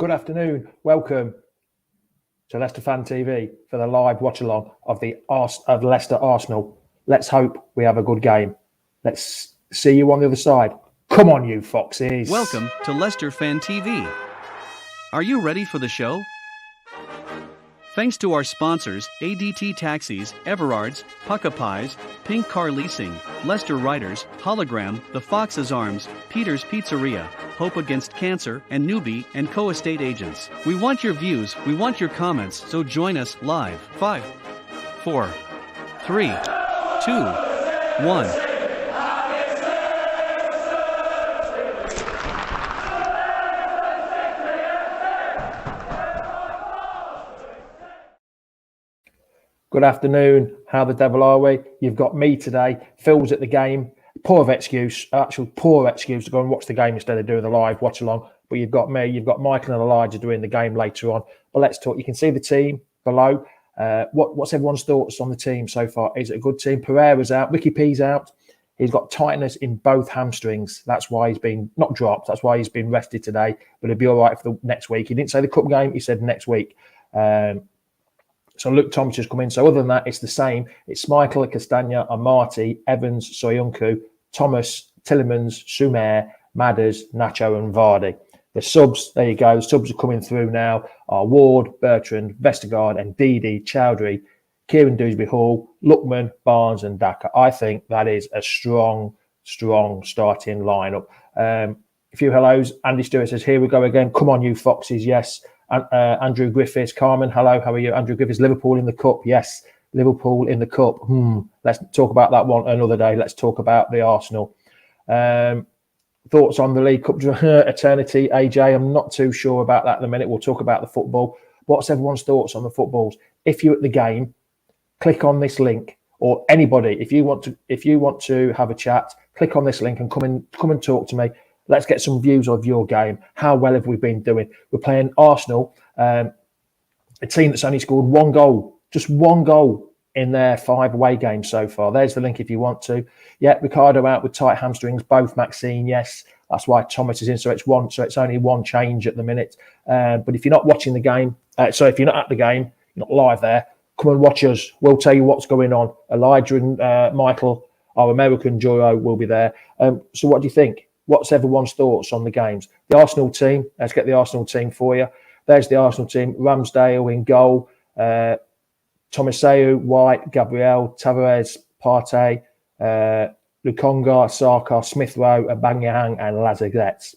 Good afternoon. Welcome to Leicester Fan TV for the live watch-along of Leicester Arsenal. Let's hope we have a good game. Let's see you on the other side. Come on, you foxes. Welcome to Leicester Fan TV. Are you ready for the show? Thanks to our sponsors, ADT Taxis, Everards, Pucka Pies, Pink Car Leasing, Leicester Riders, Hologram, The Fox's Arms, Peter's Pizzeria, Hope Against Cancer, and Newbie and Co-Estate Agents. We want your views, we want your comments, so join us live. 5, 4, 3, 2, 1. Good afternoon. How the devil are we? You've got me today. Phil's at the game. Poor excuse to go and watch the game instead of doing the live watch along. But you've got me. You've got Michael and Elijah doing the game later on. But let's talk. You can see the team below. What's everyone's thoughts on the team so far? Is it a good team? Pereira's out. Ricky P's out. He's got tightness in both hamstrings. That's why he's been not dropped. That's why he's been rested today. But he'll be all right for the next week. He didn't say the cup game. He said next week. So Luke Thomas has come in. So other than that, it's the same. It's Michael, Castagna, Amati, Evans, Soyuncu, Thomas, Tillemans, Sumer, Madders, Nacho and Vardy. The subs, there you go. The subs are coming through now. Are Ward, Bertrand, Vestergaard and Didi, Chowdhury, Kieran Dewsbury-Hall, Lookman, Barnes and Daka. I think that is a strong starting lineup. A few hellos. Andy Stewart says, here we go again. Come on, you foxes. Yes. Andrew Griffiths, Carmen, hello, how are you? Andrew Griffiths, Liverpool in the cup. Yes, Liverpool in the cup. Let's talk about that one another day. Let's talk about the Arsenal. Thoughts on the League Cup eternity, AJ? I'm not too sure about that in a minute. We'll talk about the football. What's everyone's thoughts on the footballs? If you're at the game, click on this link, or anybody, if you want to have a chat, click on this link and come and talk to me. Let's get some views of your game. How well have we been doing? We're playing Arsenal, a team that's only scored one goal, just one goal in their 5 away games so far. There's the link if you want to. Yeah, Ricardo out with tight hamstrings, both Maxine, yes. That's why Thomas is in. So it's only one change at the minute. But if you're not watching the game, if you're not at the game, you're not live there, come and watch us. We'll tell you what's going on. Elijah and Michael, our American duo, will be there. So what do you think? What's everyone's thoughts on the games? The Arsenal team. Let's get the Arsenal team for you. There's the Arsenal team. Ramsdale in goal. Tomaseu, White, Gabriel, Tavares, Partey, Lukonga, Saka, Smith Rowe, Aubameyang, and Lacazette.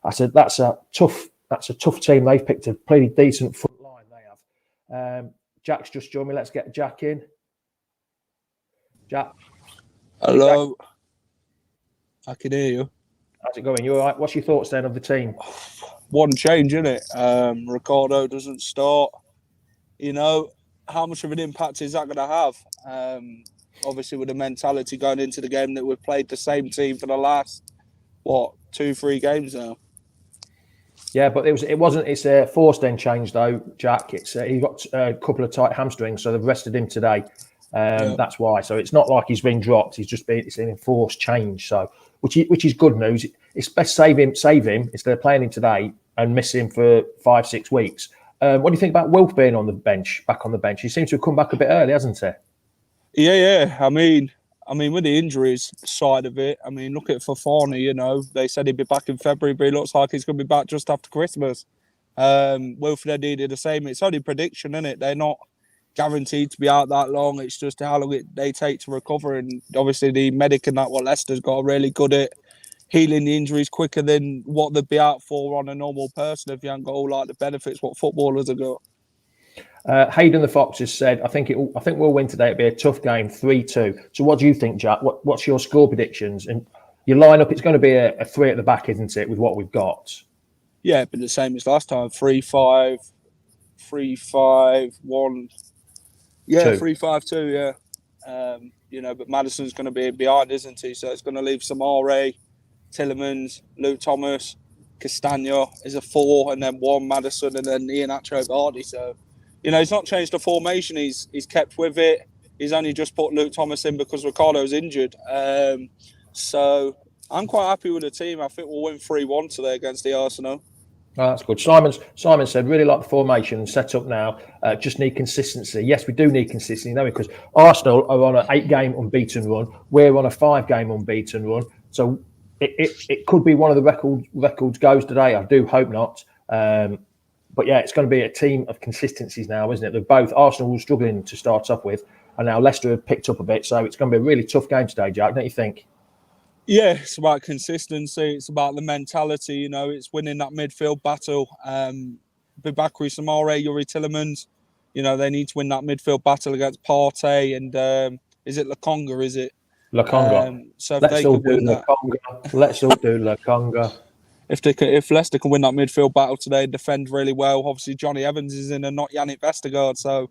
That's a tough team. They've picked a pretty decent front line. They have. Jack's just joined me. Let's get Jack in. Jack. Hello. Jack. I can hear you. How's it going? You all right? What's your thoughts then of the team? One change, isn't it? Ricardo doesn't start. You know, how much of an impact is that going to have? Obviously, with the mentality going into the game that we've played the same team for the last, 2-3 games now. Yeah, but it's a forced end change though, Jack. He got a couple of tight hamstrings, so they've rested him today. That's why. So it's not like he's been dropped. It's an enforced change. So which is good news. It's best save him instead of playing him today and miss him for 5-6 weeks. What do you think about Wilf being on the bench, back on the bench? He seems to have come back a bit early, hasn't he? Yeah. I mean, with the injuries side of it, look at Fofana. You know, they said he'd be back in February, but it looks like he's going to be back just after Christmas. Wilfred did the same. It's only prediction, isn't it? They're not guaranteed to be out that long. It's just how long they take to recover, and obviously the medic and that what Leicester's got really good at healing the injuries quicker than what they'd be out for on a normal person if you haven't got all like the benefits what footballers have got. Hayden the Fox has said, I think we'll win today. It'll be a tough game, 3-2. So what do you think, Jack? What's your score predictions? And your lineup, it's going to be a 3 at the back, isn't it, with what we've got? Yeah, but the same as last time. 3-5, 3-5-1. Yeah, 3-5-2, yeah. But Maddison's going to be behind, isn't he? So it's going to leave Samare, Tillemans, Luke Thomas, Castagna is a 4, and then 1 Maddison, and then Iheanacho Vardy. So, he's not changed the formation. He's kept with it. He's only just put Luke Thomas in because Ricardo's injured. So I'm quite happy with the team. I think we'll win 3-1 today against the Arsenal. Oh, that's good. Simon said, really like the formation and set up now. Just need consistency. Yes, we do need consistency now because Arsenal are on an 8-game unbeaten run. We're on a 5-game unbeaten run. So it could be one of the records goes today. I do hope not. But yeah, it's going to be a team of consistencies now, isn't it? They're both Arsenal were struggling to start off with, and now Leicester have picked up a bit. So it's going to be a really tough game today, Jack, don't you think? Yeah, it's about consistency. It's about the mentality. You know, it's winning that midfield battle. Bakary Samare, Yuri Tillemans, you know, they need to win that midfield battle against Partey and is it Lokonga? Is it Lokonga? So if Let's they all could do win that, Lokonga. Let's all do Lokonga. If Leicester can win that midfield battle today, defend really well. Obviously, Johnny Evans is in and not Yannick Vestergaard, so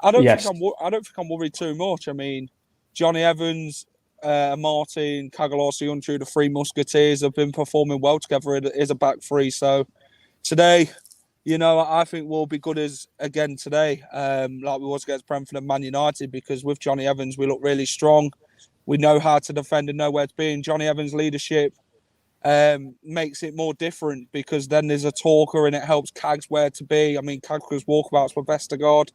I don't think I'm worried too much. I mean, Johnny Evans. Martin, Kagalos, Unchu, the three Musketeers have been performing well together as a back three. So today, you know, I think we'll be good as again today, like we was against Brentford and Man United, because with Johnny Evans, we look really strong. We know how to defend and know where to be. And Johnny Evans' leadership makes it more different because then there's a talker and it helps Cags where to be. I mean, Cags walkabouts for Vestergaard.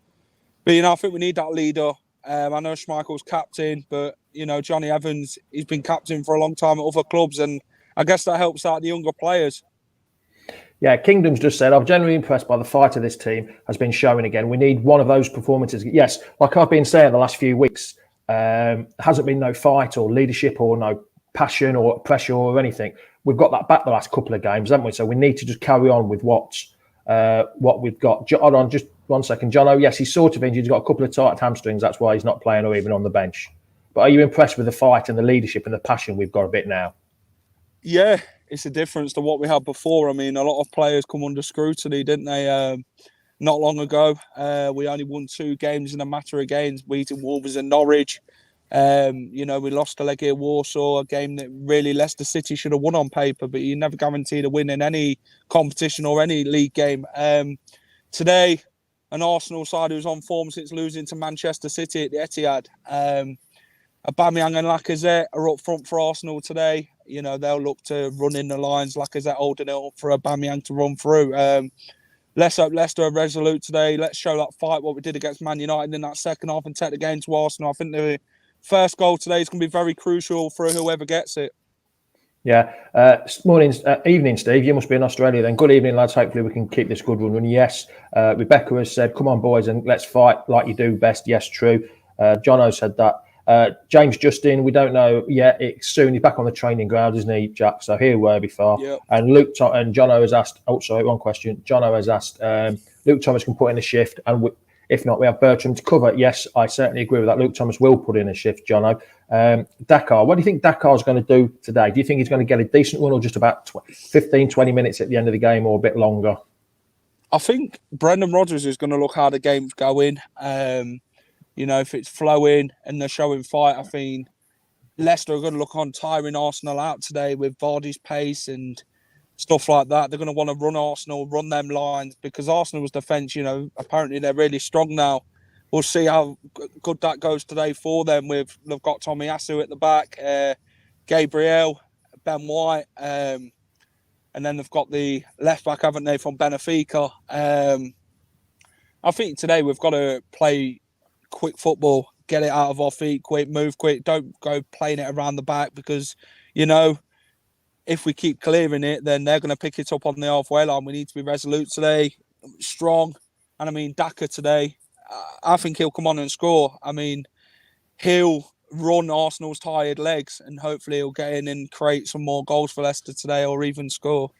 But, you know, I think we need that leader. I know Schmeichel's captain, but, you know, Johnny Evans, he's been captain for a long time at other clubs, and I guess that helps out the younger players. Yeah, Kingdom's just said, I'm genuinely impressed by the fight of this team has been showing again. We need one of those performances. Yes, like I've been saying the last few weeks, hasn't been no fight or leadership or no passion or pressure or anything. We've got that back the last couple of games, haven't we? So we need to just carry on with what we've got. Hold on, just 1 second. Jono, yes, he's sort of injured. He's got a couple of tight hamstrings. That's why he's not playing or even on the bench. But are you impressed with the fight and the leadership and the passion we've got a bit now? Yeah, it's a difference to what we had before. I mean, a lot of players come under scrutiny, didn't they? Not long ago, we only won 2 games in a matter of games, beating Wolves and Norwich. You know, we lost to Legia Warsaw, a game that really Leicester City should have won on paper, but you never guaranteed a win in any competition or any league game. Today, an Arsenal side who's on form since losing to Manchester City at the Etihad. Aubameyang and Lacazette are up front for Arsenal today. You know, they'll look to run in the lines. Lacazette holding it up for Aubameyang to run through. Let's hope Leicester are resolute today. Let's show that fight, what we did against Man United in that second half, and take the game to Arsenal. I think the first goal today is going to be very crucial for whoever gets it. Yeah. Evening, Steve. You must be in Australia then. Good evening, lads. Hopefully we can keep this good run. And yes, Rebecca has said, come on, boys, and let's fight like you do best. Yes, true. Jono said that. James Justin, we don't know yet. It's soon. He's back on the training ground, isn't he, Jack? So here were before. Yep. And Jono has asked. Oh, sorry, one question. Jono has asked. Luke Thomas can put in a shift, and if not, we have Bertram to cover. Yes, I certainly agree with that. Luke Thomas will put in a shift, Jono. Daka, what do you think Dakar's going to do today? Do you think he's going to get a decent one or just about 15, 20 minutes at the end of the game or a bit longer? I think Brendan Rodgers is going to look how the game's going. You know, if it's flowing and they're showing fight, I think Leicester are going to look on tiring Arsenal out today with Vardy's pace and stuff like that. They're going to want to run Arsenal, run them lines, because Arsenal's defence, you know, apparently they're really strong now. We'll see how good that goes today for them. They've got Tomiyasu at the back, Gabriel, Ben White, and then they've got the left back, haven't they, from Benfica. I think today we've got to play quick football, get it out of our feet quick, move quick. Don't go playing it around the back because, you know, if we keep clearing it, then they're going to pick it up on the halfway line. We need to be resolute today, strong. And I mean, Daka today, I think he'll come on and score. I mean, he'll run Arsenal's tired legs and hopefully he'll get in and create some more goals for Leicester today or even score.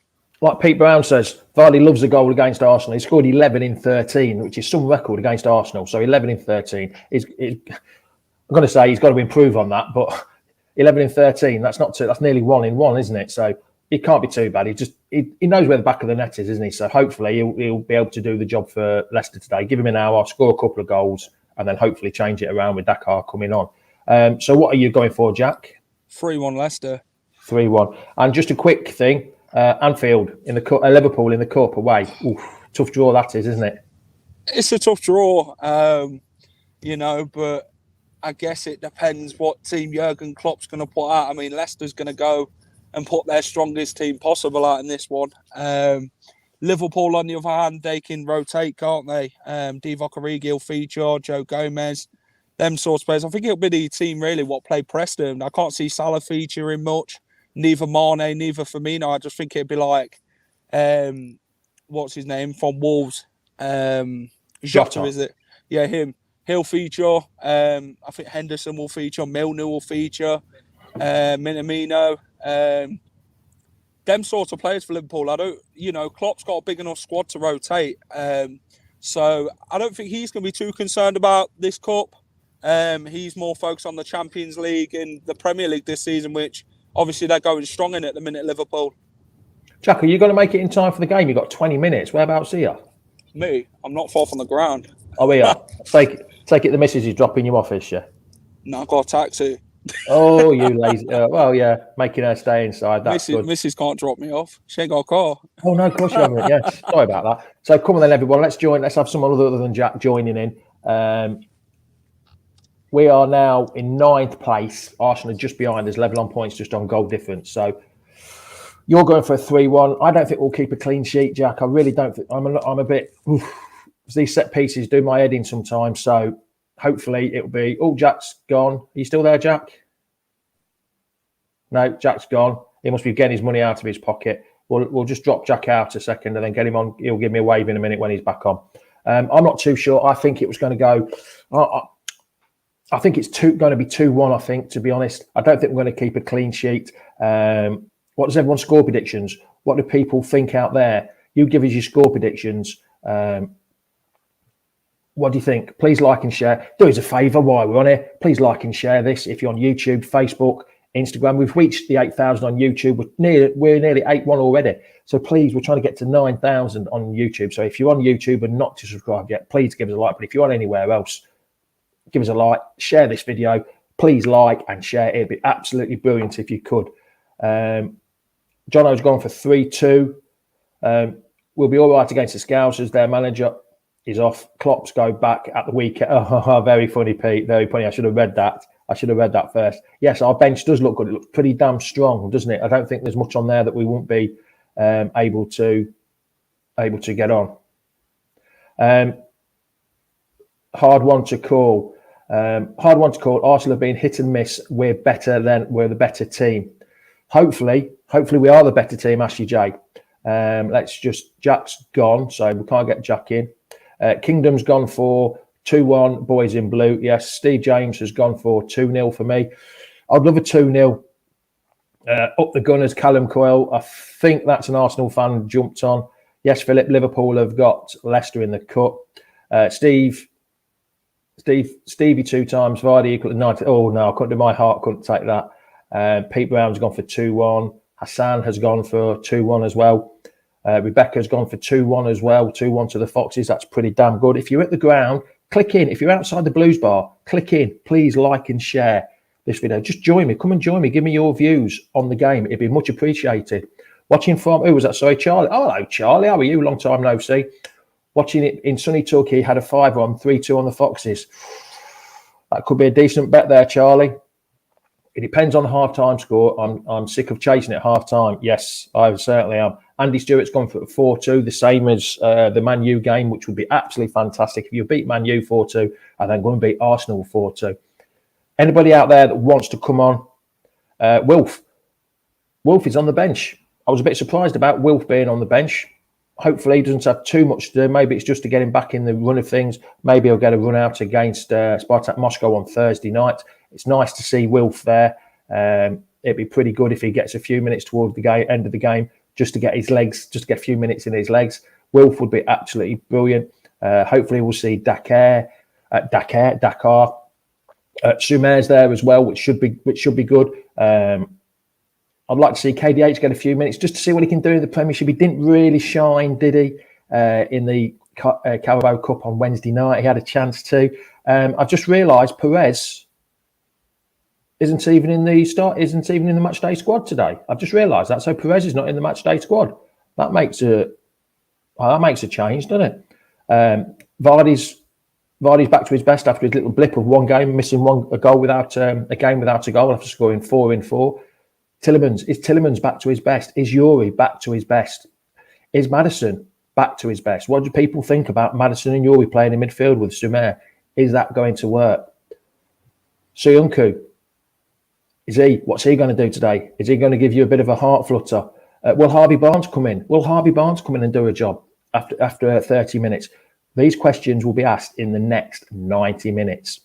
Like Pete Brown says, Vardy loves a goal against Arsenal. He scored 11 in 13, which is some record against Arsenal. So 11 in 13. I'm going to say he's got to improve on that, but 11 in 13, that's nearly 1 in 1, isn't it? So it can't be too bad. He knows where the back of the net is, isn't he? So hopefully he'll be able to do the job for Leicester today. Give him an hour, score a couple of goals, and then hopefully change it around with Dakar coming on. So what are you going for, Jack? 3-1 Leicester. 3-1. And just a quick thing, Anfield in the cup, Liverpool in the cup away. Oof, tough draw that is, isn't it? It's a tough draw, you know, but I guess it depends what team Jurgen Klopp's going to put out. I mean, Leicester's going to go and put their strongest team possible out in this one. Liverpool, on the other hand, they can rotate, can't they? Divock Origi will feature, Joe Gomez, them sorts of players. I think it'll be the team really what play Preston. I can't see Salah featuring much, neither Mane, neither Firmino. I just think it'd be like, what's his name from Wolves? Jota, is it? Yeah, him. He'll feature. I think Henderson will feature. Milner will feature. Minamino. Them sorts of players for Liverpool. Klopp's got a big enough squad to rotate. So I don't think he's going to be too concerned about this cup. He's more focused on the Champions League and the Premier League this season, which obviously they're going strong in at the minute, Liverpool. Jack, are you going to make it in time for the game? You've got 20 minutes. Whereabouts are you? Me? I'm not far from the ground. Oh, we are. Take it the missus is dropping you off, is she? No, I've got a taxi. Oh, you lazy. Well, yeah, making her stay inside. That's good. Mrs. can't drop me off. She ain't got a car. Oh, no, of course you haven't. Yes. Sorry about that. So come on then, everyone. Let's join. Let's have someone other than Jack joining in. We are now in 9th place. Arsenal are just behind us, level on points, just on goal difference. So you're going for a 3-1. I don't think we'll keep a clean sheet, Jack. I really don't think. I'm a bit. These set pieces do my head in sometimes. So hopefully it'll be. Oh, Jack's gone. Are you still there, Jack? No, Jack's gone. He must be getting his money out of his pocket. We'll just drop Jack out a second and then get him on. He'll give me a wave in a minute when he's back on. I'm not too sure. I think it was going to go. I think it's going to be 2-1, I think, to be honest. I don't think we're going to keep a clean sheet. What does everyone score predictions? What do people think out there? You give us your score predictions. What do you think? Please like and share. Do us a favour while we're on here. Please like and share this. If you're on YouTube, Facebook, Instagram, we've reached the 8,000 on YouTube. We're nearly 8-1 already. So please, we're trying to get to 9,000 on YouTube. So if you're on YouTube and not to subscribe yet, please give us a like. But if you're on anywhere else, give us a like, share this video. Please like and share. It'd be absolutely brilliant if you could. Jono's gone for 3-2. We'll be all right against the Scousers. Their manager is off. Klopp's go back at the weekend. Oh, very funny, Pete. Very funny. I should have read that first. Yes, our bench does look good. It looks pretty damn strong, doesn't it? I don't think there's much on there that we won't be able to get on. Hard one to call. Arsenal have been hit and miss. We're the better team. Hopefully we are the better team, Ashley J. Jack's gone, so we can't get Jack in. Kingdom's gone for 2-1, boys in blue. Yes, Steve James has gone for 2-0 for me. I'd love a 2-0. Up the Gunners, Callum Coyle. I think that's an Arsenal fan jumped on. Yes, Philip, Liverpool have got Leicester in the cup. Stevie 2 times, Vardy equal to 90. Oh, no, I couldn't do my heart, couldn't take that. Pete Brown's gone for 2-1. Hassan has gone for 2-1 as well. Rebecca's gone for 2-1 as well. 2-1 to the Foxes. That's pretty damn good. If you're at the ground, click in. If you're outside the Blues bar, click in. Please like and share this video. Just join me. Come and join me. Give me your views on the game. It'd be much appreciated. Watching from, who was that? Sorry, Charlie. Oh, hello, Charlie. How are you? Long time no see. Watching it in sunny Turkey, had a 5-1, 3-2 on the Foxes. That could be a decent bet there, Charlie. It depends on the half-time score. I'm sick of chasing it half-time. Yes, I certainly am. Andy Stewart's gone for 4-2, the same as the Man U game, which would be absolutely fantastic. If you beat Man U 4-2, and then go and beat Arsenal 4-2. Anybody out there that wants to come on? Wilf is on the bench. I was a bit surprised about Wilf being on the bench. Hopefully he doesn't have too much to do. Maybe it's just to get him back in the run of things. Maybe he'll get a run out against Spartak Moscow on Thursday night. It's nice to see Wilf there. It'd be pretty good if he gets a few minutes toward the end of the game, just to get his legs, just to get a few minutes in his legs. Wilf would be absolutely brilliant. Hopefully we'll see Daka, Sumer's there as well, which should be good. I'd like to see KDH get a few minutes just to see what he can do in the Premiership. He didn't really shine, did he, in the Carabao Cup on Wednesday night? He had a chance to. I've just realised Perez isn't even in the matchday squad today. I've just realised that. So Perez is not in the matchday squad. That makes a change, doesn't it? Vardy's back to his best after his little blip of one game, missing a game without a goal after scoring 4 in 4. Is Tillemans back to his best? Is Yuri back to his best? Is Maddison back to his best? What do people think about Maddison and Yuri playing in midfield with Sumer? Is that going to work? Suyunku, what's he going to do today? Is he going to give you a bit of a heart flutter? Will Harvey Barnes come in? Will Harvey Barnes come in and do a job after 30 minutes? These questions will be asked in the next 90 minutes.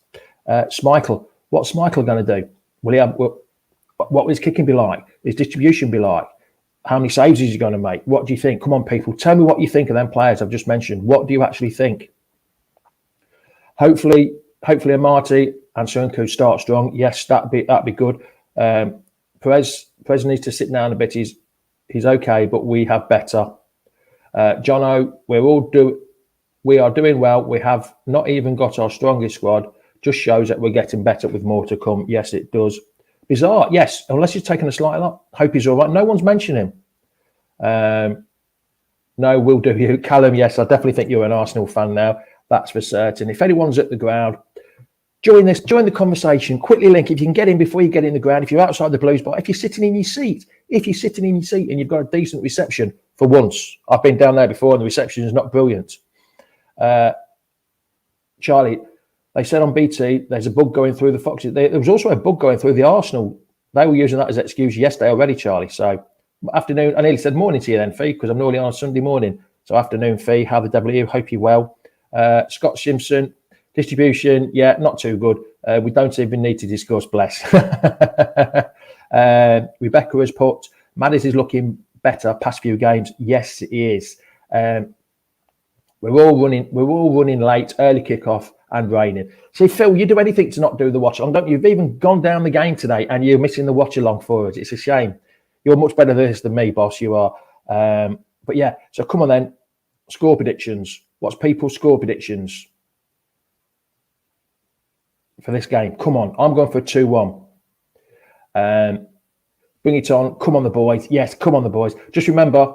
Schmeichel, what's Schmeichel going to do? Will he have? What will his kicking be like? His distribution be like? How many saves is he going to make? What do you think? Come on, people. Tell me what you think of them players I've just mentioned. What do you actually think? Hopefully Amati and Suyunku start strong. Yes, that'd be good. Perez needs to sit down a bit. He's okay, but we have better. Jono, we are doing well. We have not even got our strongest squad. Just shows that we're getting better with more to come. Yes, it does. Bizarre, yes. Unless he's taken a slight lot. Hope he's all right. No one's mentioned him. No, we'll do you. Callum, yes, I definitely think you're an Arsenal fan now. That's for certain. If anyone's at the ground, join the conversation. Quickly link if you can get in before you get in the ground. If you're outside the Blues bar, if you're sitting in your seat and you've got a decent reception for once. I've been down there before and the reception is not brilliant. Charlie, they said on BT there's a bug going through the Foxes. There was also a bug going through the Arsenal. They were using that as an excuse yesterday already, Charlie. So afternoon, I nearly said morning to you then, Fee, because I'm normally on a Sunday morning. So afternoon, Fee, how the devil are you? Hope you're well. Scott Simpson, distribution, yeah, not too good. We don't even need to discuss, bless. Rebecca has put, Maddis is looking better past few games. Yes, he is. We're all running late, early kickoff and raining. See, Phil, you do anything to not do the watch along, don't you? You've even gone down the game today and you're missing the watch along for us. It's a shame. You're much better at this than me, boss. You are. But yeah, so come on then. Score predictions. What's people's score predictions for this game? Come on. I'm going for a 2-1. Bring it on. Come on, the boys. Yes, come on, the boys. Just remember,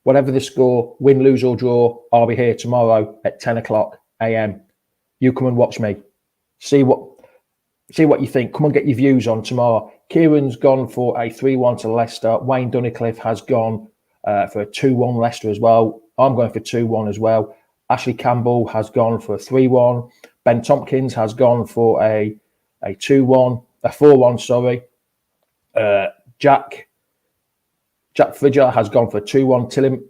whatever the score, win, lose or draw, I'll be here tomorrow at 10 o'clock a.m. You come and watch me. See what you think. Come and get your views on tomorrow. Kieran's gone for a 3-1 to Leicester. Wayne Dunnicliffe has gone for a 2-1 Leicester as well. I'm going for 2-1 as well. Ashley Campbell has gone for a 3-1. Ben Tompkins has gone for a 4-1, sorry. Jack Fridger has gone for a 2-1.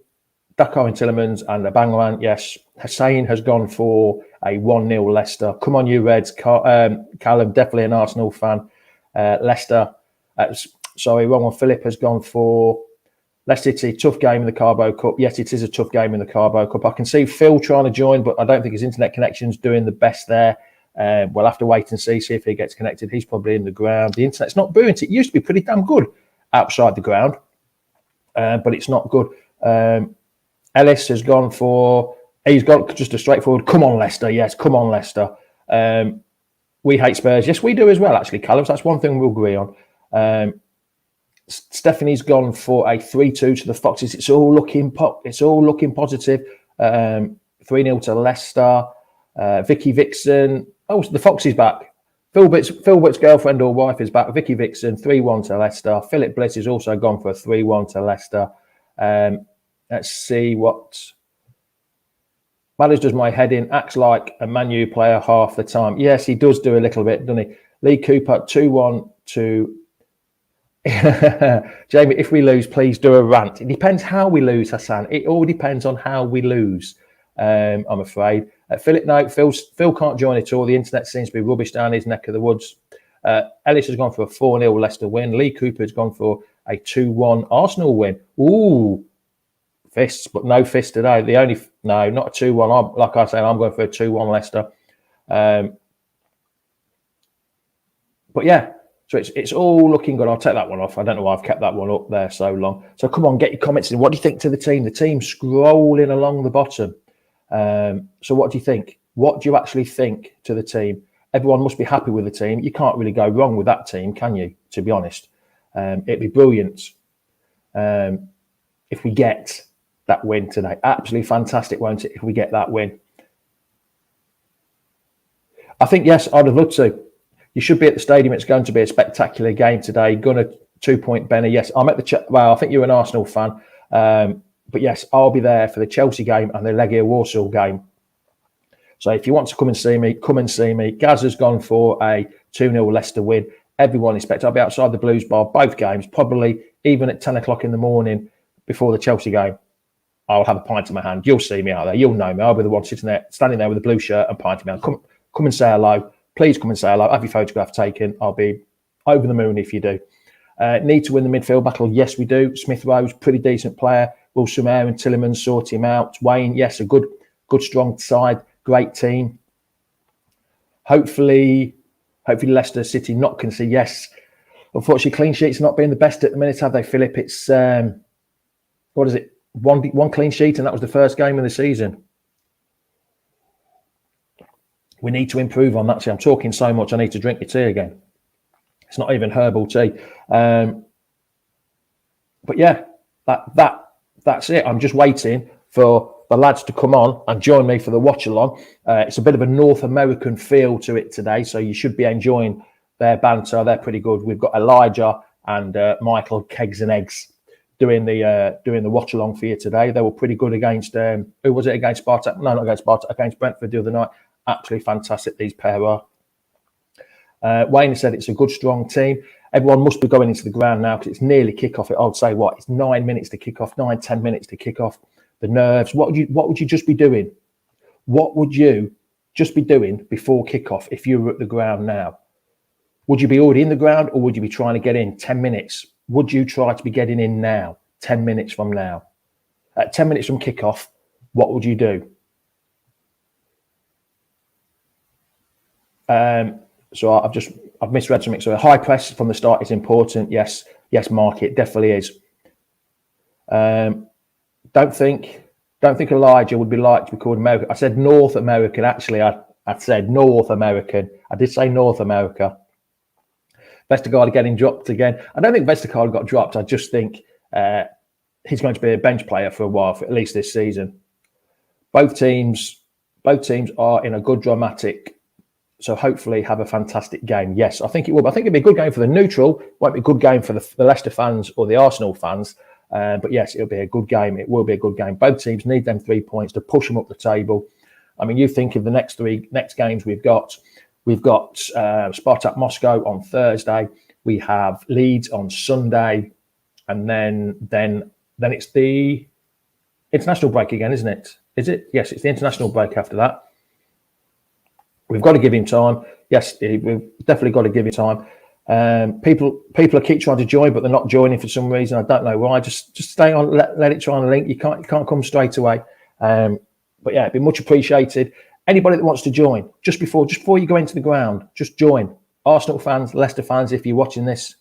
Daka and Tillemans and the Bangman, yes. Hussein has gone for a 1-0 Leicester. Come on, you Reds. Callum, definitely an Arsenal fan. Leicester, wrong one. Philip has gone for Leicester City. Tough game in the Carbo Cup. Yes, it is a tough game in the Carbo Cup. I can see Phil trying to join, but I don't think his internet connection's doing the best there. We'll have to wait and see if he gets connected. He's probably in the ground. The internet's not brilliant. It used to be pretty damn good outside the ground, but it's not good. Ellis has gone for... He's got just a straightforward, come on, Leicester. Yes, come on, Leicester. We hate Spurs. Yes, we do as well, actually, Callum. So that's one thing we'll agree on. Stephanie's gone for a 3-2 to the Foxes. It's all looking positive. 3-0 to Leicester. Vicky Vixen. Oh, the Fox is back. Philbert's girlfriend or wife is back. Vicky Vixen, 3-1 to Leicester. Philip Bliss has also gone for a 3-1 to Leicester. Let's see what... Madders does my head in, acts like a Man U player half the time. Yes, he does do a little bit, doesn't he? Lee Cooper, 2-1 to... Jamie, if we lose, please do a rant. It depends how we lose, Hassan. It all depends on how we lose, I'm afraid. Philip, no, Phil can't join at all. The internet seems to be rubbish down his neck of the woods. Ellis has gone for a 4-0 Leicester win. Lee Cooper has gone for a 2-1 Arsenal win. Ooh, fists, but no fists today. No, not a 2-1. Like I say, I'm going for a 2-1 Leicester. But yeah, so it's all looking good. I'll take that one off. I don't know why I've kept that one up there so long. So come on, get your comments in. What do you think to the team? The team's scrolling along the bottom. So what do you think? What do you actually think to the team? Everyone must be happy with the team. You can't really go wrong with that team, can you? To be honest, it'd be brilliant if we get that win today. Absolutely fantastic, won't it? If we get that win, I think yes, I'd have loved to. You should be at the stadium. It's going to be a spectacular game today. Gunner 2-point Benner. Yes, I'm at the. Well, I think you're an Arsenal fan. But yes, I'll be there for the Chelsea game and the Legia Warsaw game. So if you want to come and see me, come and see me. Gaz has gone for a 2-0 Leicester win. Everyone expects I'll be outside the Blues bar both games, probably even at 10 o'clock in the morning before the Chelsea game. I'll have a pint in my hand. You'll see me out there. You'll know me. I'll be the one standing there with a blue shirt and pint in my hand. Come and say hello. Please come and say hello. Have your photograph taken. I'll be over the moon if you do. Need to win the midfield battle? Yes, we do. Smith Rowe's pretty decent player. Will Sumair and Tillerman sort him out? Wayne, yes, a good strong side. Great team. Hopefully Leicester City not concede. Yes, unfortunately, clean sheets not being the best at the minute, have they, Philip? It's what is it? One clean sheet, and that was the first game of the season. We need to improve on that. See, I'm talking so much, I need to drink your tea again. It's not even herbal tea. But yeah, that's it. I'm just waiting for the lads to come on and join me for the watch along. It's a bit of a North American feel to it today, so you should be enjoying their banter. They're pretty good. We've got Elijah and Michael Kegs and Eggs doing the watch along for you today. They were pretty good against who was it, against Spartak? No, not against Spartak, against Brentford the other night. Absolutely fantastic, these pair are. Wayne said it's a good, strong team. Everyone must be going into the ground now because it's nearly kick-off. I would say, it's 9 minutes to kick off, 10 minutes to kick off. The nerves. What would you just be doing? What would you just be doing before kick-off if you were at the ground now? Would you be already in the ground, or would you be trying to get in 10 minutes? Would you try to be getting in now, 10 minutes from now? At 10 minutes from kick-off, what would you do? So I've misread something. So a high press from the start is important. Yes, Mark, it definitely is. Don't think Elijah would be like to be called American. I said North American. Actually, I said North American. I did say North America. Vestergaard getting dropped again. I don't think Vestergaard got dropped. I just think he's going to be a bench player for a while, for at least this season. Both teams are in a good dramatic. So hopefully have a fantastic game. Yes, I think it will. I think it'll be a good game for the neutral. Won't be a good game for the Leicester fans or the Arsenal fans. But yes, it'll be a good game. It will be a good game. Both teams need them 3 points to push them up the table. I mean, you think of the next games we've got. We've got Spartak Moscow on Thursday. We have Leeds on Sunday, and then it's the international break again, isn't it? Is it? Yes, it's the international break after that. We've got to give him time. Yes, we've definitely got to give him time. People are keep trying to join, but they're not joining for some reason. I don't know why. Just stay on. Let it try and link. You can't come straight away. But yeah, it'd be much appreciated. Anybody that wants to join, just before you go into the ground, just join. Arsenal fans, Leicester fans, if you're watching this,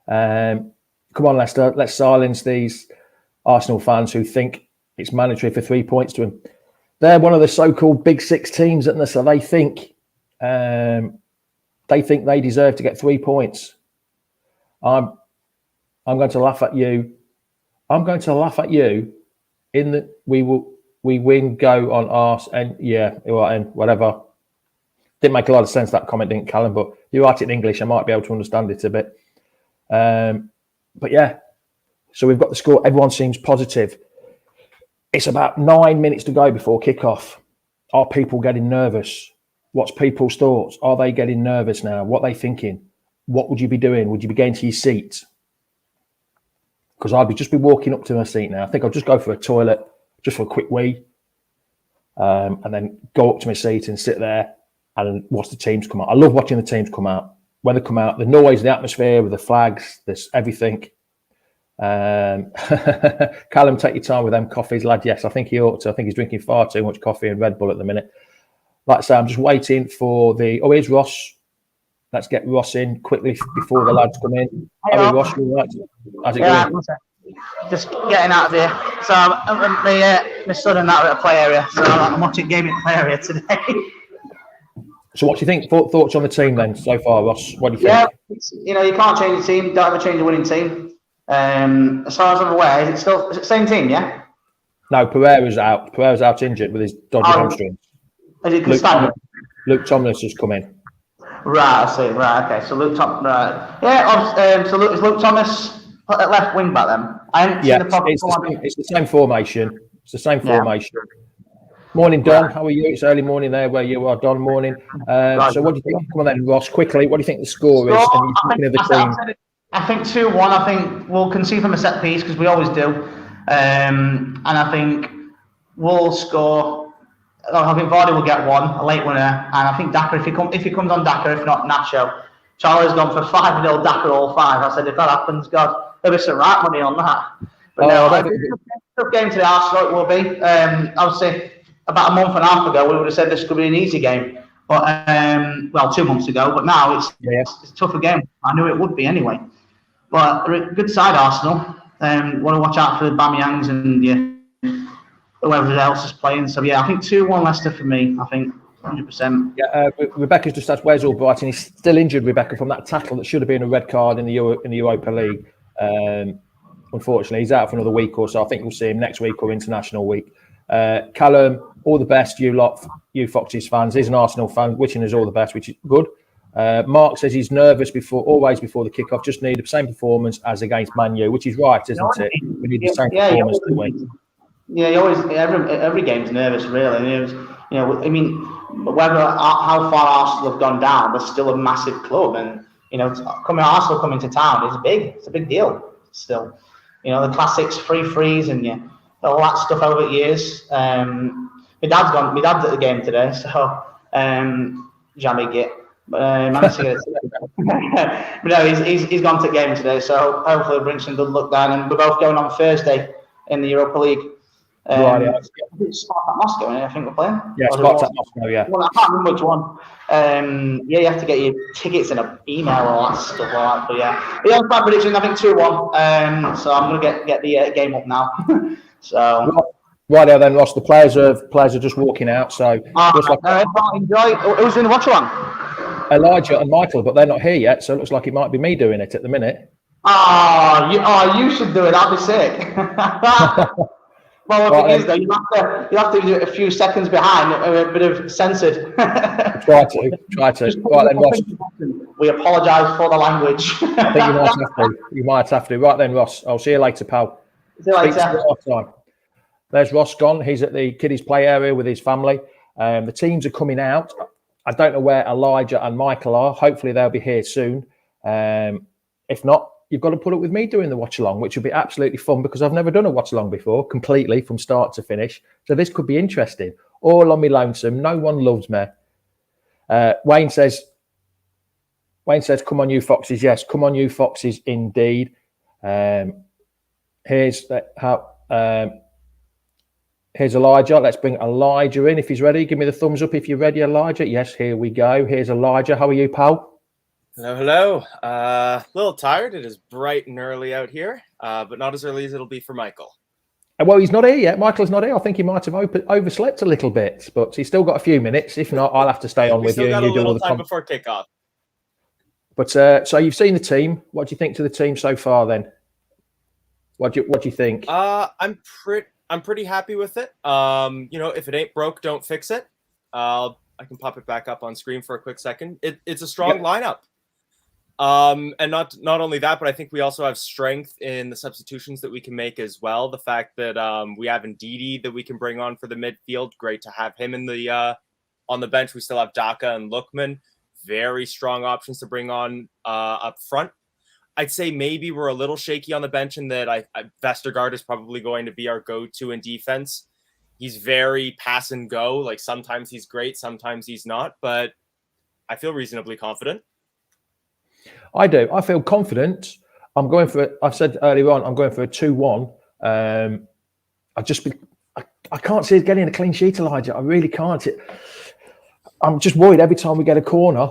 come on, Leicester. Let's silence these Arsenal fans who think it's mandatory for 3 points to them. They're one of the so-called Big Six teams, and so they think they deserve to get 3 points. I'm going to laugh at you. I'm going to laugh at you. In that we win, go on arse, and yeah, and whatever. Didn't make a lot of sense, that comment, didn't, Callum? But you write it in English, I might be able to understand it a bit. But yeah, so we've got the score. Everyone seems positive. It's about 9 minutes to go before kickoff. Are people getting nervous? What's people's thoughts? Are they getting nervous now? What are they thinking? What would you be doing? Would you be getting to your seat? Because I'd just be walking up to my seat now. I think I'll just go for a toilet, just for a quick wee, and then go up to my seat and sit there and watch the teams come out. I love watching the teams come out. When they come out, the noise, the atmosphere with the flags, there's everything. Callum, take your time with them coffees, lad. Yes, I think he ought to. I think he's drinking far too much coffee and Red Bull at the minute. Like I say, I'm just waiting for here's Ross. Let's get Ross in quickly before the lads come in. How Ross? Right? How's it going? Just getting out of here. So my son and that are at a play area. So I'm watching gaming play area today. So what do you think? Thoughts on the team then so far, Ross? What do you think? Yeah, you can't change the team. Don't ever change a winning team. As far as I'm aware, is it the same team? Yeah. No, Pereira's out. Pereira's out injured with his dodgy hamstring. Is it Luke Thomas has come in. Right, I see. Right, okay. So Luke Thomas. Right. Yeah. So is Luke Thomas put at left wing back then. I haven't seen Yeah, the proper it's the same formation. It's the same Yeah. formation. Morning, Don. How are you? It's early morning there where you are, Don. Morning. So what do you think? Come on then, Ross, quickly. What do you think the score is? And you're thinking of the team. I think 2-1. I think we'll concede from a set piece because we always do. And I think we'll score. I think Vardy will get one, a late winner. And I think Daka, if he comes on Daka, if not Nacho. Charlie's gone for 5-0 Daka all 5. I said, if that happens, God, there'll be some right money on that. But tough game today, Arsenal, it will be. I would say about a month and a half ago, we would have said this could be an easy game. But, 2 months ago. But now it's a tougher game. I knew it would be anyway. But good side, Arsenal. Want to watch out for the Bamiyangs and whoever else is playing. So, I think 2-1 Leicester for me. I think 100%. Yeah, Rebecca's just asked, where's Albrighton? He's still injured, Rebecca, from that tackle that should have been a red card in the Europa League. Unfortunately, he's out for another week or so. I think we'll see him next week or international week. Callum, all the best, you Foxes fans. He's an Arsenal fan, wishing us all the best, which is good. Mark says he's nervous always before the kickoff. Just need the same performance as against Man U, which is right, isn't it? We need the same performance, don't we? Yeah, you always every game's nervous, really. Whether how far Arsenal have gone down, they're still a massive club, and Arsenal coming to town is big. It's a big deal still. The classics, free frees, and all that stuff over the years. My dad's at the game today, so jammy git. But no, he's gone to the game today, so hopefully it'll bring some good luck down. And we're both going on Thursday in the Europa League. Spartak Moscow, I think we're playing. Yeah, Spartak Moscow, yeah. Well, I can't remember which one. You have to get your tickets and an email, all that stuff like that. But yeah, my prediction, I think 2-1. So I'm going to get the game up now. So. Right there then, Ross. The players are just walking out. So enjoy. Who's doing the watch along? Elijah and Michael, but they're not here yet. So it looks like it might be me doing it at the minute. You should do it. I'll be sick. Well, the thing is, though, you have to do it a few seconds behind, a bit of censored. Try to. Right then, Ross. We apologise for the language. I think you might have to. Right then, Ross. I'll see you later, pal. See you later. There's Ross gone. He's at the kiddies play area with his family. The teams are coming out. I don't know where Elijah and Michael are. Hopefully they'll be here soon. If not, you've got to put up with me doing the watch along, which will be absolutely fun because I've never done a watch along before, completely from start to finish. So this could be interesting. All on me lonesome. No one loves me. Wayne says, come on, you Foxes. Yes, come on, you Foxes, indeed. Here's Elijah. Let's bring Elijah in if he's ready. Give me the thumbs up if you're ready, Elijah. Yes, here we go. Here's Elijah. How are you, pal? Hello. A little tired. It is bright and early out here, but not as early as it'll be for Michael. Well, he's not here yet. Michael's not here. I think he might have overslept a little bit, but he's still got a few minutes. If not, I'll have to stay on with you. Still got and a you do all little the time before kickoff. But so you've seen the team. What do you think to the team so far? Then, what do you think? I'm pretty happy with it. If it ain't broke, don't fix it. I can pop it back up on screen for a quick second. It's a strong lineup. And not only that, but I think we also have strength in the substitutions that we can make as well. The fact that we have Ndidi that we can bring on for the midfield, great to have him in the on the bench. We still have Daka and Lookman, very strong options to bring on up front. I'd say maybe we're a little shaky on the bench in that Vestergaard is probably going to be our go-to in defense. He's very pass and go. Like sometimes he's great, sometimes he's not, but I feel reasonably confident. I do. I feel confident. I've said earlier on, I'm going for a 2-1. I can't see us getting a clean sheet, Elijah. I really can't. I'm just worried every time we get a corner.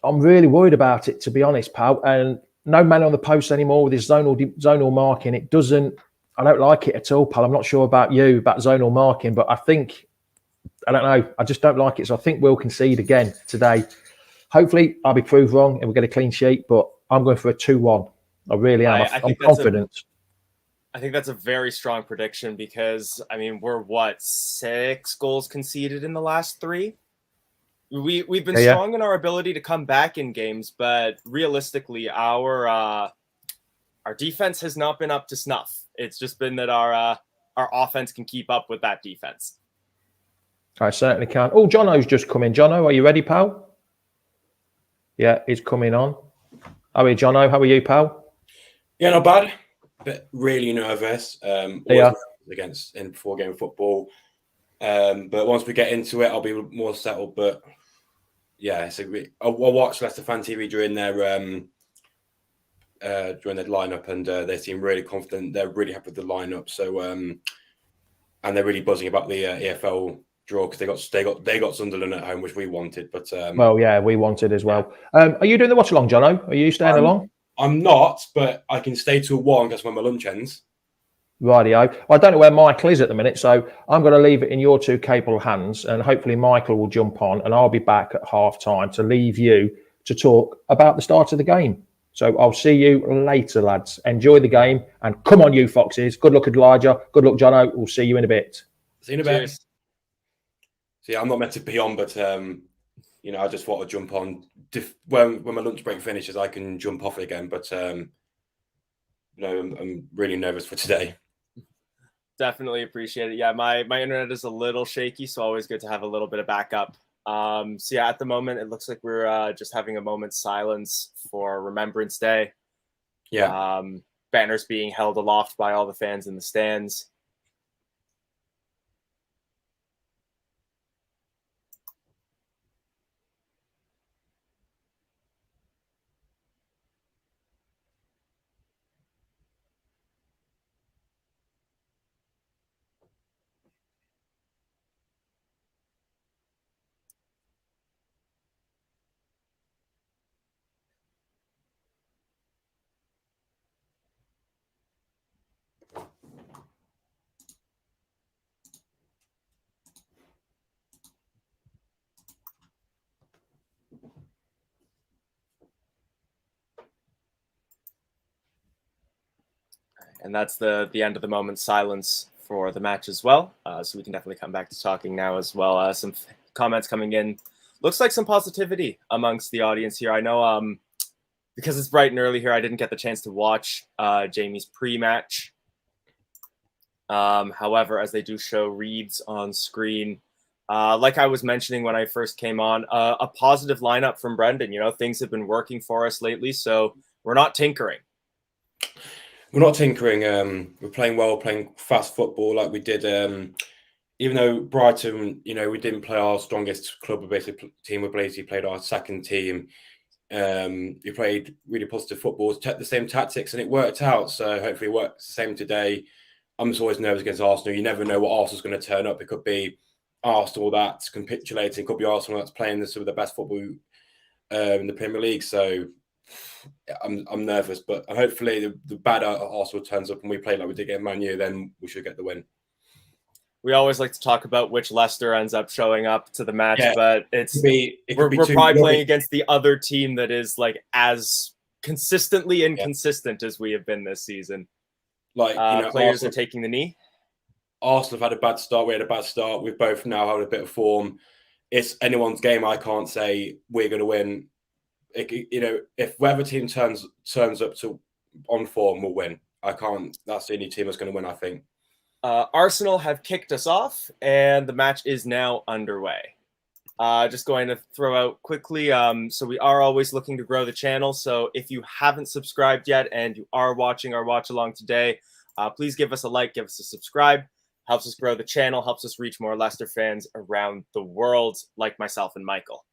I'm really worried about it, to be honest, pal. And no man on the post anymore with his zonal marking. I don't like it at all, pal. I'm not sure about zonal marking, but I don't know. I just don't like it. So I think we'll concede again today. Hopefully, I'll be proved wrong and we'll get a clean sheet, but I'm going for a 2-1. I really am. I'm confident. I think that's a very strong prediction because, we're 6 goals conceded in the last 3? We've been strong in our ability to come back in games, but realistically, our our defense has not been up to snuff. It's just been that our offense can keep up with that defense. I certainly can. Oh, Jono's just come in. Jono, are you ready, pal? Yeah, he's coming on. How are you, Jono? How are you, pal? Yeah, not bad. But really nervous. Yeah. Before game of football. But once we get into it, I'll be more settled. But yeah, I'll watch Leicester Fan TV during their lineup, and they seem really confident. They're really happy with the lineup. So and they're really buzzing about the EFL draw because they got Sunderland at home, which we wanted. But well, yeah, we wanted as well. Are you doing the watch along, Jono? Are you staying along? I'm not, but I can stay till 1 because when my lunch ends. Rightio. Well, I don't know where Michael is at the minute, so I'm going to leave it in your two capable hands, and hopefully Michael will jump on, and I'll be back at half time to leave you to talk about the start of the game. So I'll see you later, lads. Enjoy the game, and come on, you foxes. Good luck, Elijah. Good luck, Jono. We'll see you in a bit. See you in a bit. See, I'm not meant to be on, but I just want to jump on when my lunch break finishes. I can jump off again, but I'm really nervous for today. Definitely appreciate it. Yeah, my internet is a little shaky, so always good to have a little bit of backup. So yeah, at the moment, it looks like we're just having a moment's silence for Remembrance Day. Yeah. Banners being held aloft by all the fans in the stands. And that's the end of the moment's silence for the match as well. So we can definitely come back to talking now as well. Some comments coming in. Looks like some positivity amongst the audience here. I know because it's bright and early here, I didn't get the chance to watch Jamie's pre-match. However, as they do show reads on screen, like I was mentioning when I first came on, a positive lineup from Brendan. Things have been working for us lately, so we're not tinkering. We're not tinkering. We're playing well, playing fast football like we did. Even though Brighton, we didn't play our strongest club team. We basically played our second team. We played really positive football, the same tactics, and it worked out. So hopefully it works the same today. I'm just always nervous against Arsenal. You never know what Arsenal's going to turn up. It could be Arsenal that's capitulating. It could be Arsenal that's playing some of the best football in the Premier League. So I'm nervous, but hopefully the bad Arsenal turns up and we play like we did against Man U, then we should get the win. We always like to talk about which Leicester ends up showing up to the match, but we're probably playing against the other team that is like as consistently inconsistent as we have been this season. Like players Arsenal are taking the knee. Arsenal have had a bad start. We had a bad start. We've both now had a bit of form. It's anyone's game. I can't say we're going to win. If whatever team turns up to on form will win. I can't. That's the only team that's going to win, I think. Arsenal have kicked us off, and the match is now underway. Just going to throw out quickly. So we are always looking to grow the channel. So if you haven't subscribed yet and you are watching our watch along today, please give us a like, give us a subscribe. Helps us grow the channel, helps us reach more Leicester fans around the world, like myself and Michael.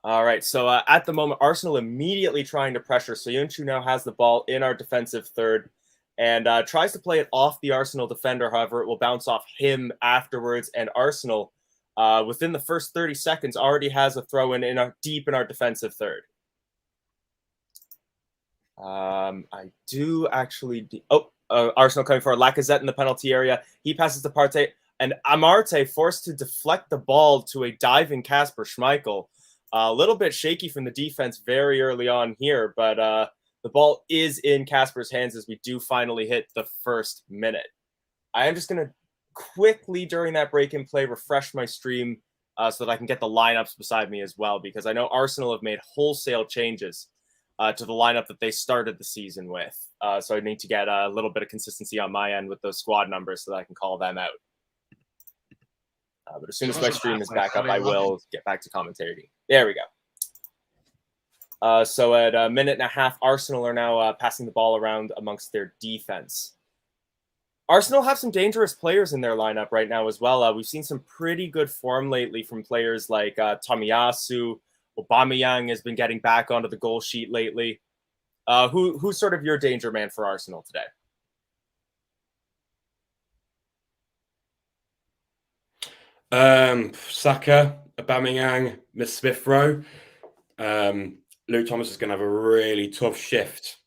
All right, so at the moment, Arsenal immediately trying to pressure. Soyuncu now has the ball in our defensive third and tries to play it off the Arsenal defender. However, it will bounce off him afterwards. And Arsenal, within the first 30 seconds, already has a throw-in deep in our defensive third. I do actually... Arsenal coming for Lacazette in the penalty area. He passes to Partey, and Amarte forced to deflect the ball to a diving Kasper Schmeichel. A little bit shaky from the defense very early on here, but the ball is in Kasper's hands as we do finally hit the first minute. I am just going to quickly, during that break-in play, refresh my stream so that I can get the lineups beside me as well, because I know Arsenal have made wholesale changes. to the lineup that they started the season with. So I need to get a little bit of consistency on my end with those squad numbers so that I can call them out. But as soon as my stream is back up, I will get back to commentary. There we go. So at a minute and a half, Arsenal are now passing the ball around amongst their defense. Arsenal have some dangerous players in their lineup right now as well. We've seen some pretty good form lately from players like Tomiyasu. Aubameyang has been getting back onto the goal sheet lately. Who's sort of your danger man for Arsenal today? Saka, Aubameyang, Miss Smith Rowe. Luke Thomas is going to have a really tough shift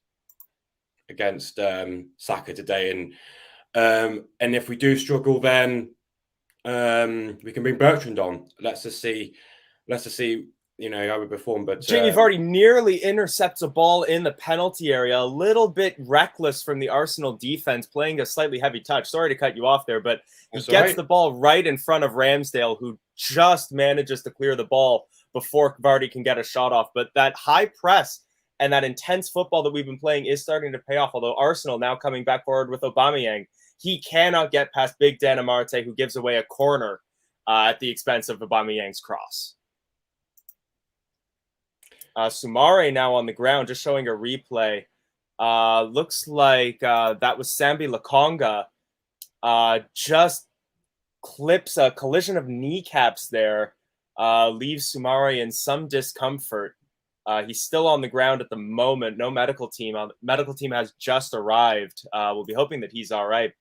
against Saka today, and if we do struggle, then we can bring Bertrand on. Let's just see, you know, how we perform. But Jamie Vardy nearly intercepts a ball in the penalty area. A little bit reckless from the Arsenal defense, playing a slightly heavy touch. Sorry to cut you off there, but he gets the ball right in front of Ramsdale, who just manages to clear the ball before Vardy can get a shot off. But that high press and that intense football that we've been playing is starting to pay off, although Arsenal now coming back forward with Aubameyang. He cannot get past Big Dan Amarte, who gives away a corner at the expense of Aubameyang's cross. Sumare now on the ground, just showing a replay. Looks like that was Sambi Lokonga. Just clips a collision of kneecaps there. Leaves Sumare in some discomfort. He's still on the ground at the moment. No medical team. Medical team has just arrived. We'll be hoping that he's all right.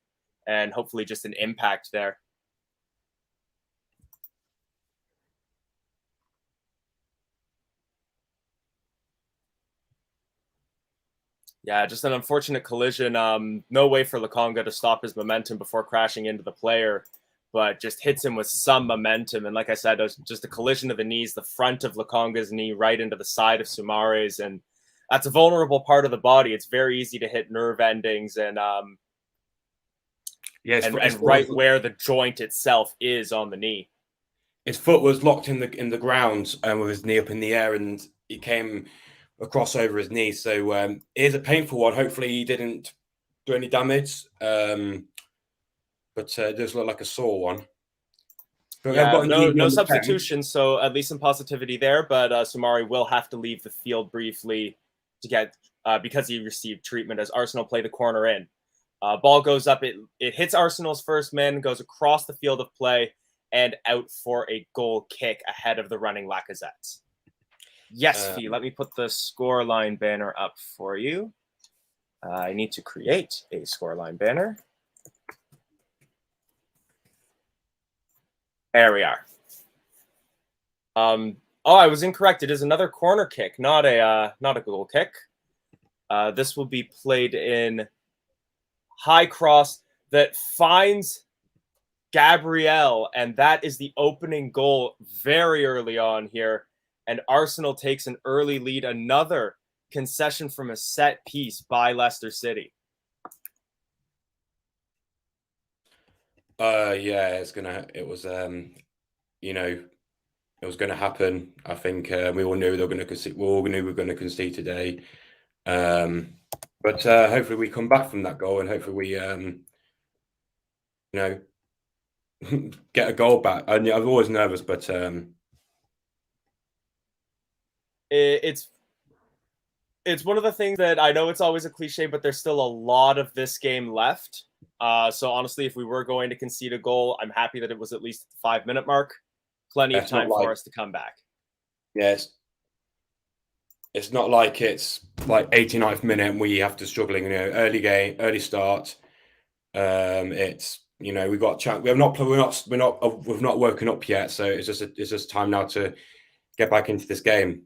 And hopefully just an impact there. Yeah, just an unfortunate collision. No way for Lokonga to stop his momentum before crashing into the player, but just hits him with some momentum. And like I said, it was just a collision of the knees, the front of Lokonga's knee right into the side of Sumare's. And that's a vulnerable part of the body. It's very easy to hit nerve endings and right where the joint itself is on the knee. His foot was locked in the ground with his knee up in the air, and he came across over his knee. So it is a painful one. Hopefully he didn't do any damage, but it does look like a sore one. But yeah, no substitution, so at least some positivity there. But Sumare will have to leave the field briefly to get because he received treatment as Arsenal play the corner in. Ball goes up, it hits Arsenal's first man, goes across the field of play, and out for a goal kick ahead of the running Lacazette. Yes, Fee, let me put the scoreline banner up for you. I need to create a scoreline banner. There we are. Oh, I was incorrect. It is another corner kick, not a goal kick. This will be played in high cross that finds Gabriel, and that is the opening goal very early on here. And Arsenal takes an early lead, another concession from a set piece by Leicester City. Yeah, it was gonna happen. I think we all knew they were going to concede. We all knew we were going to concede today. But hopefully we come back from that goal, and hopefully we get a goal back. I'm always nervous, but it's one of the things that I know it's always a cliche, but there's still a lot of this game left. So honestly, if we were going to concede a goal, I'm happy that it was at least the 5-minute mark. Plenty of time for us to come back. Yes. It's not like it's like 89th minute and we have to struggling, early game, early start. It's, we've got a chance. We've not woken up yet. So it's just time now to get back into this game.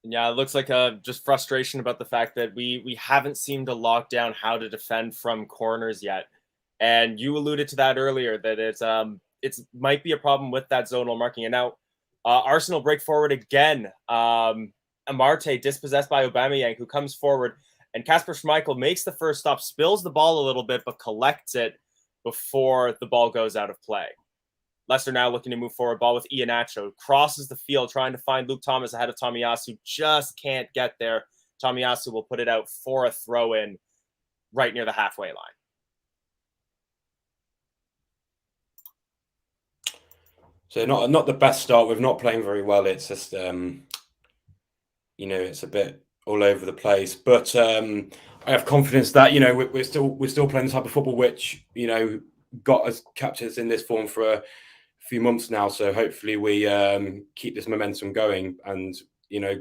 Yeah, it looks like just frustration about the fact that we haven't seemed to lock down how to defend from corners yet. And you alluded to that earlier, that it's might be a problem with that zonal marking. And now Arsenal break forward again. Amarte dispossessed by Aubameyang, who comes forward, and Kasper Schmeichel makes the first stop, spills the ball a little bit, but collects it before the ball goes out of play. Leicester now looking to move forward. Ball with Iheanacho. Crosses the field, trying to find Luke Thomas ahead of Tomiyasu. Just can't get there. Tomiyasu will put it out for a throw-in right near the halfway line. So not the best start. We're not playing very well. It's just, it's a bit all over the place. But I have confidence that, we're still playing the type of football which, got us, kept us in this form for a few months now. So hopefully we keep this momentum going and,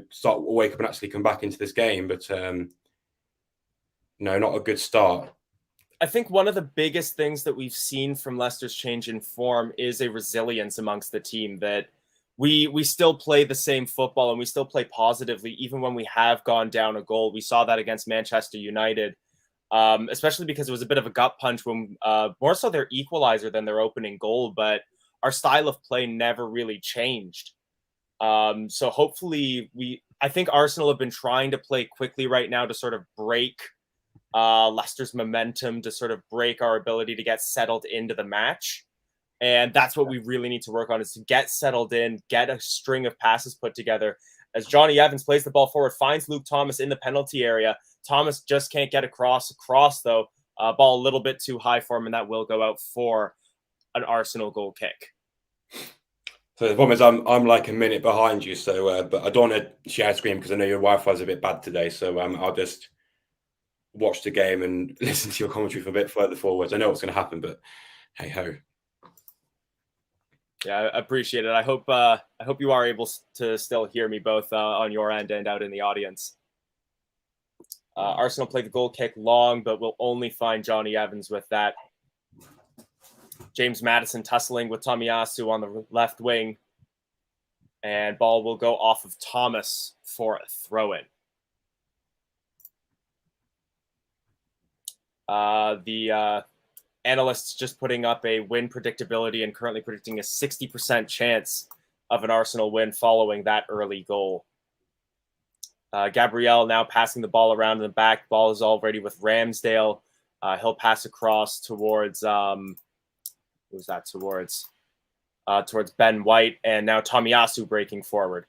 start wake up and actually come back into this game. But no, not a good start. I think one of the biggest things that we've seen from Leicester's change in form is a resilience amongst the team, that we still play the same football and we still play positively, even when we have gone down a goal. We saw that against Manchester United, especially because it was a bit of a gut punch when more so their equalizer than their opening goal, but our style of play never really changed. So hopefully I think Arsenal have been trying to play quickly right now to sort of break Leicester's momentum, to sort of break our ability to get settled into the match. And that's what we really need to work on, is to get settled in, get a string of passes put together. As Johnny Evans plays the ball forward, finds Luke Thomas in the penalty area. Thomas just can't get across though. Ball a little bit too high for him, and that will go out for an Arsenal goal kick. So the problem is I'm like a minute behind you, so but I don't want to share screen because I know your Wi-Fi is a bit bad today. So I'll just watch the game and listen to your commentary for a bit further forwards. I know what's going to happen, but hey ho. Yeah, I appreciate it. I hope you are able to still hear me both on your end and out in the audience. Arsenal played the goal kick long, but will only find Johnny Evans with that. James Maddison tussling with Tomiyasu on the left wing. And ball will go off of Thomas for a throw-in. The analysts just putting up a win predictability and currently predicting a 60% chance of an Arsenal win following that early goal. Gabriel now passing the ball around in the back. Ball is already with Ramsdale. He'll pass across towards who's that towards? Towards Ben White, and now Tomiyasu breaking forward.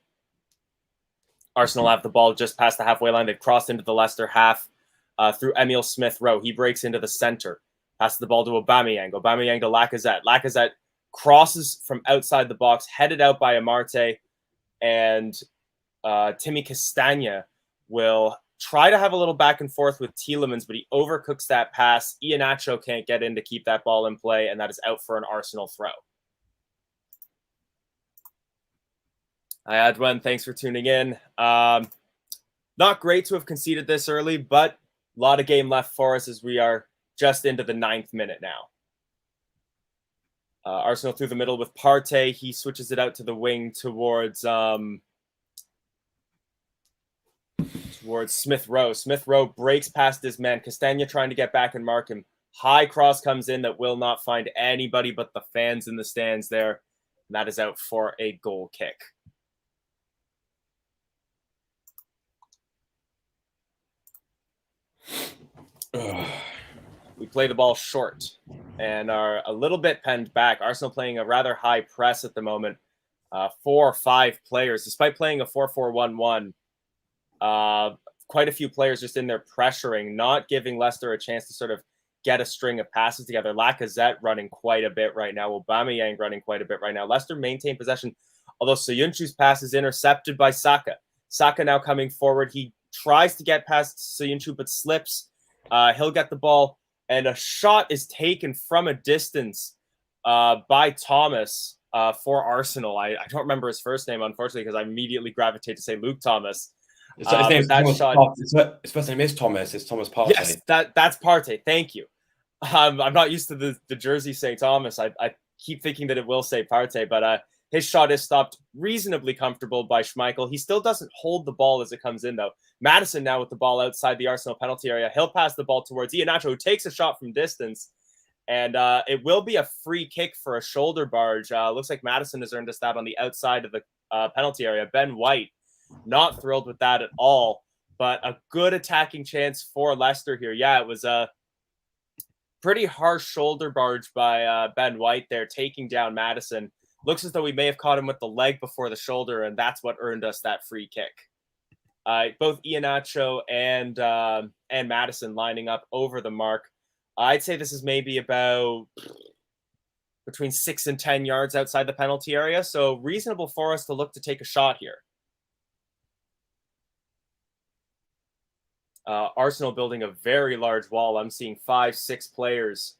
Arsenal have the ball just past the halfway line. They've crossed into the Leicester half through Emile Smith-Rowe. He breaks into the center. Passes the ball to Aubameyang. Aubameyang to Lacazette. Lacazette crosses from outside the box, headed out by Amarte, and Timmy Castagna will try to have a little back and forth with Tielemans, but he overcooks that pass. Iheanacho can't get in to keep that ball in play, and that is out for an Arsenal throw. Hi, Adwan. Thanks for tuning in. Not great to have conceded this early, but a lot of game left for us as we are just into the 9th minute now. Arsenal through the middle with Partey. He switches it out to the wing towards Smith-Rowe. Smith-Rowe breaks past his man. Castagna trying to get back and mark him. High cross comes in that will not find anybody but the fans in the stands there. And that is out for a goal kick. We play the ball short and are a little bit penned back. Arsenal playing a rather high press at the moment. 4 or 5 players, despite playing a 4-4-1-1. Quite a few players just in there pressuring, not giving Leicester a chance to sort of get a string of passes together. Lacazette running quite a bit right now. Aubameyang running quite a bit right now. Leicester maintain possession, although Soyuncu's pass is intercepted by Saka. Saka now coming forward. He tries to get past Soyuncu but slips. He'll get the ball, and a shot is taken from a distance by Thomas for Arsenal. I don't remember his first name, unfortunately, because I immediately gravitate to say Luke Thomas. His first name is Thomas. It's Thomas Partey. Yes, that's Partey. Thank you. I'm not used to the jersey saying Thomas. I keep thinking that it will say Partey, but his shot is stopped reasonably comfortable by Schmeichel. He still doesn't hold the ball as it comes in, though. Maddison now with the ball outside the Arsenal penalty area. He'll pass the ball towards Iheanacho, who takes a shot from distance. And it will be a free kick for a shoulder barge. Looks like Maddison has earned a stat on the outside of the penalty area. Ben White, not thrilled with that at all, but a good attacking chance for Leicester here. Yeah, it was pretty harsh shoulder barge by Ben White there, taking down Madison. Looks as though we may have caught him with the leg before the shoulder, and that's what earned us that free kick. Both Iheanacho and Madison lining up over the mark. I'd say this is maybe about between 6 and 10 yards outside the penalty area, so reasonable for us to look to take a shot here. Arsenal building a very large wall. I'm seeing 5-6 players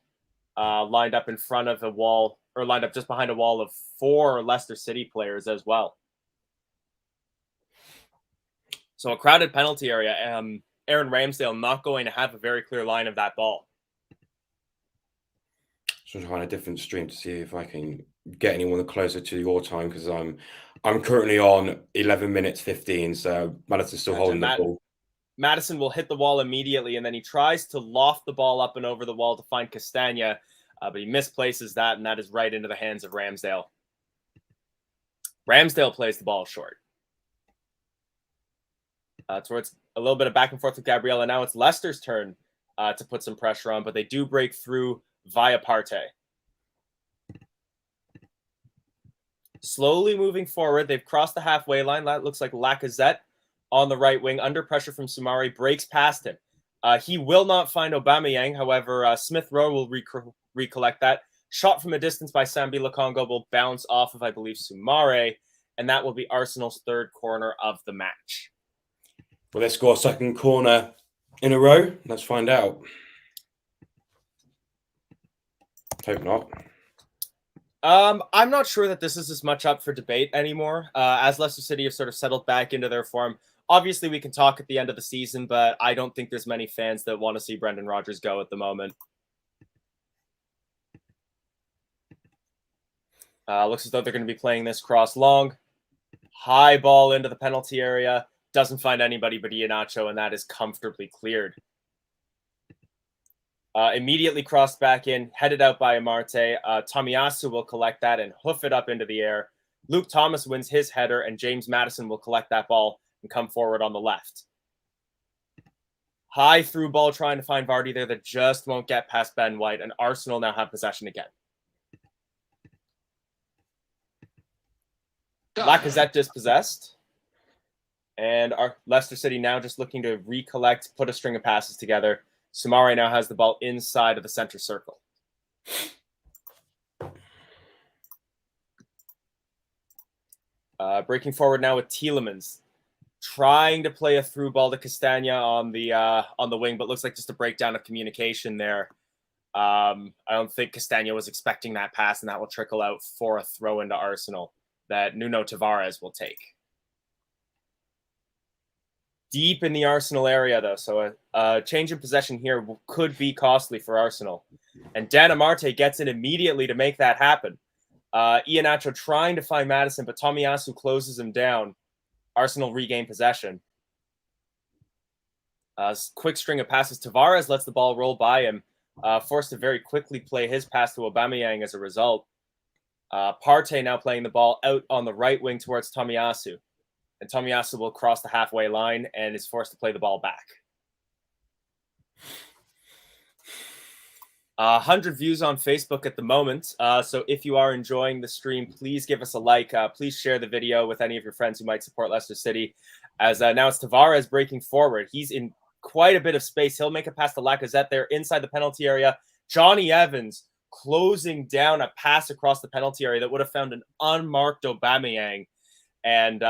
lined up in front of a wall, or lined up just behind a wall of 4 Leicester City players as well. So a crowded penalty area. Aaron Ramsdale not going to have a very clear line of that ball. So I'm trying a different stream to see if I can get anyone closer to your time, because I'm currently on 11 minutes 15, so Madison's still holding the ball. Madison will hit the wall immediately, and then he tries to loft the ball up and over the wall to find Castagna, but he misplaces that, and that is right into the hands of Ramsdale. Ramsdale plays the ball short. Towards a little bit of back and forth with Gabriella. Now it's Leicester's turn to put some pressure on, but they do break through via Partey. Slowly moving forward, they've crossed the halfway line. That looks like Lacazette on the right wing, under pressure from Soumare, breaks past him. He will not find Aubameyang. However, Smith Rowe will recollect that. Shot from a distance by Sambi Lokonga will bounce off of, I believe, Soumare, and that will be Arsenal's 3rd corner of the match. Will they score a second corner in a row? Let's find out. Hope not. I'm not sure that this is as much up for debate anymore, as Leicester City have sort of settled back into their form. Obviously, we can talk at the end of the season, but I don't think there's many fans that want to see Brendan Rodgers go at the moment. Looks as though they're going to be playing this cross long. High ball into the penalty area. Doesn't find anybody but Iheanacho, and that is comfortably cleared. Immediately crossed back in, headed out by Amarte. Tomiyasu will collect that and hoof it up into the air. Luke Thomas wins his header, and James Maddison will collect that ball and come forward on the left. High through ball trying to find Vardy there that just won't get past Ben White, and Arsenal now have possession again. Lacazette dispossessed. And our Leicester City now just looking to recollect, put a string of passes together. Soumare now has the ball inside of the center circle. Breaking forward now with Tielemans. Trying to play a through ball to Castagna on the wing, but looks like just a breakdown of communication there. I don't think Castagna was expecting that pass, and that will trickle out for a throw into Arsenal that Nuno Tavares will take. Deep in the Arsenal area, though, so a change of possession here could be costly for Arsenal. And Dan Amarte gets in immediately to make that happen. Iheanacho trying to find Madison, but Tomiyasu closes him down. Arsenal regain possession. Quick string of passes. Tavares lets the ball roll by him, forced to very quickly play his pass to Aubameyang as a result. Partey now playing the ball out on the right wing towards Tomiyasu. And Tomiyasu will cross the halfway line and is forced to play the ball back. 100 views on Facebook at the moment. So if you are enjoying the stream, please give us a like. Please share the video with any of your friends who might support Leicester City. As now it's Tavares breaking forward. He's in quite a bit of space. He'll make a pass to Lacazette there inside the penalty area. Johnny Evans closing down a pass across the penalty area that would have found an unmarked Aubameyang. And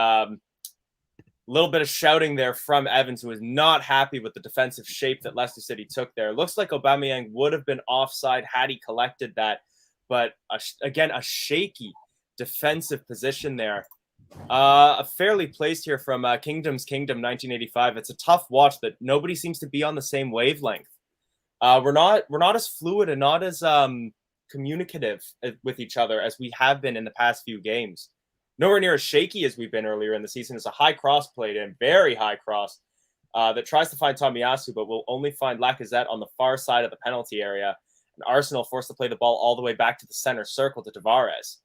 little bit of shouting there from Evans, who is not happy with the defensive shape that Leicester City took there. Looks like Aubameyang would have been offside had he collected that. But again, a shaky defensive position there. Fairly placed here from Kingdom's Kingdom 1985. It's a tough watch that nobody seems to be on the same wavelength. We're not as fluid and not as communicative with each other as we have been in the past few games. Nowhere near as shaky as we've been earlier in the season. It's a high cross played in, very high cross, that tries to find Tomiyasu, but will only find Lacazette on the far side of the penalty area. And Arsenal forced to play the ball all the way back to the center circle to Tavares.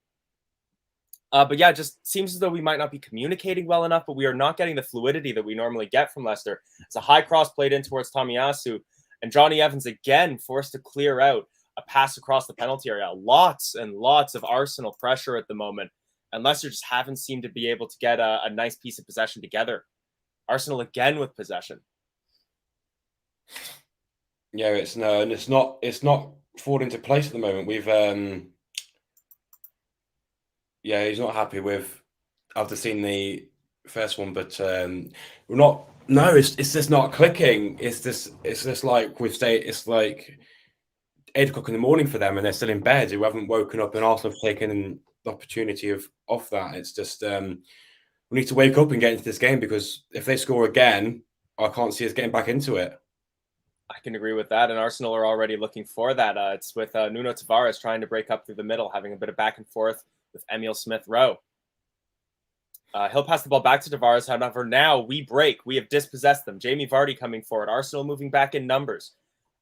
But yeah, it just seems as though we might not be communicating well enough, but we are not getting the fluidity that we normally get from Leicester. It's a high cross played in towards Tomiyasu. And Johnny Evans again forced to clear out a pass across the penalty area. Lots and lots of Arsenal pressure at the moment. And Leicester just haven't seemed to be able to get a nice piece of possession together. Arsenal again with possession. Yeah, it's not falling into place at the moment. We've yeah, he's not happy with after seeing the first one, but we're not. No, it's just not clicking. It's just like it's like 8 o'clock in the morning for them, and they're still in bed. Who haven't woken up, and Arsenal have taken the opportunity of that. It's just we need to wake up and get into this game, because if they score again, I can't see us getting back into it. I can agree with that, and Arsenal are already looking for that. It's with Nuno Tavares trying to break up through the middle, having a bit of back and forth with Emile Smith-Rowe. He'll pass the ball back to Tavares. However, now we break. We have dispossessed them. Jamie Vardy coming forward. Arsenal moving back in numbers.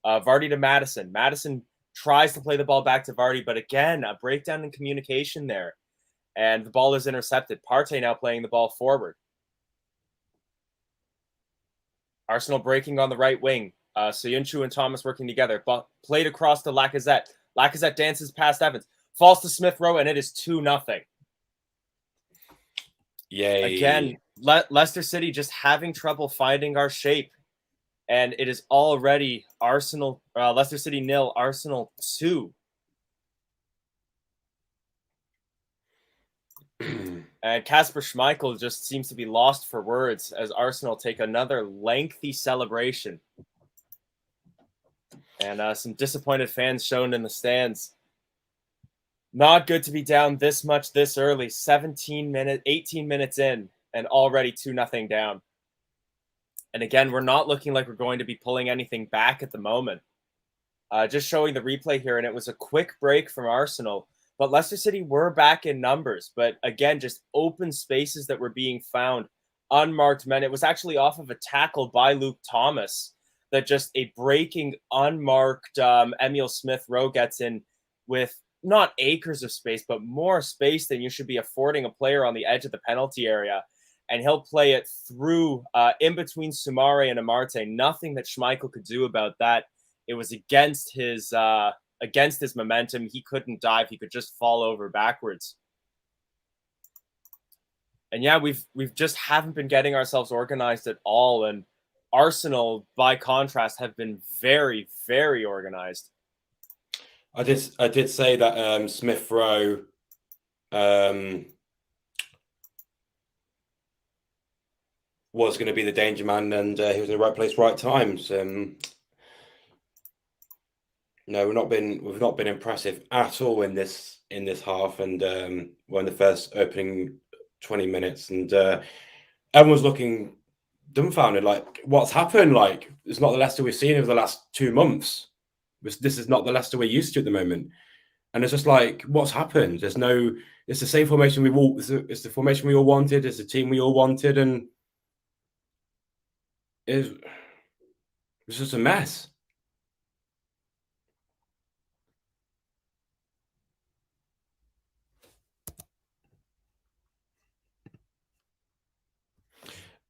Vardy to Maddison. Maddison tries to play the ball back to Vardy, but again, a breakdown in communication there. And the ball is intercepted. Partey now playing the ball forward. Arsenal breaking on the right wing. Soyuncu and Thomas working together. But played across to Lacazette. Lacazette dances past Evans. Falls to Smith-Rowe, and it is 2-0. Yay. Again, Leicester City just having trouble finding our shape. And it is already Leicester City 0, Arsenal 2. And Kasper Schmeichel just seems to be lost for words as Arsenal take another lengthy celebration. And some disappointed fans shown in the stands. Not good to be down this much this early. 18 minutes in, and already 2-0 down. And again, we're not looking like we're going to be pulling anything back at the moment. Just showing the replay here, and it was a quick break from Arsenal. But Leicester City were back in numbers. But again, just open spaces that were being found. Unmarked men. It was actually off of a tackle by Luke Thomas that just a breaking, unmarked Emile Smith-Rowe gets in with not acres of space, but more space than you should be affording a player on the edge of the penalty area. And he'll play it through in between Soumare and Amarte. Nothing that Schmeichel could do about that. It was against his momentum. He couldn't dive. He could just fall over backwards. And yeah, we've just haven't been getting ourselves organized at all. And Arsenal, by contrast, have been very, very organized. I did say that Smith-Rowe was going to be the danger man, and he was in the right place, right times. No, we've not been impressive at all in this half, and we're in the first opening 20 minutes, and everyone's looking dumbfounded, like, what's happened? Like, it's not the Leicester we've seen over the last 2 months. This is not the Leicester we're used to at the moment, and it's just like, what's happened? It's the same formation it's the formation we all wanted. It's the team we all wanted, and it's just a mess.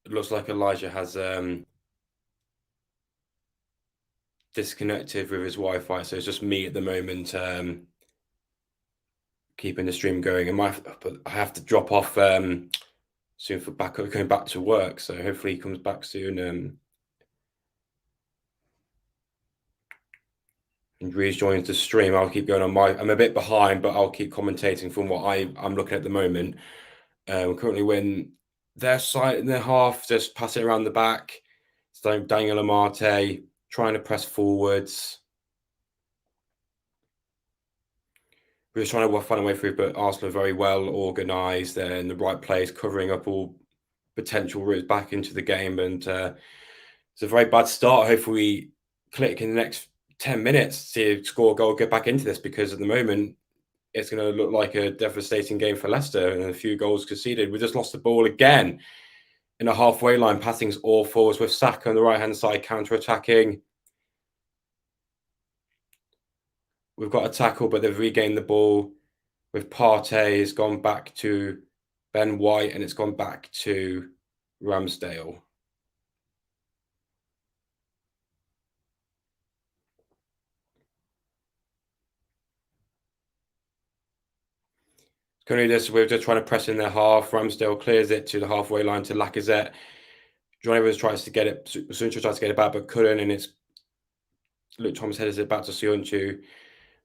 It looks like Elijah has disconnected with his Wi-Fi, so it's just me at the moment keeping the stream going. But I have to drop off soon for going back to work, so hopefully he comes back soon and rejoins the stream. I'll keep going on I'm a bit behind, but I'll keep commentating from what I'm looking at the moment. We're currently win their side in their half, just pass it around the back. So Daniel Amarte trying to press forwards. We're just trying to find a way through, but Arsenal are very well organised. They're in the right place, covering up all potential routes back into the game. And it's a very bad start. Hopefully we click in the next 10 minutes to score a goal, get back into this, because at the moment it's going to look like a devastating game for Leicester and a few goals conceded. We just lost the ball again in a halfway line. Passing's awful. It's with Saka on the right-hand side, counter-attacking. We've got a tackle, but they've regained the ball. With Partey, it's gone back to Ben White, and it's gone back to Ramsdale. we're just trying to press in their half. Ramsdale clears it to the halfway line to Lacazette. John Evans tries to get it. Suncho tries to get it back, but couldn't. And it's Luke Thomas headers it back to Suncho.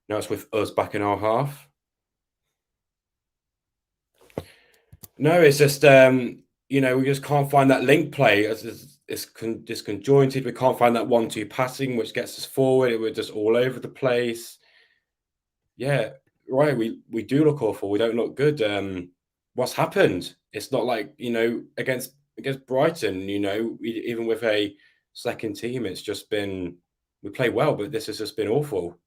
Now it's with us back in our half. No, it's just we just can't find that link play. It's disconjointed. We can't find that 1-2 passing, which gets us forward. We're just all over the place. Yeah, right. We do look awful. We don't look good. What's happened? It's not like against Brighton. Even with a second team, it's just been we play well, but this has just been awful.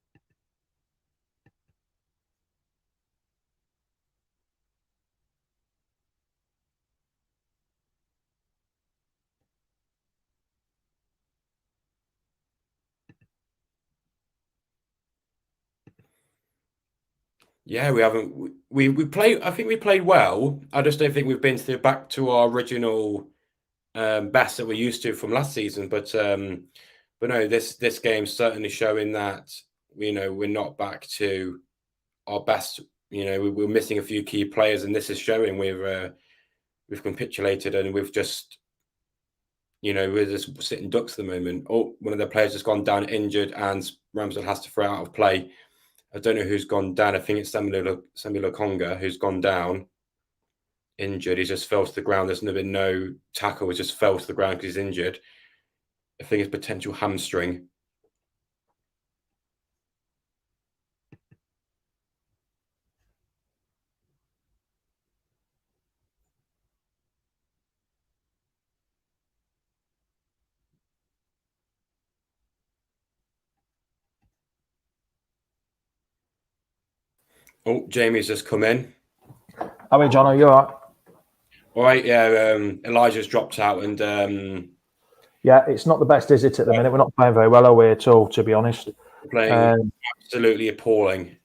Yeah, we haven't. We played. I think we played well. I just don't think we've been back to our original best that we're used to from last season. But no, this game's certainly showing that we're not back to our best. We're missing a few key players, and this is showing we've capitulated, and we've just we're just sitting ducks at the moment. Oh, one of their players has gone down injured, and Ramsdale has to throw out of play. I don't know who's gone down. I think it's Samuel Lokonga who's gone down injured. He just fell to the ground. There's been no tackle. He just fell to the ground because he's injured. I think it's potential hamstring. Oh, Jamie's just come in. How are you, John? Are you all right? All right, yeah. Elijah's dropped out, and yeah, it's not the best, is it, at the minute? We're not playing very well, are we, at all, to be honest? Playing absolutely appalling.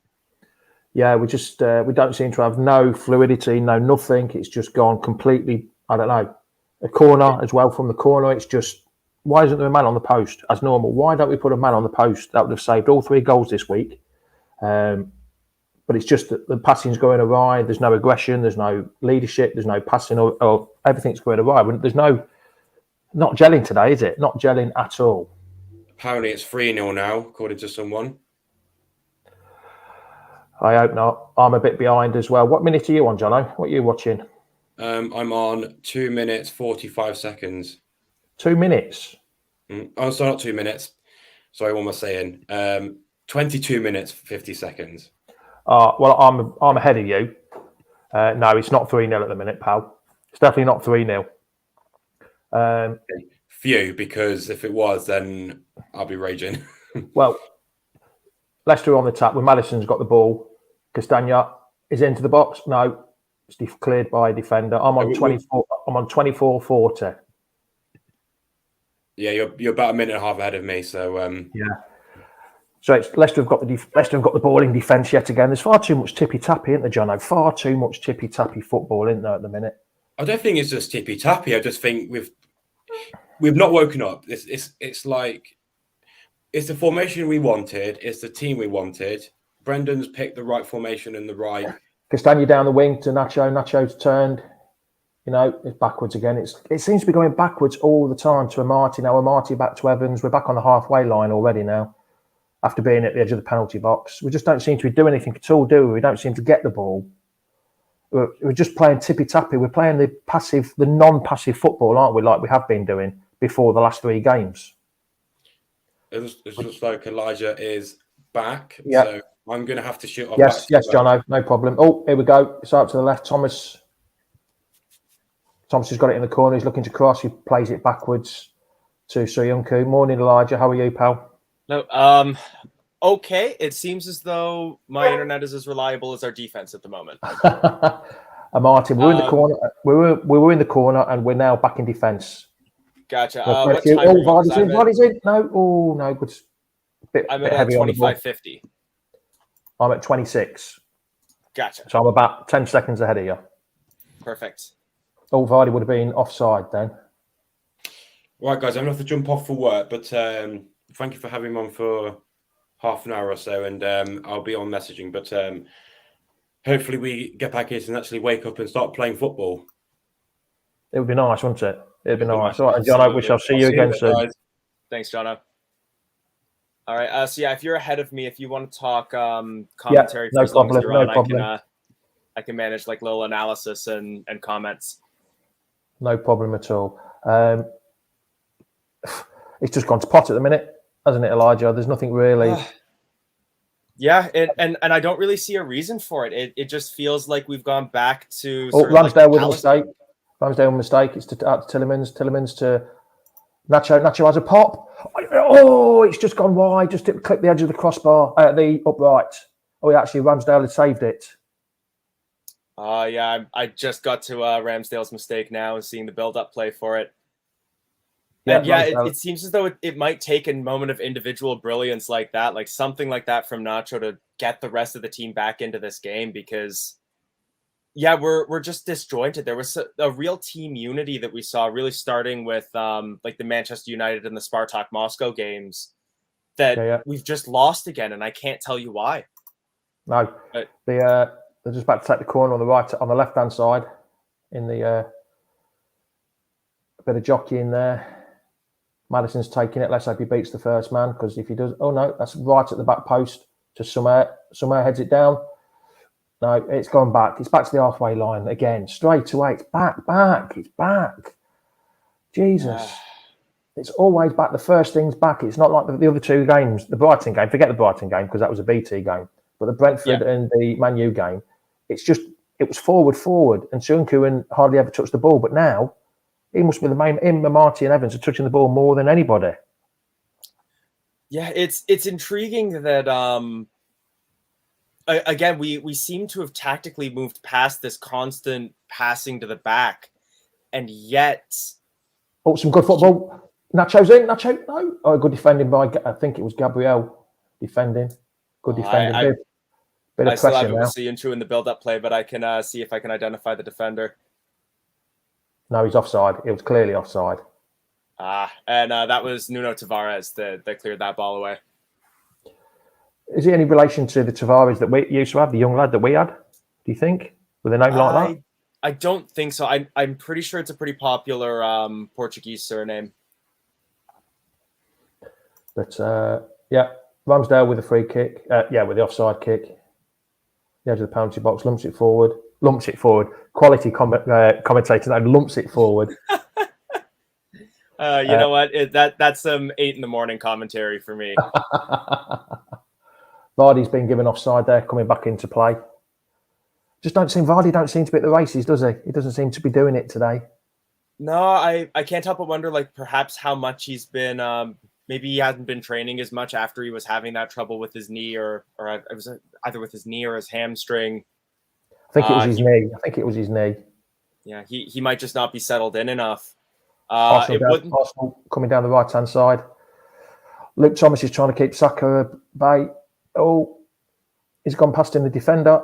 Yeah, we just we don't seem to have no fluidity, no nothing. It's just gone completely, I don't know. A corner as well from the corner. It's just, why isn't there a man on the post as normal? Why don't we put a man on the post? That would have saved all 3 goals this week. But it's just that the passing's going awry. There's no aggression. There's no leadership. There's no passing, or everything's going awry. There's not gelling today, is it? Not gelling at all. Apparently, it's 3-0 now, according to someone. I hope not. I'm a bit behind as well. What minute are you on, Jono? What are you watching? I'm on 2 minutes 45 seconds. 2 minutes. Oh, sorry, not 2 minutes. Sorry, what am I saying? 22 minutes 50 seconds. Well, I'm ahead of you. No, it's not 3-0 at the minute, pal. It's definitely not 3-0. Few, because if it was, then I'll be raging. Well, Leicester on the tap with Madison's got the ball. Castagna is into the box. No, it's cleared by a defender. I'm on 24. I'm on 24-40. Yeah, you're about a minute and a half ahead of me. So yeah. So it's Leicester have got the ball in defence yet again. There's far too much tippy tappy, isn't there, Jono? Far too much tippy tappy football, isn't there, at the minute? I don't think it's just tippy tappy. I just think we've not woken up. It's like it's the formation we wanted. It's the team we wanted. Brendan's picked the right formation and the right. Castagna down the wing to Nacho. Nacho's turned. It's backwards again. It seems to be going backwards all the time to Amati. Now Amati back to Evans. We're back on the halfway line already now. After being at the edge of the penalty box, we just don't seem to be doing anything at all, do we? We don't seem to get the ball. We're just playing tippy-tappy. We're playing the non-passive football, aren't we, like we have been doing before the last 3 games. It looks like Elijah is back. Yeah. So I'm going to have to shoot off. Yes, Jono, no problem. Oh, here we go. It's out to the left. Thomas has got it in the corner. He's looking to cross. He plays it backwards to Soyuncu. Morning, Elijah. How are you, pal? No, okay. It seems as though my internet is as reliable as our defense at the moment. Martin, we're in the corner. We were in the corner, and we're now back in defence. Gotcha. What time Vardy's in. No, oh no, good. Bit heavy on the ball. 25.50. I'm at 26. Gotcha. So I'm about 10 seconds ahead of you. Perfect. Oh, Vardy would have been offside then. Right, guys, I'm going to have to jump off for work, but thank you for having me on for half an hour or so, and I'll be on messaging. But hopefully we get back here and actually wake up and start playing football. It would be nice, wouldn't it? It'd be nice. nice. All right, John, I wish I'll see you again soon. Guys. Thanks, Jono. All right. So yeah, if you're ahead of me, if you want to talk commentary, no for as long as problem, you're no on, problem. I can manage like little analysis and comments. No problem at all. It's just gone to pot at the minute, hasn't it, Elijah? There's nothing really. Yeah, and I don't really see a reason for it. It just feels like we've gone back to. Ramsdale with a mistake. Ramsdale with a mistake. It's to Tillemans. Tillemans to Nacho. Nacho has a pop. Oh, it's just gone wide. Just clipped the edge of the crossbar, the upright. Oh, actually, Ramsdale had saved it. Yeah, I just got to Ramsdale's mistake now and seeing the build-up play for it. And yeah, it seems as though it might take a moment of individual brilliance like that, like something like that from Nacho to get the rest of the team back into this game because, yeah, we're just disjointed. There was a real team unity that we saw really starting with like the Manchester United and the Spartak Moscow games that we've just lost again, and I can't tell you why. No, they're just about to take the corner on the left-hand side in the a bit of jockey in there. Maddison's taking it. Let's hope he beats the first man, because if he does, oh no, that's right at the back post to Sommer. Sommer heads it down. No, it's gone back. It's back to the halfway line again. Straight away. It's back. It's back. Jesus. It's always back. The first thing's back. It's not like the other two games. The Brighton game, forget the Brighton game because that was a BT game. But the Brentford and the Man U game, it was forward. And Sunku hardly ever touched the ball. But now, he must be him, Marty and Evans are touching the ball more than anybody. Yeah, it's intriguing that again we seem to have tactically moved past this constant passing to the back, and yet some good football. Nacho's in. Nacho, no. Oh, good defending by I think it was Gabriel defending. Good defending. Bit of I still pressure haven't now. seen you in the build-up play, but I can see if I can identify the defender. No, he's offside. It was clearly offside. And that was Nuno Tavares that cleared that ball away. Is he any relation to the Tavares that we used to have, the young lad that we had? Do you think? With a name like that? I don't think so. I'm pretty sure it's a pretty popular Portuguese surname. But, Ramsdale with a free kick. With the offside kick. The edge of the penalty box, lumps it forward. Quality commentator that lumps it forward. You know what? That's some 8 a.m. commentary for me. Vardy's been given offside there, coming back into play. Vardy don't seem to be at the races, does he? He doesn't seem to be doing it today. No, I can't help but wonder, like, perhaps how much he's been. Maybe he hasn't been training as much after he was having that trouble with his knee, or it was either with his knee or his hamstring. I think it was his knee. Yeah, he might just not be settled in enough. Arsenal coming down the right-hand side. Luke Thomas is trying to keep Saka at bay. Oh, he's gone past him, the defender.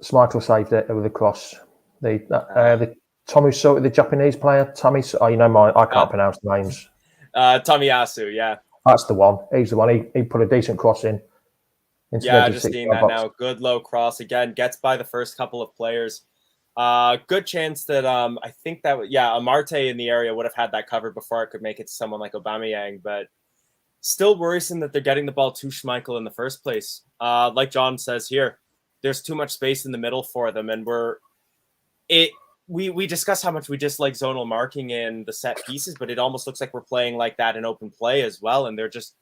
Schmeichel saved it with a cross. The Tomiyasu, the Japanese player, I can't pronounce the names. Tomiyasu, yeah. That's the one. He's the one. He put a decent cross in. Yeah, just seeing that now. Good low cross again. Gets by the first couple of players. Good chance that I think that Amarte in the area would have had that covered before it could make it to someone like Aubameyang, but still worrisome that they're getting the ball to Schmeichel in the first place. Like John says here, there's too much space in the middle for them, and we discuss how much we dislike zonal marking in the set pieces, but it almost looks like we're playing like that in open play as well, and they're just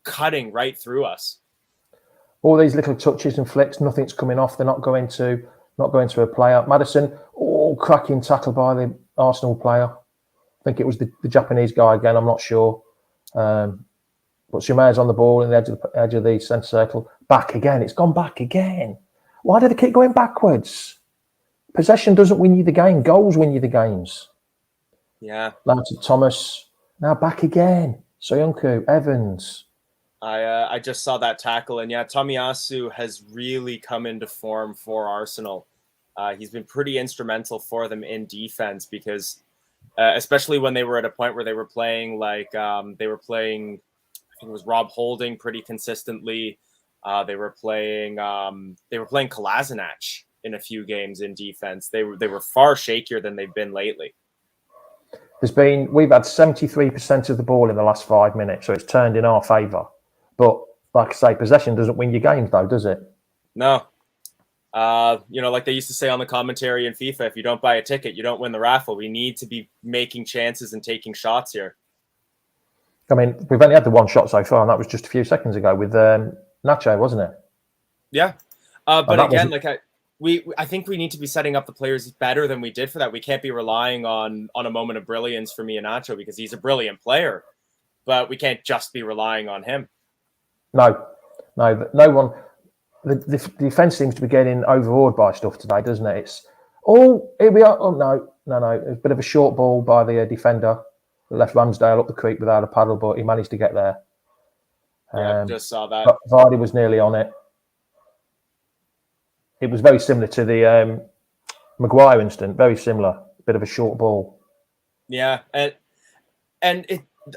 cutting right through us. All these little touches and flicks, nothing's coming off. They're not going to a player. Maddison, cracking tackle by the Arsenal player. I think it was the Japanese guy again. I'm not sure. But Shumair's on the ball in the edge of the centre circle. Back again. It's gone back again. Why do they keep going backwards? Possession doesn't win you the game. Goals win you the games. Yeah. Now to Thomas. Now back again. Soyuncu, Evans. I just saw that tackle, and yeah, Tomiyasu has really come into form for Arsenal. He's been pretty instrumental for them in defense because, especially when they were at a point where they were playing I think it was Rob Holding pretty consistently. They were playing Kolasinac in a few games in defense. They were far shakier than they've been lately. We've had 73% of the ball in the last 5 minutes, so it's turned in our favour. But like I say, possession doesn't win your games, though, does it? No. Like they used to say on the commentary in FIFA, if you don't buy a ticket, you don't win the raffle. We need to be making chances and taking shots here. I mean, we've only had the one shot so far, and that was just a few seconds ago with Nacho, wasn't it? Yeah. But again, I think we need to be setting up the players better than we did for that. We can't be relying on a moment of brilliance for Nacho because he's a brilliant player, but we can't just be relying on him. No one. The defence seems to be getting overawed by stuff today, doesn't it? It's, here we are. Oh, no. It's a bit of a short ball by the defender. Left Ramsdale up the creek without a paddle, but he managed to get there. Yeah, just saw that. Vardy was nearly on it. It was very similar to the Maguire incident. Very similar. Bit of a short ball. Yeah,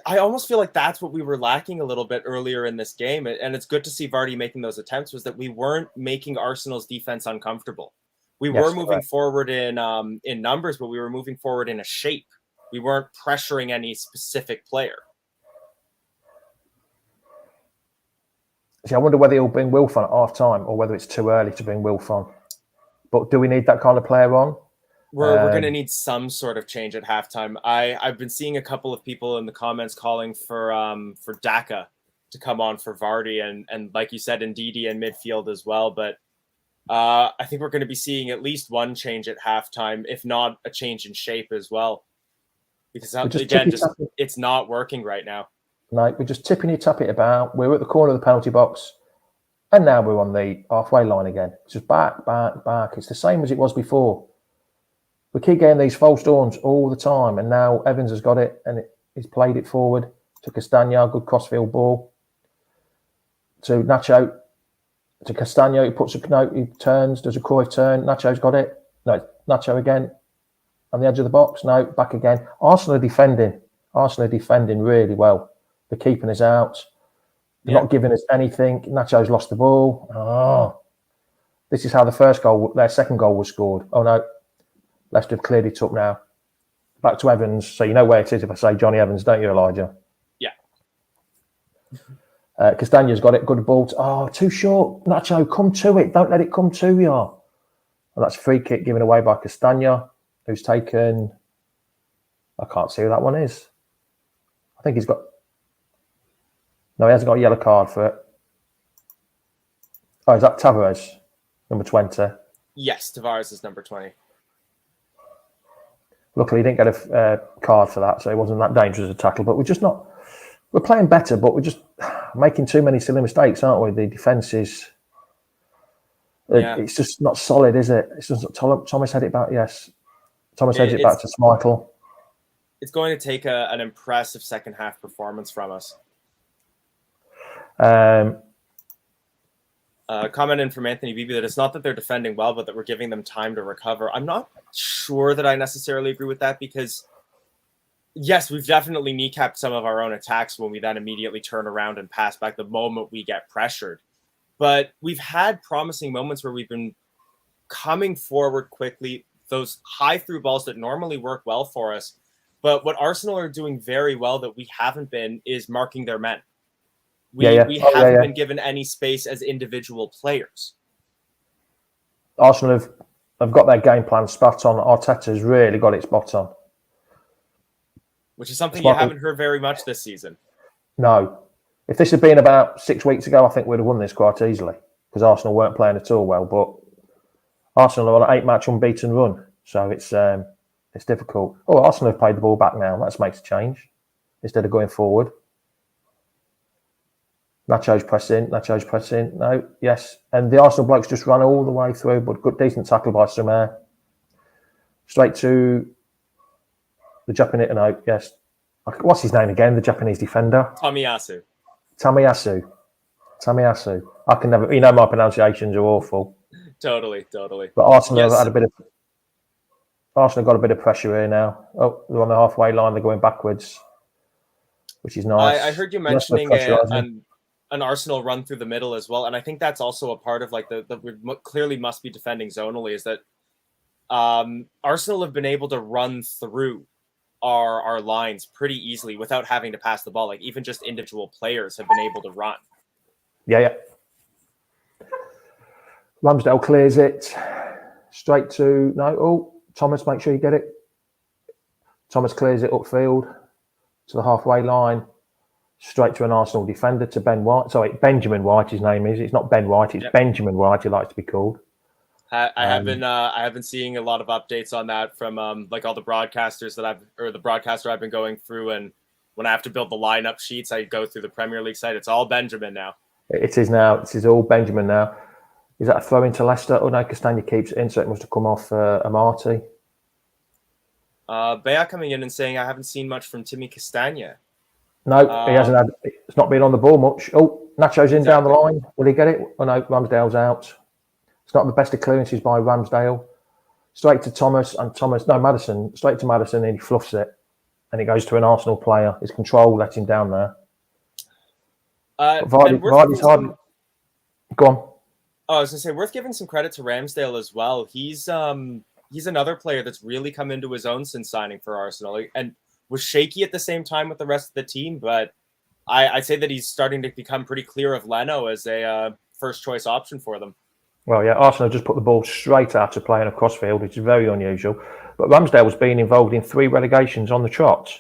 I almost feel like that's what we were lacking a little bit earlier in this game, and it's good to see Vardy making those attempts. Was that we weren't making Arsenal's defense uncomfortable. We were moving forward in numbers, but we were moving forward in a shape. We weren't pressuring any specific player. See, I wonder whether he'll bring Wilf on at half time or whether it's too early to bring Wilf on. But do we need that kind of player on? We're going to need some sort of change at halftime. I've been seeing a couple of people in the comments calling for Daka to come on for Vardy and like you said, Ndidi in midfield as well. But I think we're going to be seeing at least one change at halftime, if not a change in shape as well. Because again, it's not working right now. No, we're just tipping you, tap it about. We're at the corner of the penalty box. And now we're on the halfway line again. It's just back. It's the same as it was before. We keep getting these false dawns all the time. And now Evans has got it and he's played it forward to Castagna. Good crossfield ball. To Nacho. To Castagna. He turns. Does a Cruyff turn. Nacho's got it. No, Nacho again. On the edge of the box. No, back again. Arsenal are defending really well. The keeping is out. They're not giving us anything. Nacho's lost the ball. This is how their second goal was scored. Oh no, Leicester have cleared it up now. Back to Evans. So you know where it is if I say Johnny Evans, don't you, Elijah? Yeah. Castagna's got it. Good ball. Too short. Nacho, come to it. Don't let it come to you. And that's a free kick given away by Castagna, who's taken. I can't see who that one is. I think he's got. No, he hasn't got a yellow card for it. Oh, is that Tavares, number 20? Yes, Tavares is number 20. Luckily, he didn't get a card for that, so it wasn't that dangerous a tackle. But we're playing better, but we're just making too many silly mistakes, aren't we? The defence is, it's just not solid, is it? It's just Thomas had it back, yes. Thomas had it back to Schmeichel. It's going to take an impressive second half performance from us. Comment in from Anthony Beebe that it's not that they're defending well, but that we're giving them time to recover. I'm not sure that I necessarily agree with that because, yes, we've definitely kneecapped some of our own attacks when we then immediately turn around and pass back the moment we get pressured. But we've had promising moments where we've been coming forward quickly, those high through balls that normally work well for us. But what Arsenal are doing very well that we haven't been is marking their men. We haven't been given any space as individual players. Arsenal have got their game plan spot on. Arteta's really got it spot on. Which is something you haven't heard very much this season. No. If this had been about 6 weeks ago, I think we'd have won this quite easily because Arsenal weren't playing at all well. But Arsenal are on an 8-match unbeaten run, so it's difficult. Arsenal have played the ball back now. That makes a change instead of going forward. Nacho's pressing. No, yes. And the Arsenal blokes just ran all the way through, but good, decent tackle by Sumer. Straight to the Japanese. No, yes. What's his name again? The Japanese defender? Tomiyasu. I can never, my pronunciations are awful. Totally. But Arsenal have had Arsenal got a bit of pressure here now. They're on the halfway line. They're going backwards, which is nice. I heard you mentioning an Arsenal run through the middle as well. And I think that's also a part of like we clearly must be defending zonally, is that Arsenal have been able to run through our lines pretty easily without having to pass the ball. Like even just individual players have been able to run. Yeah. Ramsdale clears it straight to Thomas. Make sure you get it. Thomas clears it upfield to the halfway line, straight to an Arsenal defender, to Ben White. Sorry, Benjamin White. His name is. It's not Ben White. It's Benjamin White. He likes to be called. I have been seeing a lot of updates on that from like all the broadcasters the broadcaster I've been going through, and when I have to build the lineup sheets, I go through the Premier League site. It's all Benjamin now. It is now. It is all Benjamin now. Is that a throw into Leicester? Oh no, Castagna keeps it in, so it must have come off Amati. Bea coming in and saying, I haven't seen much from Timmy Castagna. No, he hasn't had. It's not been on the ball much. Oh, Nacho's in down the line. Will he get it? Oh no, Ramsdale's out. It's not the best of clearances by Ramsdale. Straight to Maddison. Straight to Maddison, and he fluffs it, and it goes to an Arsenal player. His control let him down there. Vardy's hard. Go on. Oh, I was going to say, worth giving some credit to Ramsdale as well. He's another player that's really come into his own since signing for Arsenal, and was shaky at the same time with the rest of the team. But I'd say that he's starting to become pretty clear of Leno as a first choice option for them. Well, yeah, Arsenal just put the ball straight out to playing a crossfield, which is very unusual. But Ramsdale's been involved in 3 relegations on the trot.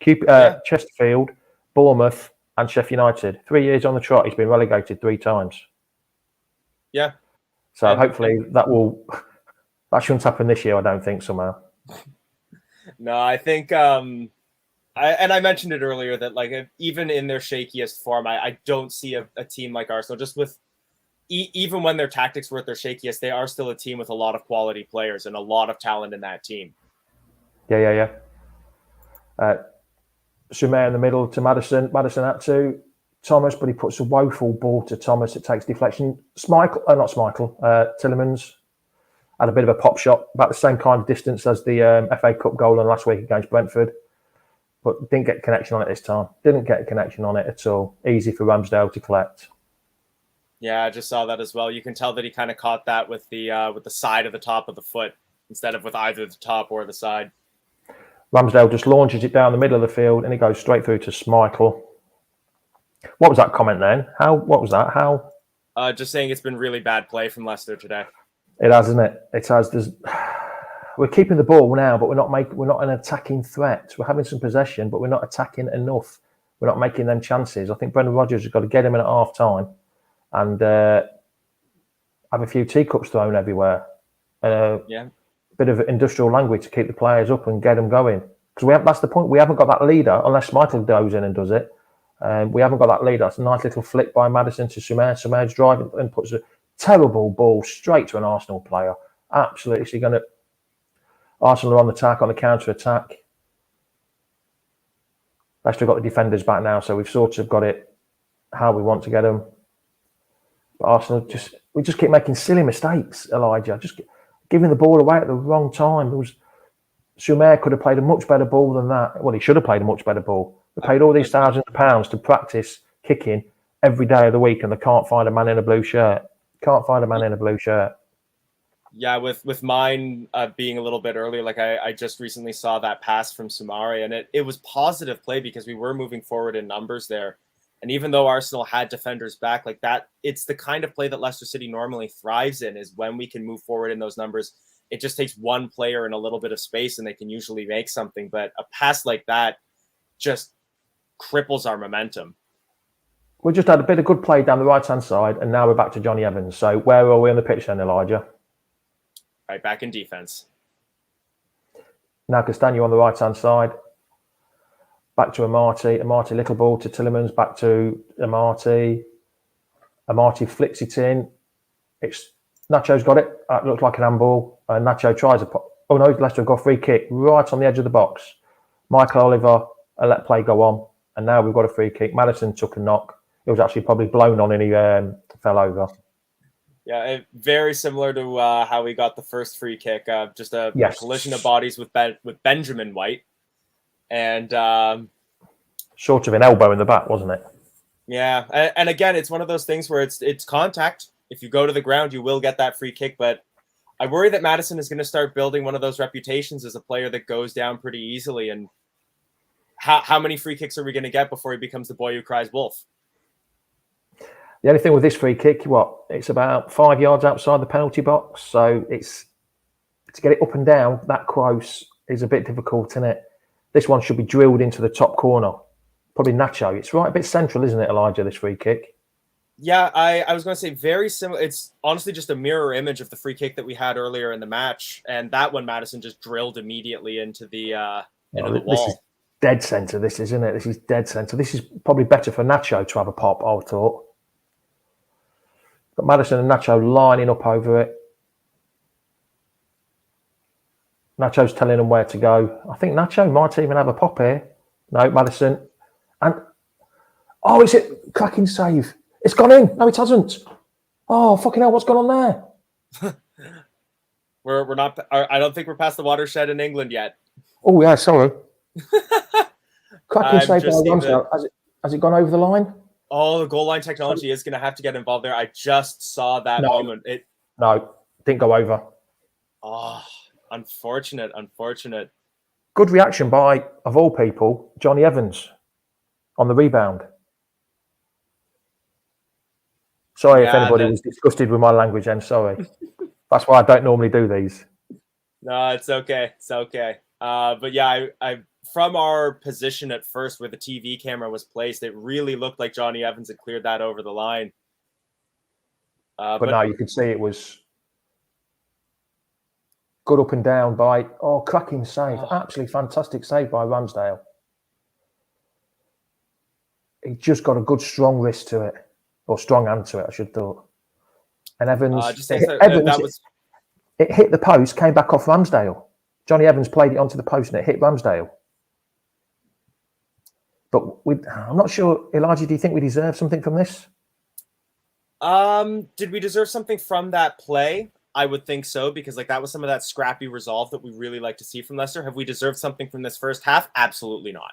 Chesterfield, Bournemouth, and Sheffield United. 3 years on the trot, he's been relegated 3 times. Yeah. So hopefully that shouldn't happen this year, I don't think, somehow. No, I think I mentioned it earlier that like even in their shakiest form, I don't see a team like Arsenal, just with even when their tactics were at their shakiest, they are still a team with a lot of quality players and a lot of talent in that team. Yeah. Soumaire in the middle to Maddison. Maddison out to Thomas, but he puts a woeful ball to Thomas. It takes deflection. Tielemans had a bit of a pop shot, about the same kind of distance as the FA Cup goal on last week against Brentford, but didn't get connection on it this time. Didn't get a connection on it at all. Easy for Ramsdale to collect. Yeah, I just saw that as well. You can tell that he kind of caught that with the side of the top of the foot instead of with either the top or the side. Ramsdale just launches it down the middle of the field and it goes straight through to Schmeichel. What was that comment then? What was that? How? Just saying it's been really bad play from Leicester today. It has, isn't it? It has. We're keeping the ball now, but we're not an attacking threat. We're having some possession, but we're not attacking enough. We're not making them chances. I think Brendan Rodgers has got to get him in at half time and have a few teacups thrown everywhere. Bit of industrial language to keep the players up and get them going. Because that's the point. We haven't got that leader unless Schmeichel goes in and does it. We haven't got that leader. It's a nice little flick by Maddison to Soumaire. Soumaire's driving and puts a terrible ball straight to an Arsenal player. Absolutely. Arsenal are on the attack, on the counter-attack. Leicester got the defenders back now, so we've sort of got it how we want to get them. But Arsenal, we just keep making silly mistakes, Elijah. Just giving the ball away at the wrong time. Soumaire could have played a much better ball than that. Well, he should have played a much better ball. They paid all these thousands of pounds to practice kicking every day of the week, and they can't find a man in a blue shirt. Yeah, with mine being a little bit earlier, like I just recently saw that pass from Soumaire, and it was positive play because we were moving forward in numbers there. And even though Arsenal had defenders back like that, it's the kind of play that Leicester City normally thrives in, is when we can move forward in those numbers. It just takes one player in a little bit of space and they can usually make something. But a pass like that just cripples our momentum. We just had a bit of good play down the right-hand side, and now we're back to Johnny Evans. So where are we on the pitch then, Elijah? Right back in defence. Now Castagna on the right-hand side. Back to Amati. Amati, little ball to Tielemans. Back to Amati. Amati flicks it in. Nacho's got it. It looks like an handball. Nacho tries a pop. Oh no, Leicester have got a free kick right on the edge of the box. Michael Oliver let play go on. And now we've got a free kick. Maddison took a knock. It was actually probably blown on and he fell over. Yeah, very similar to how we got the first free kick. Just a collision of bodies with Benjamin White. And short of an elbow in the back, wasn't it? Yeah, and again, it's one of those things where it's contact. If you go to the ground, you will get that free kick. But I worry that Madison is going to start building one of those reputations as a player that goes down pretty easily. And how many free kicks are we going to get before he becomes the boy who cries wolf? The only thing with this free kick, it's about 5 yards outside the penalty box, so it's to get it up and down that close is a bit difficult, isn't it? This one should be drilled into the top corner. Probably Nacho. It's right a bit central, isn't it, Elijah, this free kick? Yeah, I was going to say very similar. It's honestly just a mirror image of the free kick that we had earlier in the match. And that one, Madison just drilled immediately into the wall. This is dead centre, this, isn't it? This is dead centre. This is probably better for Nacho to have a pop, I would thought. Got Madison and Nacho lining up over it. Nacho's telling them where to go. I think Nacho might even have a pop here. No, Madison. And, is it cracking save? It's gone in. No, it hasn't. Oh, fucking hell, what's gone on there? We're not, I don't think we're past the watershed in England yet. Oh, yeah, sorry. Cracking save by Ramsdale. Has it gone over the line? Oh, the goal line technology is going to have to get involved there. I just saw that moment. No, didn't go over. Oh, unfortunate. Good reaction by, of all people, Johnny Evans on the rebound. Sorry if anybody was disgusted with my language, then. Sorry. That's why I don't normally do these. No, it's okay. It's okay. But yeah, I from our position at first where the TV camera was placed, it really looked like Johnny Evans had cleared that over the line. But no, you could see it was good up and down by, cracking save. Absolutely fantastic save by Ramsdale. He just got a good strong wrist to it, or strong hand to it, I should thought. And Evans, it hit the post, came back off Ramsdale. Johnny Evans played it onto the post and it hit Ramsdale. But I'm not sure, Elijah, do you think we deserve something from this? Did we deserve something from that play? I would think so, because that was some of that scrappy resolve that we really like to see from Leicester. Have we deserved something from this first half? Absolutely not.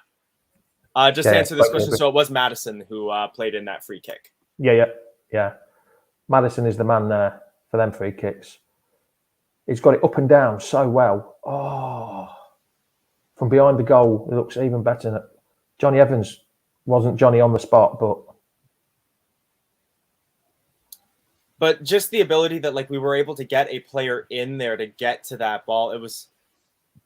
To answer this question, so it was Madison who played in that free kick. Yeah. Madison is the man there for them free kicks. He's got it up and down so well. From behind the goal, it looks even better. Johnny Evans wasn't Johnny on the spot, but just the ability that we were able to get a player in there to get to that ball. It was,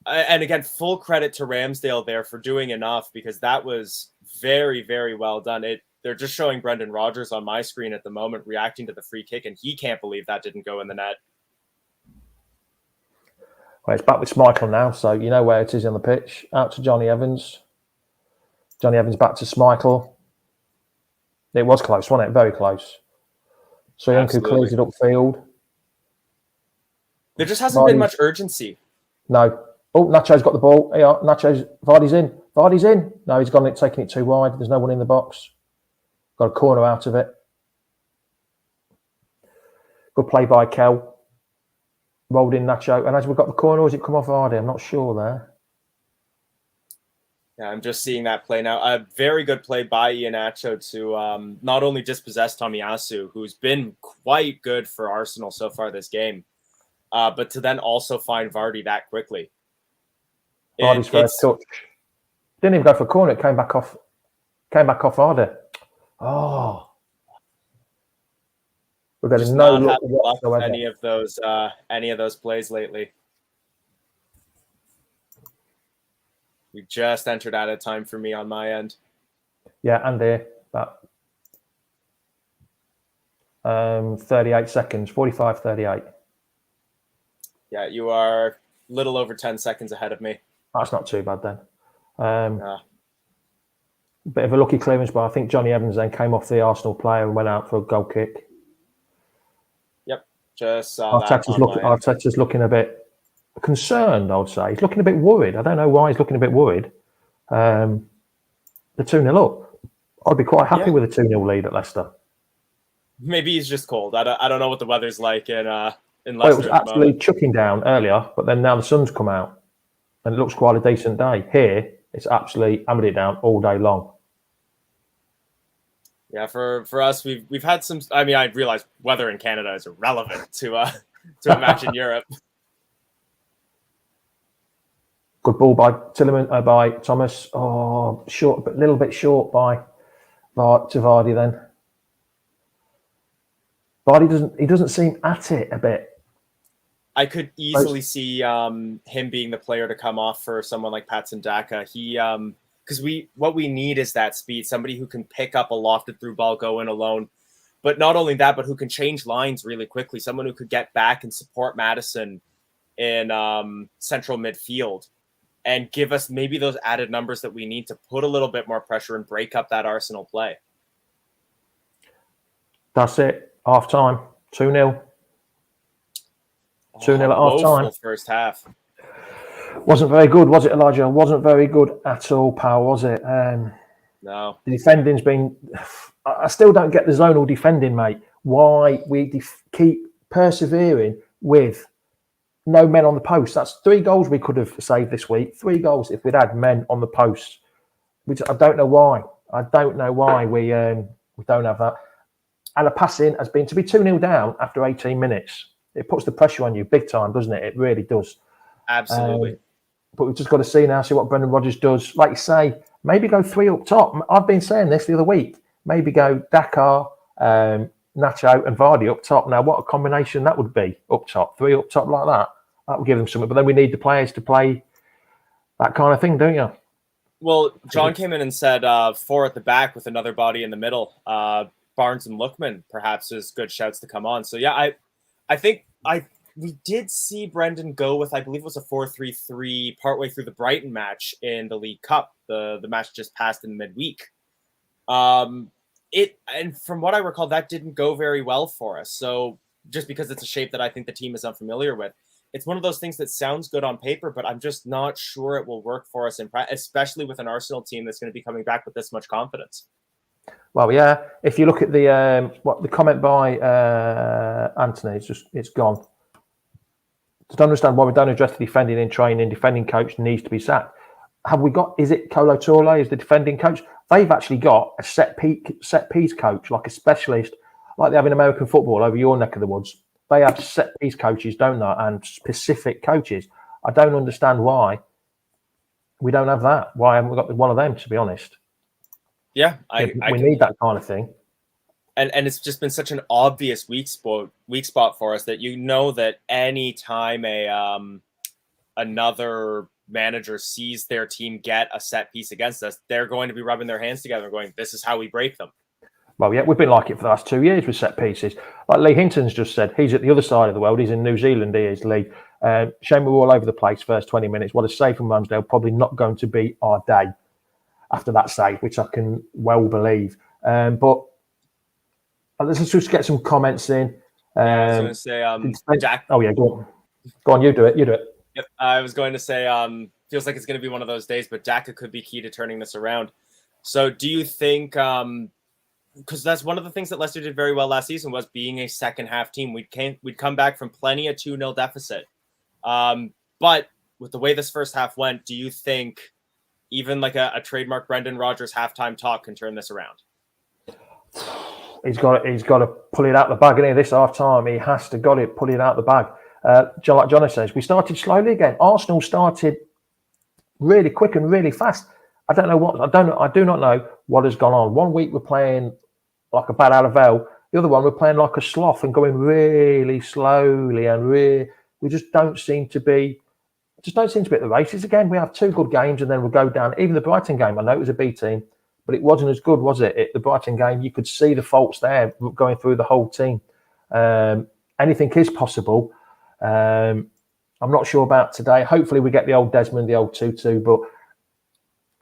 and again, full credit to Ramsdale there for doing enough, because that was very, very well done. They're just showing Brendan Rodgers on my screen at the moment reacting to the free kick, and he can't believe that didn't go in the net. Well, it's back with Schmeichel now, so you know where it is on the pitch. Out to Johnny Evans. Johnny Evans back to Schmeichel. It was close, wasn't it? Very close. Soyuncu clears it upfield. There just hasn't been much urgency. No. Oh, Nacho's got the ball. Here, Nacho's. Vardy's in. Vardy's in. No, he's gone taking it too wide. There's no one in the box. Got a corner out of it. Good play by Kel. Rolled in Nacho. And as we've got the corner, has it come off Vardy? I'm not sure there. Yeah, I'm just seeing that play now. A very good play by Iheanacho to not only dispossess Tomiyasu, who's been quite good for Arsenal so far this game, but to then also find Vardy that quickly. Vardy's first touch. Didn't even go for a corner. It came back off Vardy. Oh. We're getting no luck whatsoever. Any of those plays lately. We just entered out of time for me on my end. Yeah, and there, about 38 seconds, 45, 38. Yeah, you are a little over 10 seconds ahead of me. That's not too bad then. Bit of a lucky clearance, but I think Johnny Evans then came off the Arsenal player and went out for a goal kick. Yep, just saw Arteta's looking a bit concerned, I would say. He's looking a bit worried. I don't know why he's looking a bit worried. The 2-0 up. I'd be quite happy with a 2-0 lead at Leicester. Maybe he's just cold. I don't know what the weather's like in Leicester. Well, it was absolutely chucking down earlier, but then now the sun's come out and it looks quite a decent day. Here, it's absolutely hammered it down all day long. Yeah, for us, we've had some. I mean, I realize weather in Canada is irrelevant to a match in Europe. Good ball by Tillman, by Thomas. Oh, short, but a little bit short to Vardy. Then Vardy doesn't seem at it a bit. I could easily see him being the player to come off for someone like Patson Daka. He because what we need is that speed, somebody who can pick up a lofted through ball, go in alone. But not only that, but who can change lines really quickly. Someone who could get back and support Madison in central midfield and give us maybe those added numbers that we need to put a little bit more pressure and break up that Arsenal play. That's it. Half time. 2-0. 2-0 at half time. First half. Wasn't very good, was it, Elijah? Wasn't very good at all, pal, was it? No. The defending's been... I still don't get the zonal defending, mate. Why we keep persevering with no men on the post. That's 3 goals we could have saved this week. 3 goals if we'd had men on the post. Which I don't know why. I don't know why we don't have that. And the passing has been to be 2-0 down after 18 minutes. It puts the pressure on you big time, doesn't it? It really does. Absolutely. But we've just got to see what Brendan Rodgers does. Like you say, maybe go 3 up top. I've been saying this the other week. Maybe go Daka, Nacho and Vardy up top. Now, what a combination that would be up top. 3 up top like that. That would give them something. But then we need the players to play that kind of thing, don't you? Well, John came in and said 4 at the back with another body in the middle. Barnes and Lookman perhaps is good shouts to come on. So, yeah, I think we did see Brendan go with, I believe it was a 4-3-3 partway through the Brighton match in the League Cup. The match just passed in midweek. And from what I recall, that didn't go very well for us. So just because it's a shape that I think the team is unfamiliar with, it's one of those things that sounds good on paper, but I'm just not sure it will work for us in practice, especially with an Arsenal team that's going to be coming back with this much confidence. Well, yeah. If you look at the comment by Anthony, it's gone. Just don't understand why we don't address the defending in training. Defending coach needs to be sacked. Is it Kolo Touré is the defending coach? They've actually got a set piece coach, like a specialist, like they have in American football over your neck of the woods. They have set piece coaches, don't they? And specific coaches. I don't understand why we don't have that. Why haven't we got one of them, to be honest? Yeah, we need that kind of thing. And it's just been such an obvious weak spot for us that you know that any time another manager sees their team get a set piece against us, they're going to be rubbing their hands together and going, this is how we break them. Well, yeah, we've been like it for the last 2 years with set pieces. Like Lee Hinton's just said, he's at the other side of the world. He's in New Zealand, he is, Lee. Shame we're all over the place first 20 minutes. What a save from Ramsdale. Probably not going to be our day after that save, which I can well believe. But let's just get some comments in. I was going to say, Jack. Oh, yeah, go on. Go on, you do it. Yep, I was going to say, feels like it's going to be one of those days, but Daka could be key to turning this around. So do you think, because that's one of the things that Leicester did very well last season was being a second half team. We'd come back from plenty of 2-0 deficit. But with the way this first half went, do you think even like a trademark Brendan Rodgers halftime talk can turn this around? He's got to pull it out the bag, this half time. He has to pull it out the bag. Like Johnny says, we started slowly again. Arsenal started really quick and really fast. I do not know what has gone on. 1 week we're playing like a bad Alavel. The other one we're playing like a sloth and going really slowly, and we just don't seem to be at the races again. We have 2 good games and then we'll go down. Even the Brighton game, I know it was a B team, but it wasn't as good, was it? The Brighton game, you could see the faults there going through the whole team. Anything is possible. I'm not sure about today. Hopefully we get the old Desmond, the old 2-2, but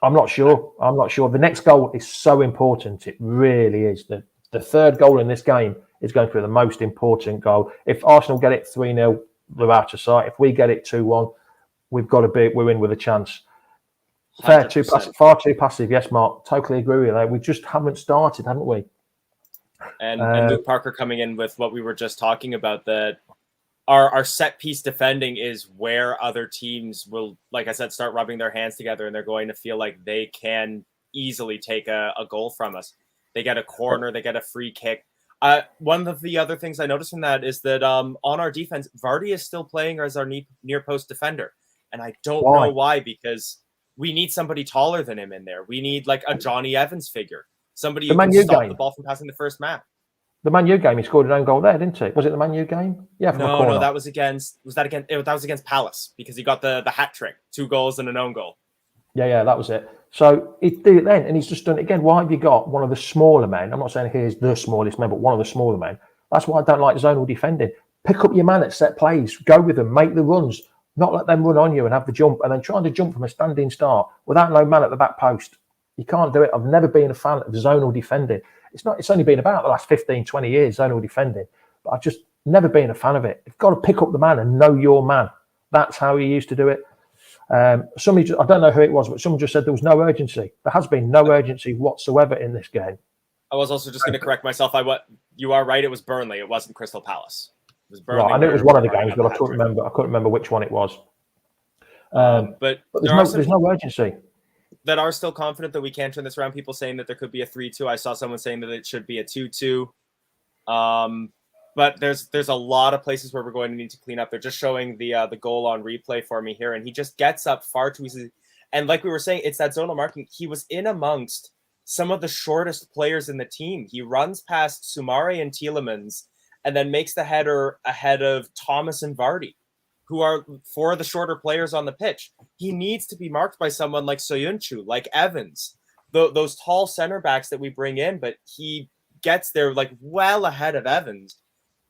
I'm not sure. The next goal is so important. It really is. The third goal in this game is going to be the most important goal. If Arsenal get it 3-0, they're out of sight. If we get it 2-1, we're in with a chance. Far too passive. Yes, Mark. Totally agree with you. We just haven't started, haven't we? And Luke Parker coming in with what we were just talking about, that our set piece defending is where other teams will, like I said, start rubbing their hands together, and they're going to feel like they can easily take a goal from us. They get a corner, they get a free kick. One of the other things I noticed from that is that on our defense, Vardy is still playing as our near post defender. And I don't know why, because we need somebody taller than him in there. We need like a Johnny Evans figure. Somebody who can stop the ball from passing the first man. The Man U game, he scored an own goal there, didn't he? Was it the Man U game? Yeah, from a corner. No, that was against Palace, because he got the hat trick, 2 goals and an own goal. Yeah, that was it. So he did it then, and he's just done it again. Why have you got one of the smaller men? I'm not saying he's the smallest man, but one of the smaller men. That's why I don't like zonal defending. Pick up your man at set plays, go with them, make the runs, not let them run on you and have the jump, and then trying to jump from a standing start without no man at the back post. You can't do it. I've never been a fan of zonal defending. It's only been about the last 15, 20 years, zonal defending. But I've just never been a fan of it. You've got to pick up the man and know your man. That's how you used to do it. Somebody, I don't know who it was, but someone just said there was no urgency. There has been no urgency whatsoever in this game. I was also just going to correct myself. You are right. It was Burnley. It wasn't Crystal Palace. It was Burnley. Right, I knew it was one of the games, but I couldn't remember. I couldn't remember which one it was. But there's no urgency. That are still confident that we can turn this around. People saying that there could be a 3-2. I saw someone saying that it should be a 2-2. But there's a lot of places where we're going to need to clean up. They're just showing the goal on replay for me here, and he just gets up far too easily. And like we were saying, it's that zonal marking. He was in amongst some of the shortest players in the team. He runs past Soumare and Tielemans, and then makes the header ahead of Thomas and Vardy, who are 4 of the shorter players on the pitch. He needs to be marked by someone like Soyuncu, like Evans, those tall center backs that we bring in, but he gets there like well ahead of Evans,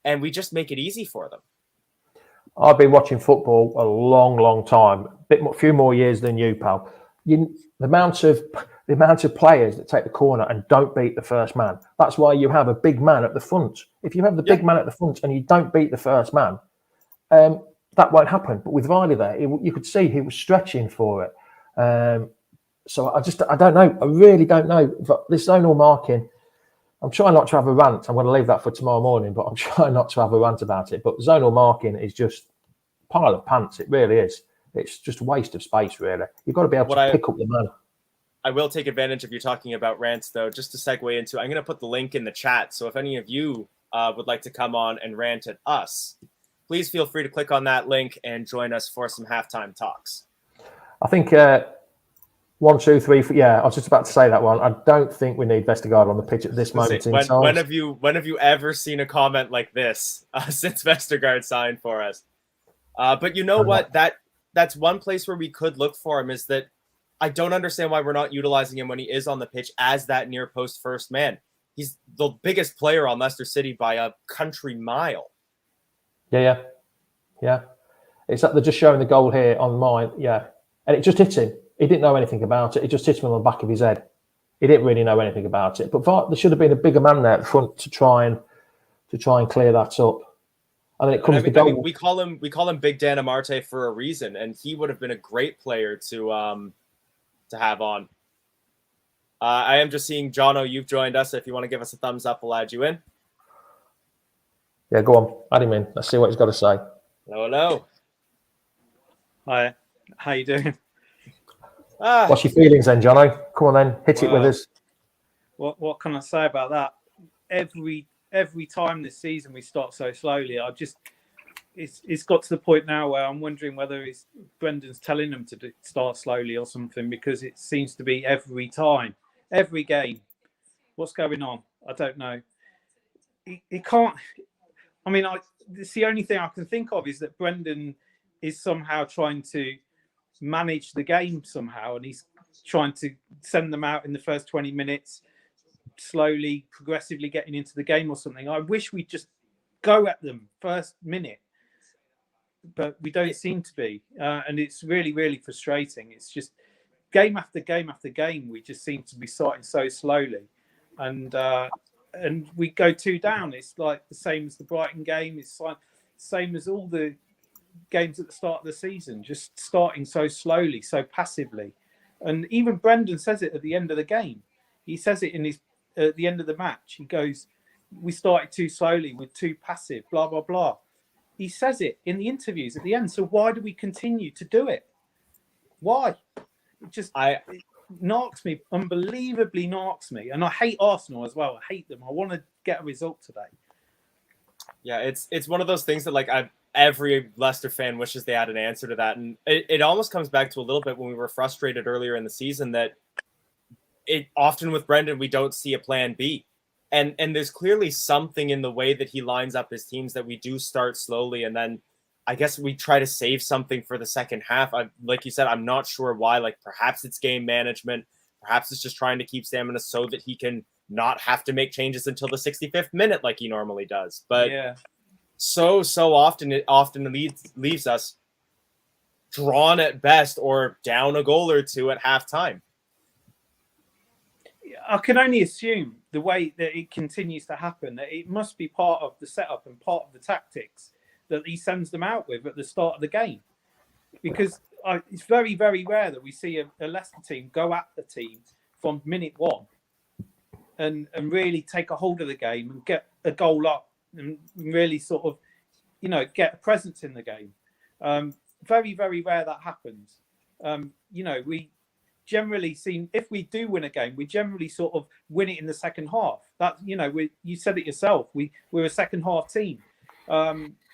and we just make it easy for them. I've been watching football a long, long time, a few more years than you, pal. The amount of players that take the corner and don't beat the first man. That's why you have a big man at the front. If you have the big man at the front and you don't beat the first man, that won't happen. But with Vardy there, you could see he was stretching for it. So I don't know. I really don't know. But this zonal marking, I'm trying not to have a rant. I'm going to leave that for tomorrow morning, but I'm trying not to have a rant about it. But zonal marking is just a pile of pants. It really is. It's just a waste of space, really. You've got to be able to pick up the man. I will take advantage of you talking about rants, though, just to segue into, I'm going to put the link in the chat. So if any of you would like to come on and rant at us, please feel free to click on that link and join us for some halftime talks. I think 1, 2, 3. Yeah, I was just about to say that one. I don't think we need Vestergaard on the pitch at this moment in time. When have you ever seen a comment like this since Vestergaard signed for us? But you know what? That's one place where we could look for him, is that I don't understand why we're not utilizing him when he is on the pitch as that near post first man. He's the biggest player on Leicester City by a country mile. Yeah. It's like they're just showing the goal here on mine. Yeah, and it just hit him. He didn't know anything about it. It just hit him on the back of his head. He didn't really know anything about it. But there should have been a bigger man there at the front to try and clear that up. And then it comes to goal. I mean, we call him Big Dan Amarte for a reason, and he would have been a great player to have on. I am just seeing Jono, you've joined us. If you want to give us a thumbs up, we'll add you in. Yeah, go on. Add him in. Let's see what he's got to say. Hello. Hi. How you doing? What's your feelings then, Jono? Come on then. Hit it with us. What can I say about that? Every time this season we start so slowly, it's got to the point now where I'm wondering whether Brendan's telling them to start slowly or something, because it seems to be every time, every game. What's going on? I don't know. He can't. I mean, it's the only thing I can think of is that Brendan is somehow trying to manage the game somehow, and he's trying to send them out in the first 20 minutes, slowly, progressively getting into the game or something. I wish we'd just go at them first minute, but we don't seem to be, and it's really, really frustrating. It's just game after game after game, we just seem to be starting so slowly, and we go 2 down. It's like the same as the Brighton game. It's like same as all the games at the start of the season, just starting so slowly, so passively. And even Brendan says it at the end of the game. He says it at the end of the match. He goes, "We started too slowly, we're too passive, blah, blah, blah." He says it in the interviews at the end. So why do we continue to do it? Why? knocks me, unbelievably knocks me. And I hate Arsenal as well. I hate them. I want to get a result today. Yeah, it's one of those things that like every Leicester fan wishes they had an answer to that. And it almost comes back to a little bit when we were frustrated earlier in the season that it often with Brendan, we don't see a plan B. And there's clearly something in the way that he lines up his teams that we do start slowly. And then I guess we try to save something for the second half. Like you said, I'm not sure why. Like perhaps it's game management. Perhaps it's just trying to keep stamina so that he can not have to make changes until the 65th minute like he normally does. But yeah, so often it often leaves us drawn at best or down a goal or two at halftime. I can only assume the way that it continues to happen, that it must be part of the setup and part of the tactics that he sends them out with at the start of the game. Because it's very, very rare that we see a Leicester team go at the team from minute one and really take a hold of the game and get a goal up and really sort of, get a presence in the game. Very, very rare that happens. We generally seem, if we do win a game, we generally sort of win it in the second half. That, you said it yourself, we're a second half team.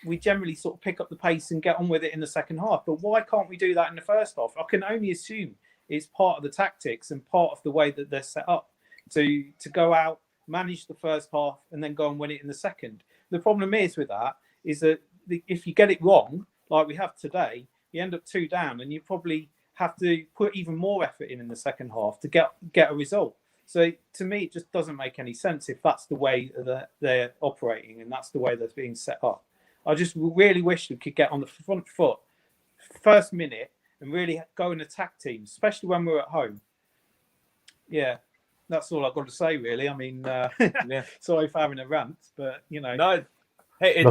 We generally sort of pick up the pace and get on with it in the second half. But why can't we do that in the first half? I can only assume it's part of the tactics and part of the way that they're set up to go out, manage the first half, and then go and win it in the second. The problem is with that is that if you get it wrong, like we have today, you end up 2 down, and you probably have to put even more effort in the second half to get a result. So to me, it just doesn't make any sense if that's the way that they're operating and that's the way that's being set up. I just really wish we could get on the front foot first minute and really go and attack teams, especially when we're at home. Yeah, that's all I've got to say, really. I mean, sorry for having a rant, but, No, hey,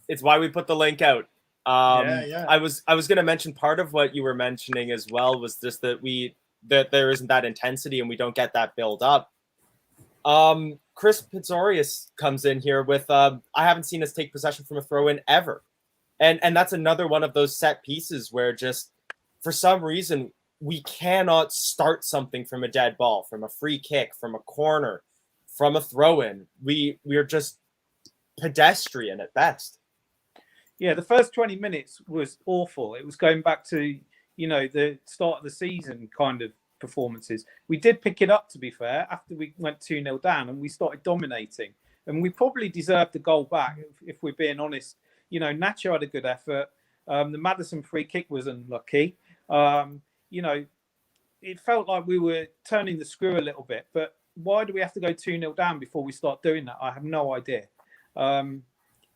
it's why we put the link out. I was going to mention part of what you were mentioning as well was just that there isn't that intensity and we don't get that build up. Chris Pizzorius comes in here with I haven't seen us take possession from a throw in ever. And that's another one of those set pieces where just for some reason we cannot start something from a dead ball, from a free kick, from a corner, from a throw in. We're just pedestrian at best. Yeah, the first 20 minutes was awful. It was going back to the start of the season kind of performances. We did pick it up, to be fair, after we went 2-0 down and we started dominating. And we probably deserved the goal back, if we're being honest. Nacho had a good effort. The Maddison free kick was unlucky. It felt like we were turning the screw a little bit. But why do we have to go 2-0 down before we start doing that? I have no idea.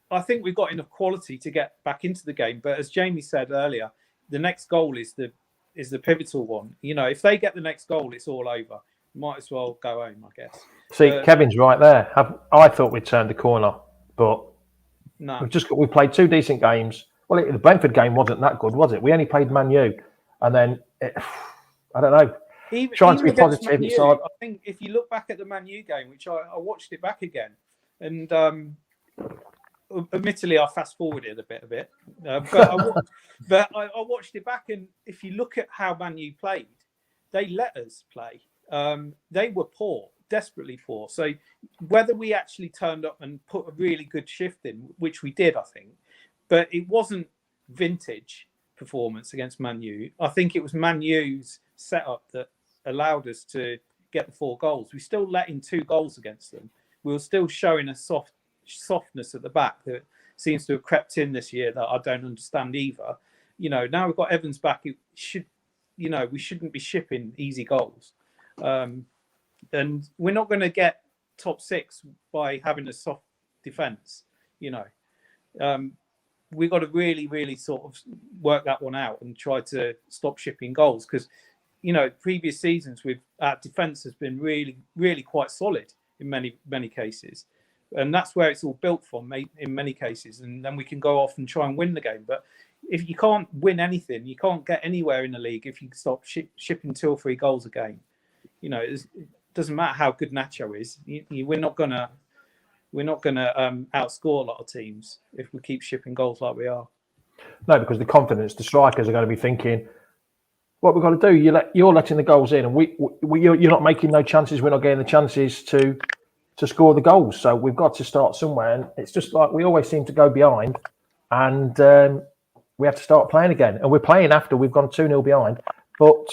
I think we've got enough quality to get back into the game. But as Jamie said earlier, the next goal is the pivotal one. If they get the next goal, it's all over. Might as well go home, I guess. See, Kevin's right there. I thought we'd turned the corner, but no. We played 2 decent games. Well, the Brentford game wasn't that good, was it? We only played Man U, and then I don't know. Trying to be positive. I think if you look back at the Man U game, which I watched it back again, and admittedly, I fast forwarded a bit, but I watched it back, and if you look at how Man U played, they let us play. They were poor, desperately poor. So whether we actually turned up and put a really good shift in, which we did, I think, but it wasn't vintage performance against Man U. I think it was Man U's setup that allowed us to get the 4 goals. We still let in 2 goals against them. We were still showing a softness at the back that seems to have crept in this year that I don't understand either. Now we've got Evans back. It should, we shouldn't be shipping easy goals. And we're not going to get top 6 by having a soft defence. We've got to really, really sort of work that one out and try to stop shipping goals because, previous seasons our defence has been really, really quite solid in many, many cases. And that's where it's all built from in many cases. And then we can go off and try and win the game. But if you can't win anything, you can't get anywhere in the league if you stop shipping 2 or 3 goals a game. It doesn't matter how good Nacho is. We're not gonna outscore a lot of teams if we keep shipping goals like we are. No, because the confidence, the strikers are going to be thinking, what we've got to do, you're letting the goals in, and you're not making no chances. We're not getting the chances to score the goals. So we've got to start somewhere. And it's just like we always seem to go behind, and we have to start playing again. And we're playing after we've gone 2-0 behind, but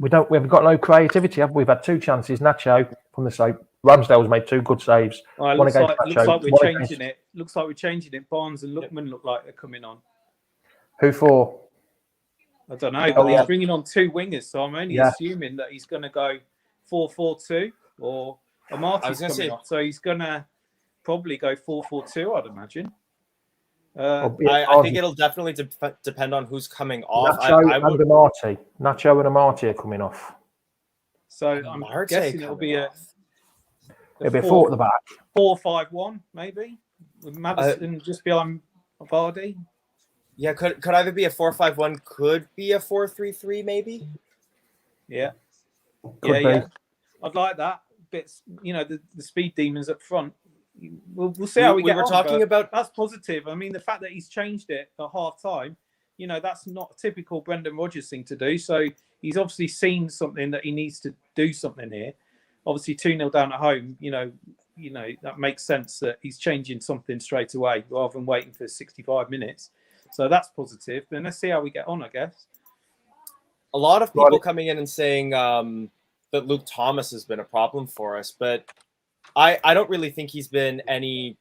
we haven't got no creativity. Have we? We've had 2 chances. Nacho from the save. Ramsdale's made 2 good saves. It looks like we're changing it. Looks like we're changing it. Barnes and Lookman look like they're coming on. Who for? I don't know, but he's bringing on 2 wingers, so I'm only assuming that he's going to go 4-4-2 or Amarty's coming off, so he's going to probably go 4-4-2, I'd imagine. I think it'll definitely depend on who's coming off. Nacho and Amarty are coming off. So I'm guessing it'll be a 4 at the back. 4-5-1 maybe with Maddison just behind Vardy. Yeah, could either be a 4-5-1, could be a 4-3-3, maybe. Yeah, yeah. I'd like that. Bits, the speed demons up front. We'll see how we get on. Were talking about that's positive. I mean, the fact that he's changed it at half time, that's not a typical Brendan Rodgers thing to do. So he's obviously seen something that he needs to do something here. Obviously, 2-0 down at home. That makes sense that he's changing something straight away rather than waiting for 65 minutes. So that's positive. Then let's see how we get on, I guess. A lot of people coming in and saying that Luke Thomas has been a problem for us, but I don't really think he's been any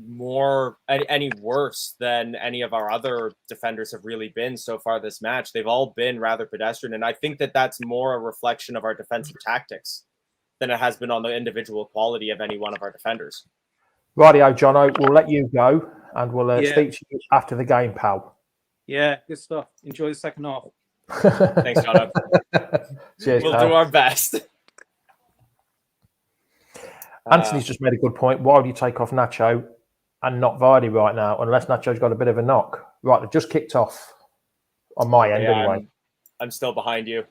worse than any of our other defenders have really been so far this match. They've all been rather pedestrian, and I think that that's more a reflection of our defensive tactics than it has been on the individual quality of any one of our defenders. Rightio, Jono, we'll let you go, and we'll speak to you after the game, pal. Yeah, good stuff. Enjoy the second half. Thanks, Jono. Cheers, we'll do our best. Anthony's just made a good point. Why would you take off Nacho and not Vardy right now, unless Nacho's got a bit of a knock? Right, they've just kicked off on my end anyway. I'm still behind you.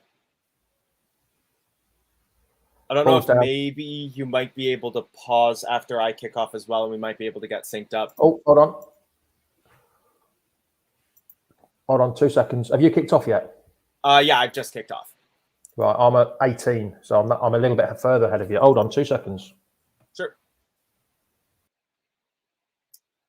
I don't know if maybe you might be able to pause after I kick off as well, and we might be able to get synced up. Oh, hold on. Hold on, 2 seconds. Have you kicked off yet? Yeah, I've just kicked off. Right, I'm at 18, so I'm a little bit further ahead of you. Hold on, 2 seconds. Sure.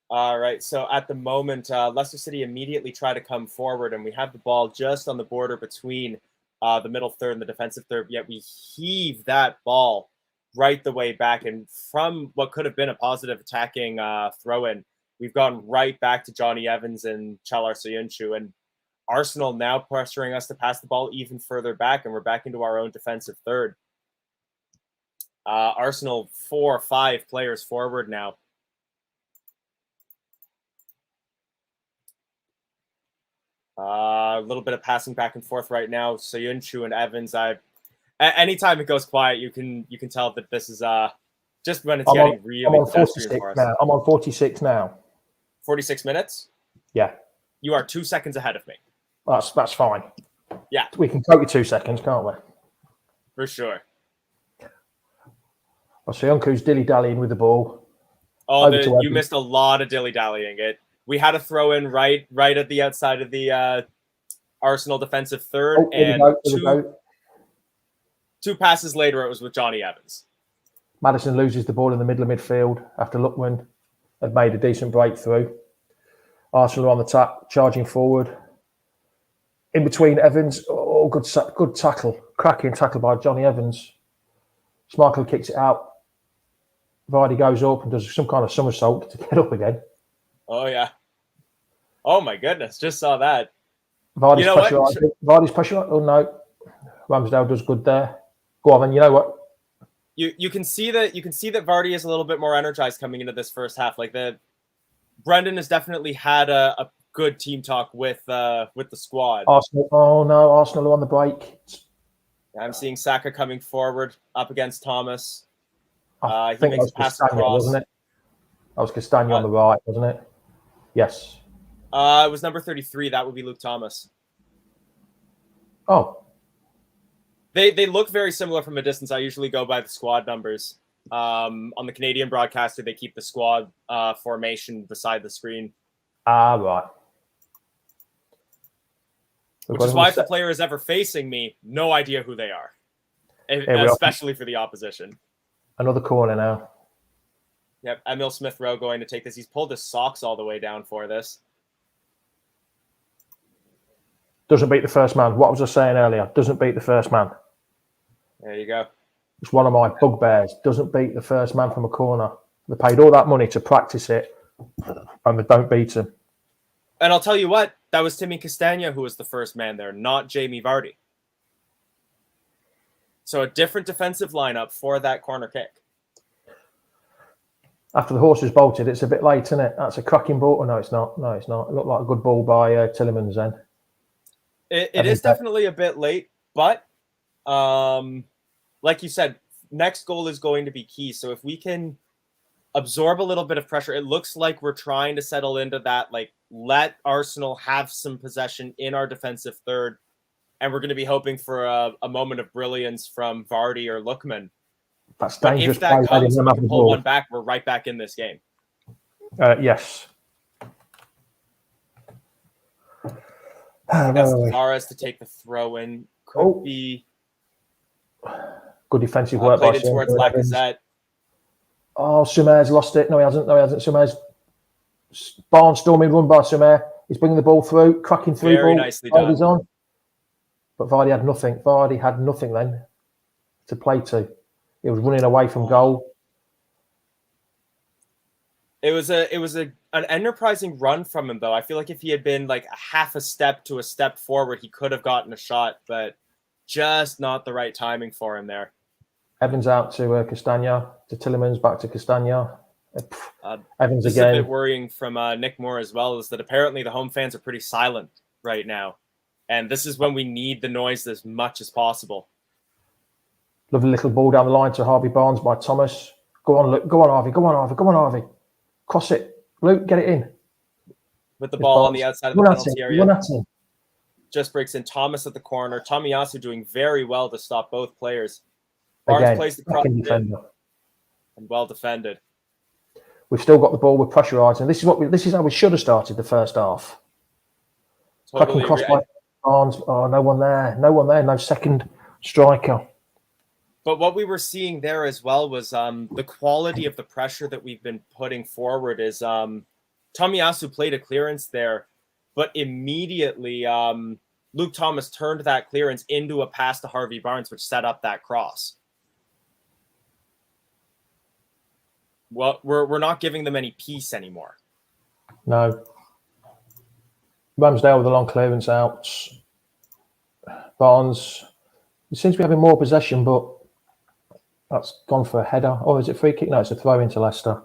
All right, so at the moment, Leicester City immediately try to come forward, and we have the ball just on the border between the middle third and the defensive third, yet we heave that ball right the way back. And from what could have been a positive attacking throw-in, we've gone right back to Johnny Evans and Chalar Soyuncu. And Arsenal now pressuring us to pass the ball even further back, and we're back into our own defensive third. Arsenal 4 or 5 players forward now. A little bit of passing back and forth right now. Soyuncu and Evans. Anytime it goes quiet, you can tell that this is just when it's getting really pedestrian for us. Now. I'm on 46 now. 46 minutes? Yeah. You are 2 seconds ahead of me. That's fine. Yeah. We can cope with 2 seconds, can't we? For sure. I see Soyuncu's dilly-dallying with the ball. Oh, you missed a lot of dilly-dallying. We had a throw in right at the outside of the Arsenal defensive third, and two passes later, it was with Johnny Evans. Maddison loses the ball in the middle of midfield after Lookman had made a decent breakthrough. Arsenal are on the charging forward. In between Evans, good tackle, cracking tackle by Johnny Evans. Schmeichel kicks it out. Vardy goes up and does some kind of somersault to get up again. Oh, yeah. Oh, my goodness. Just saw that. Vardy's pressure. Oh, no. Ramsdale does good there. Go on, then. You know what? You can see that Vardy is a little bit more energized coming into this first half. Brendan has definitely had a good team talk with the squad. Arsenal. Oh, no. Arsenal are on the break. I'm seeing Saka coming forward up against Thomas. I think makes a pass across. Wasn't it? That was Castagna on the right, wasn't it? Yes. It was number 33. That would be Luke Thomas. Oh. They look very similar from a distance. I usually go by the squad numbers. On the Canadian broadcaster, they keep the squad formation beside the screen. Ah, right. Which is why if the player is ever facing me, no idea who they are, especially for the opposition. Another corner now. Yep, Emil Smith-Rowe going to take this. He's pulled his socks all the way down for this. Doesn't beat the first man. What was I saying earlier? Doesn't beat the first man. There you go. It's one of my bugbears. Doesn't beat the first man from a corner. They paid all that money to practice it, and they don't beat him. And I'll tell you what, that was Timmy Castagna who was the first man there, not Jamie Vardy. So a different defensive lineup for that corner kick. After the horse is bolted, it's a bit late, isn't it? That's a cracking ball. Oh, no, it's not. No, it's not. It looked like a good ball by Tillemans then. It is definitely a bit late, but like you said, next goal is going to be key. So if we can absorb a little bit of pressure, it looks like we're trying to settle into that, like, let Arsenal have some possession in our defensive third, and we're going to be hoping for a moment of brilliance from Vardy or Lookman. That's But dangerous. if that comes, we can pull one back, we're right back in this game. Yes. That's Tavares to take the throw in. Could be good defensive work played by it towards Lacazette. Oh, Sumer's lost it. No, he hasn't. Sumer's barnstorming run by Sumer. He's bringing the ball through, cracking through. Very ball. nicely done. Vardy's on. But Vardy had nothing. Vardy had nothing then to play to. He was running away from goal. It was an enterprising run from him, though. I feel like if he had been like a half a step to a step forward, he could have gotten a shot, but just not the right timing for him there. Evans out to Castagna, to Tillemans, back to Castagna. Evans this again. Is a bit worrying from Nick Moore as well, is that apparently the home fans are pretty silent right now. And this is when we need the noise as much as possible. Lovely little ball down the line to Harvey Barnes by Thomas. Go on, Luke. Go on, Harvey. Go on, Harvey. Go on, Harvey. Cross it. Luke, get it in. With the ball on the outside of the penalty area. Run at him. Just breaks in. Thomas at the corner. Tomiyasu doing very well to stop both players. Barnes plays the cross and well defended. We've still got the ball with pressurising. This is how we should have started the first half. Totally cross by Barnes. Oh, no one there. No second striker. But what we were seeing there as well was the quality of the pressure that we've been putting forward is Tomiyasu played a clearance there, but immediately Luke Thomas turned that clearance into a pass to Harvey Barnes, which set up that cross. Well, we're not giving them any peace anymore. No. Ramsdale with a long clearance out. Barnes, he seems to be having more possession, but that's gone for a header. Or is it free kick? No, it's a throw into Leicester.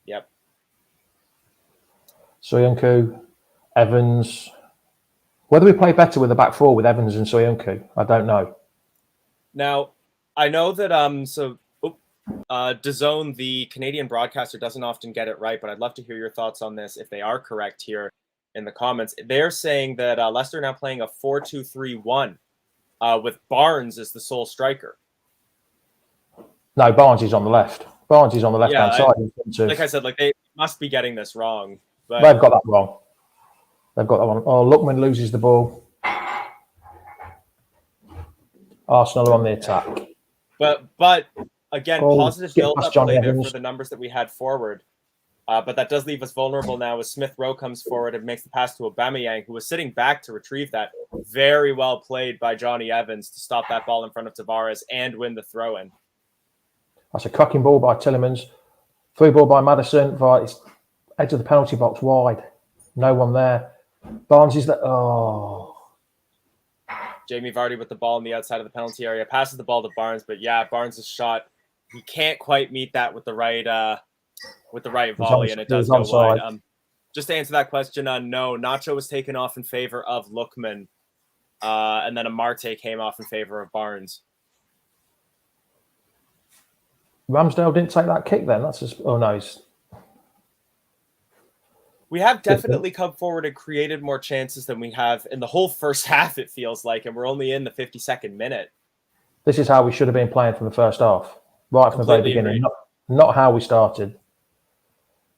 Yep. Soyuncu, Evans. Whether we play better with the back four with Evans and Soyuncu, I don't know. Now, I know that DAZN, the Canadian broadcaster, doesn't often get it right, but I'd love to hear your thoughts on this if they are correct here in the comments. They're saying that Leicester now playing a 4-2-3-1 with Barnes as the sole striker. No, Barnes is on the left. Barnes is on the left-hand side. Like I said, they must be getting this wrong. But they've got that wrong. They've got that one. Oh, Lookman loses the ball. Arsenal are on the attack. But again, positive build-up play there for the numbers that we had forward. But that does leave us vulnerable now as Smith-Rowe comes forward and makes the pass to Aubameyang, who was sitting back to retrieve that. Very well played by Johnny Evans to stop that ball in front of Tavares and win the throw-in. That's a cracking ball by Tillemans. Through ball by Maddison. Edge of the penalty box wide. No one there. Barnes is there. Oh. Jamie Vardy with the ball on the outside of the penalty area. Passes the ball to Barnes, but yeah, Barnes' shot, he can't quite meet that with the right volley, and it does go wide. Just to answer that question, no, Nacho was taken off in favor of Lookman, and then Amarte came off in favor of Barnes. Ramsdale didn't take that kick then. That's just, oh no, we have definitely come forward and created more chances than we have in the whole first half, it feels like, and we're only in the 52nd minute. This is how we should have been playing from the first half, right from the very beginning. Not how we started.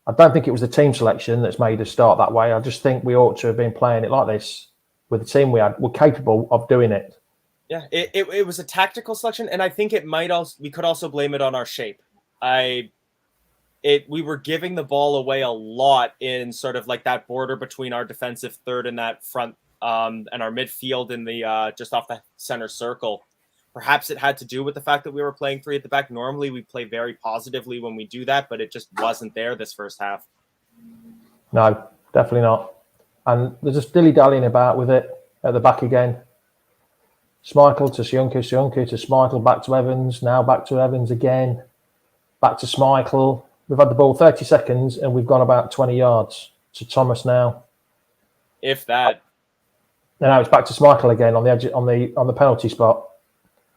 I don't think it was the team selection that's made us start that way. I just think we ought to have been playing it like this with the team we had. We're capable of doing it. Yeah, it was a tactical selection, and I think we could also blame it on our shape. We were giving the ball away a lot in sort of like that border between our defensive third and that front and our midfield in the just off the center circle. Perhaps it had to do with the fact that we were playing 3 at the back. Normally we play very positively when we do that, but it just wasn't there this first half. No, definitely not. And they're just dilly-dallying about with it at the back again. Schmeichel to Sionku to Schmeichel, back to Evans, now back to Evans again, back to Schmeichel. We've had the ball 30 seconds and we've gone about 20 yards to Thomas now. If that. And now it's back to Schmeichel again on the edge on the penalty spot.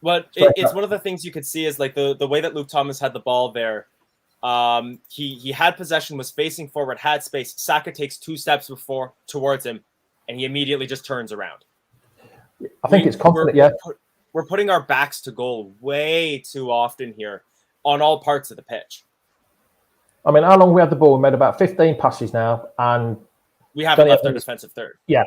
Well, it's one of the things you could see is like the way that Luke Thomas had the ball there. He had possession, was facing forward, had space. Saka takes 2 steps towards him, and he immediately just turns around. I think it's confident, We're putting our backs to goal way too often here on all parts of the pitch. I mean, how long we had the ball? We made about 15 passes now, and we haven't left our defensive third. Yeah,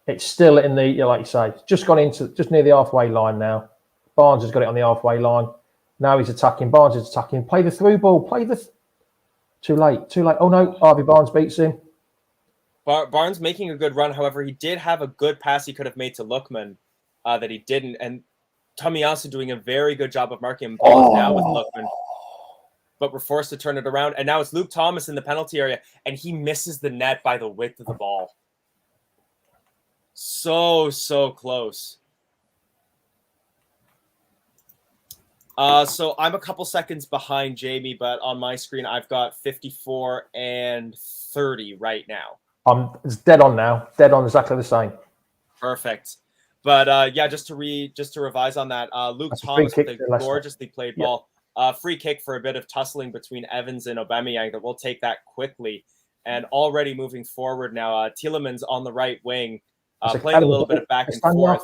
it's still in the, like you say, just gone into just near the halfway line now. Barnes has got it on the halfway line. Now he's attacking. Barnes is attacking. Play the through ball. Too late. Oh no, Harvey Barnes beats him. Barnes making a good run. However, he did have a good pass he could have made to Lookman that he didn't. And Tomiyasu doing a very good job of marking him now with Lookman. But we're forced to turn it around. And now it's Luke Thomas in the penalty area. And he misses the net by the width of the ball. So close. So I'm a couple seconds behind Jamie, but on my screen, I've got 54 and 30 right now. It's dead on now. Dead on, exactly the same. Perfect. But yeah, just to revise on that, Luke Thomas with a gorgeously played ball. Free kick for a bit of tussling between Evans and Aubameyang, but we'll take that quickly. And already moving forward now, Tielemans on the right wing, playing a little bit of back and forth.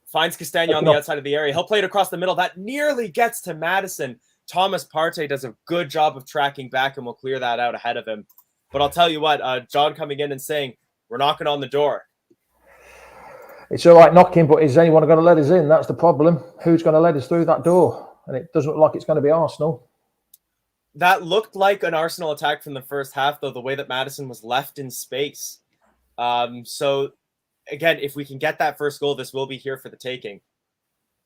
Finds Castagna on the outside of the area. He'll play it across the middle. That nearly gets to Madison. Thomas Partey does a good job of tracking back and will clear that out ahead of him. But I'll tell you what, John coming in and saying, we're knocking on the door. It's all right knocking, but is anyone going to let us in? That's the problem. Who's going to let us through that door? And it doesn't look like it's going to be Arsenal. That looked like an Arsenal attack from the first half, though, the way that Madison was left in space. So, again, if we can get that first goal, this will be here for the taking.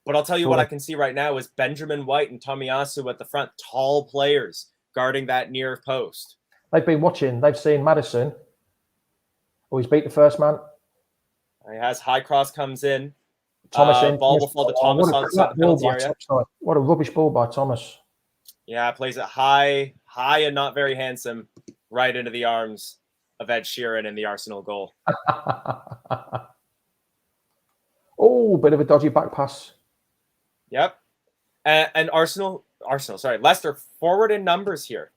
But I'll tell you what I can see right now is Benjamin White and Tomiyasu at the front, tall players guarding that near post. They've been watching. They've seen Madison. Oh, he's beat the first man. He has high cross comes in. Thomas in. Ball will fall to Thomas on the penalty area. What a rubbish ball by Thomas. Yeah, plays it high and not very handsome, right into the arms of Ed Sheeran in the Arsenal goal. Oh, bit of a dodgy back pass. Yep. And Leicester forward in numbers here.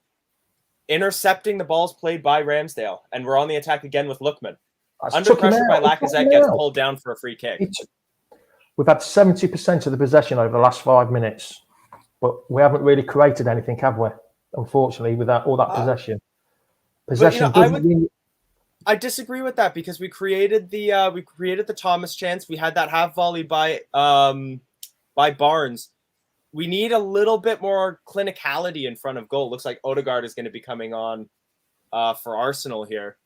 Intercepting the balls played by Ramsdale. And we're on the attack again with Lookman. Under pressure by Lacazette, gets pulled down for a free kick. We've had 70% of the possession over the last 5 minutes. But we haven't really created anything, have we? Unfortunately, with all that possession. I disagree with that because we created the Thomas chance. We had that half volley by Barnes. We need a little bit more clinicality in front of goal. Looks like Odegaard is going to be coming on for Arsenal here.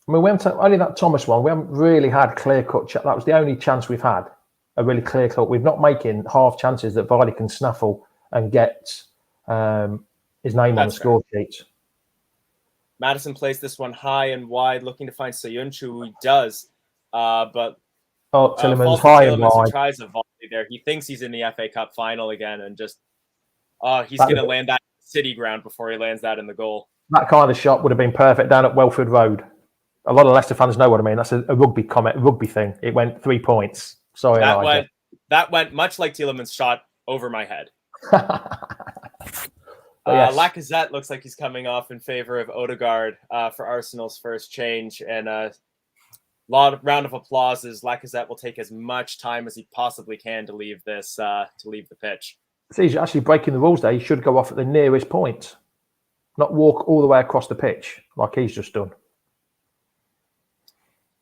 I mean, we haven't only that Thomas one. We haven't really had clear-cut. That was the only chance we've had, a really clear-cut. We're not making half chances that Vardy can snaffle and get his name on the score sheet. Madison plays this one high and wide, looking to find Soyuncu, who he does. But Tielemans high and wide. Tries a volley there. He thinks he's in the FA Cup final again, and just he's going to land that City ground before he lands that in the goal. That kind of shot would have been perfect down at Welford Road. A lot of Leicester fans know what I mean. That's a rugby thing. It went 3 points. Sorry, that went much like Tielemans' shot over my head. Yes. Lacazette looks like he's coming off in favor of Odegaard for Arsenal's first change, and a round of applause as Lacazette will take as much time as he possibly can to leave the pitch. See, he's actually breaking the rules there. He should go off at the nearest point, not walk all the way across the pitch like he's just done.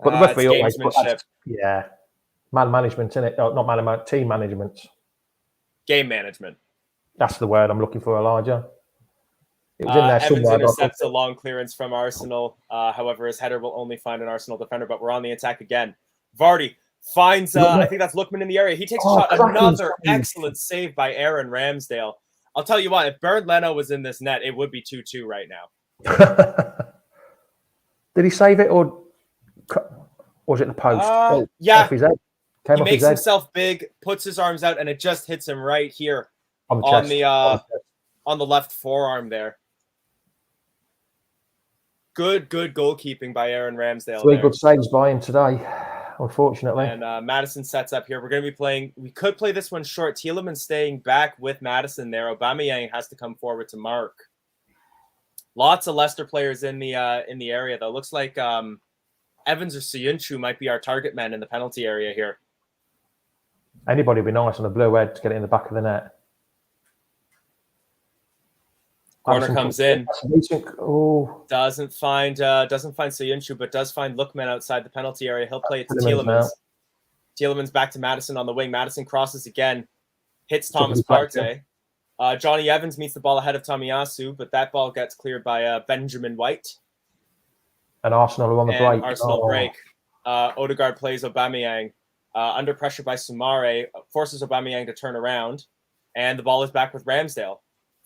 But the referee always put that, man management in it. Oh, not man management, team management. Game management. That's the word I'm looking for, Elijah. It was in there Evans somewhere. intercepts a long clearance from Arsenal. However, his header will only find an Arsenal defender, but we're on the attack again. Vardy finds, I think that's Lookman in the area. He takes a shot. Another excellent save by Aaron Ramsdale. I'll tell you what, if Bernd Leno was in this net, it would be 2-2 right now. Did he save it or was it the post? Yeah. Off his head. He makes himself big, puts his arms out, and it just hits him right here on the left forearm there. Good goalkeeping by Aaron Ramsdale. 3 good saves by him today, unfortunately. And Madison sets up here. We're going to be playing. We could play this one short. Tielemans staying back with Madison there. Aubameyang has to come forward to mark. Lots of Leicester players in the area though. Looks like Evans or Soyuncu might be our target man in the penalty area here. Anybody would be nice on a blue head to get it in the back of the net. Corner comes in. Oh. Doesn't find Soyuncu, but does find Lookman outside the penalty area. He'll play it to Tielemans. Tielemans back to Madison on the wing. Madison crosses again, hits Thomas Partey. Johnny Evans meets the ball ahead of Tomiyasu, but that ball gets cleared by Benjamin White. And Arsenal are on the break. Arsenal break. Odegaard plays Aubameyang. Under pressure by Soumare, forces Aubameyang to turn around, and the ball is back with Ramsdale.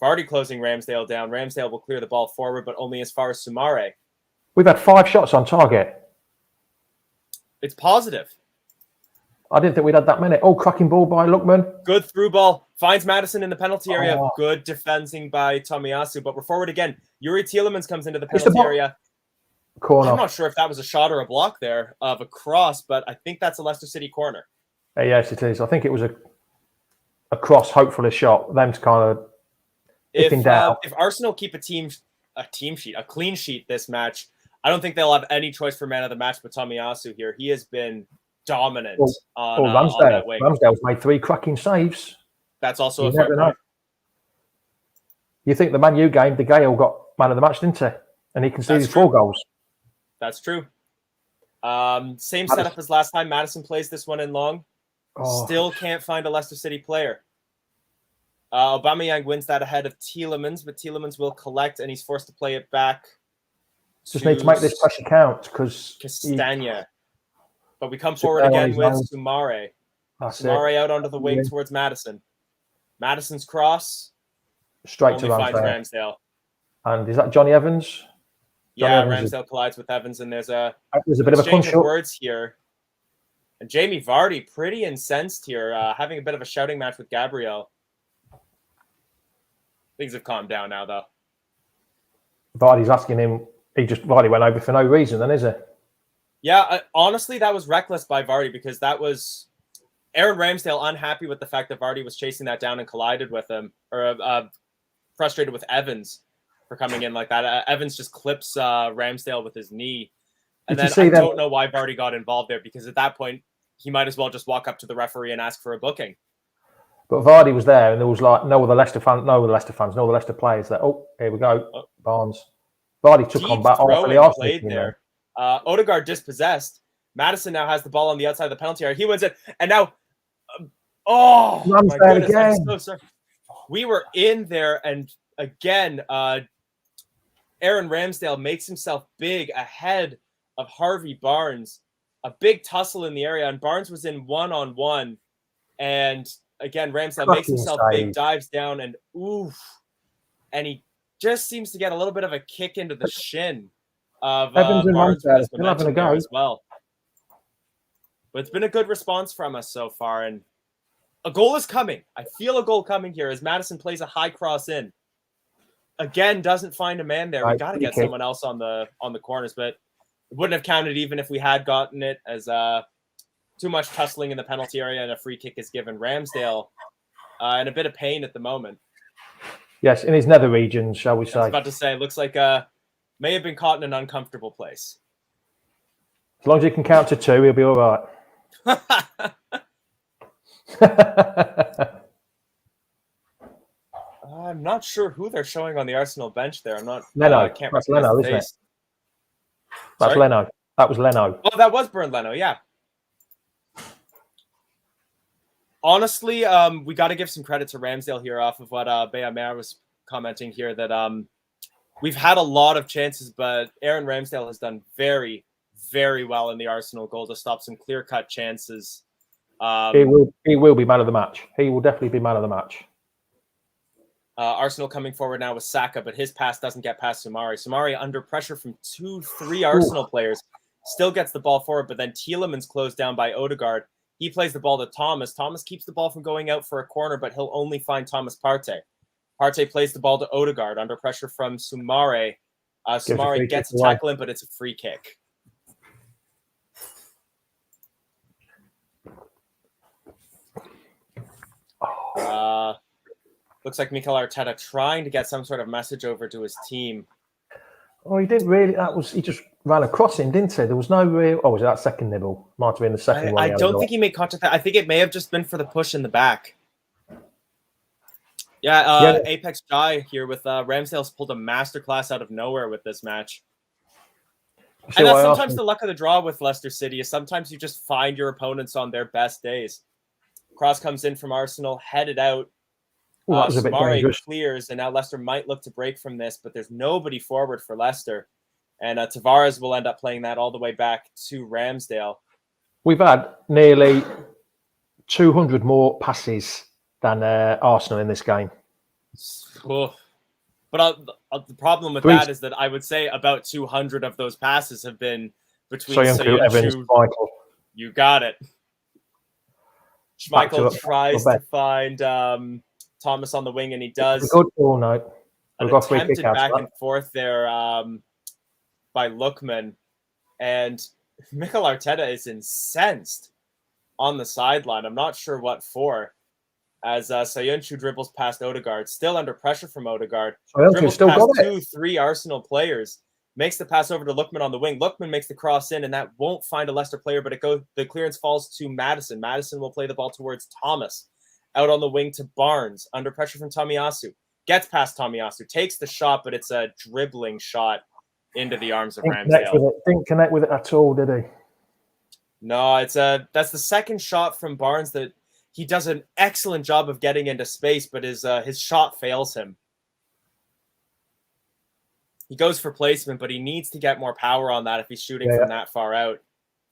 Vardy closing Ramsdale down. Ramsdale will clear the ball forward, but only as far as Soumare. We've had 5 shots on target. It's positive. I didn't think we'd had that many. Oh, cracking ball by Lookman. Good through ball. Finds Madison in the penalty area. Good defending by Tomiyasu, but we're forward again. Yuri Tielemans comes into the penalty area. Corner. I'm not sure if that was a shot or a block there of a cross, but I think that's a Leicester City corner. Yes, it is. I think it was a cross, hopefully a shot. Them to kind of if Arsenal keep a clean sheet this match, I don't think they'll have any choice for man of the match but Tomiyasu here. He has been dominant on that wing. Ramsdale's made 3 cracking saves. That's also a fair point. You think the Man U game, De Gea got man of the match, didn't he? And he conceded 4 goals. That's true. Same setup as last time. Madison plays this one in long. Still can't find a Leicester City player. Aubameyang wins that ahead of Tielemans, but Tielemans will collect, and he's forced to play it back. Just need to make this pressure count because Castagna. But we come forward again with Soumare. Soumare out onto the wing towards Madison. Madison's cross. Straight to Ramsdale. And is that Johnny Evans? Ramsdale collides with Evans, and there's a bit of a punch up. Words here. And Jamie Vardy pretty incensed here, having a bit of a shouting match with Gabriel. Things have calmed down now, though. Vardy's asking him. Vardy went over for no reason, then, is it? Yeah, honestly, that was reckless by Vardy because that was Aaron Ramsdale unhappy with the fact that Vardy was chasing that down and collided with him, or frustrated with Evans for coming in like that. Evans just clips Ramsdale with his knee. And then I don't know why Vardy got involved there because at that point, he might as well just walk up to the referee and ask for a booking. But Vardy was there, and there was like no other Leicester players there. Oh, here we go, Barnes. Vardy took on back. Played there. Odegaard dispossessed. Madison now has the ball on the outside of the penalty area. He wins it, and now, my goodness! Again. I'm so sorry. We were in there, and again, Aaron Ramsdale makes himself big ahead of Harvey Barnes. A big tussle in the area, and Barnes was in 1-on-1, and again, Ramsdale makes himself big, dives down, and and he just seems to get a little bit of a kick into the shin of Evans and Barnes still having a go as well. But it's been a good response from us so far, and a goal is coming. I feel a goal coming here as Madison plays a high cross in. Again, doesn't find a man there. We got to get someone else on the corners, but it wouldn't have counted even if we had gotten it, as too much tussling in the penalty area and a free kick is given. Ramsdale in a bit of pain at the moment. Yes, in his nether regions, shall we say. I was about to say, looks like may have been caught in an uncomfortable place. As long as he can count to 2, he'll be all right. I'm not sure who they're showing on the Arsenal bench there. I'm not. Leno. Can't That's recognize Leno, the isn't it? face. That's Sorry? Leno. That was Leno. Oh, that was Bernd Leno. Yeah. Honestly, we got to give some credit to Ramsdale here off of what Beamer was commenting here, that we've had a lot of chances, but Aaron Ramsdale has done very, very well in the Arsenal goal to stop some clear-cut chances. He will be man of the match. He will definitely be man of the match. Arsenal coming forward now with Saka, but his pass doesn't get past Soumare. Soumare under pressure from 2-3 Arsenal players, still gets the ball forward, but then Tielemans closed down by Odegaard. He plays the ball to Thomas. Thomas keeps the ball from going out for a corner, but he'll only find Thomas Partey. Partey plays the ball to Odegaard under pressure from Soumare. Soumare gets a tackle in, but it's a free kick. Looks like Mikel Arteta trying to get some sort of message over to his team. Oh, he didn't really. He just ran across him, didn't he? There was no real. Oh, was it that second nibble? Might have been the second one. I don't think he made contact. I think it may have just been for the push in the back. Yeah, Apex Guy here with Ramsdale's pulled a masterclass out of nowhere with this match. And that's sometimes the luck of the draw with Leicester City is sometimes you just find your opponents on their best days. Cross comes in from Arsenal, headed out. Soumare clears, and now Leicester might look to break from this, but there's nobody forward for Leicester. And Tavares will end up playing that all the way back to Ramsdale. We've had nearly 200 more passes than Arsenal in this game. Oh. But the problem with that is that I would say about 200 of those passes have been between Soyuncu, Evans, Schmeichel. You got it. Schmeichel tries to find Thomas on the wing, and he does. Good ball, no. An attempted back and forth there by Lookman. And Mikel Arteta is incensed on the sideline. I'm not sure what for. As Soyuncu dribbles past Odegaard, still under pressure from Odegaard. Dribbles still past got it. 2-3 Arsenal players. Makes the pass over to Lookman on the wing. Lookman makes the cross in, and that won't find a Leicester player, but the clearance falls to Maddison. Maddison will play the ball towards Thomas. Out on the wing to Barnes. Under pressure from Tomiyasu. Gets past Tomiyasu. Takes the shot, but it's a dribbling shot into the arms of Ramsdale. Didn't connect with it at all, did he? No, that's the second shot from Barnes that he does an excellent job of getting into space, but his shot fails him. He goes for placement, but he needs to get more power on that if he's shooting from that far out.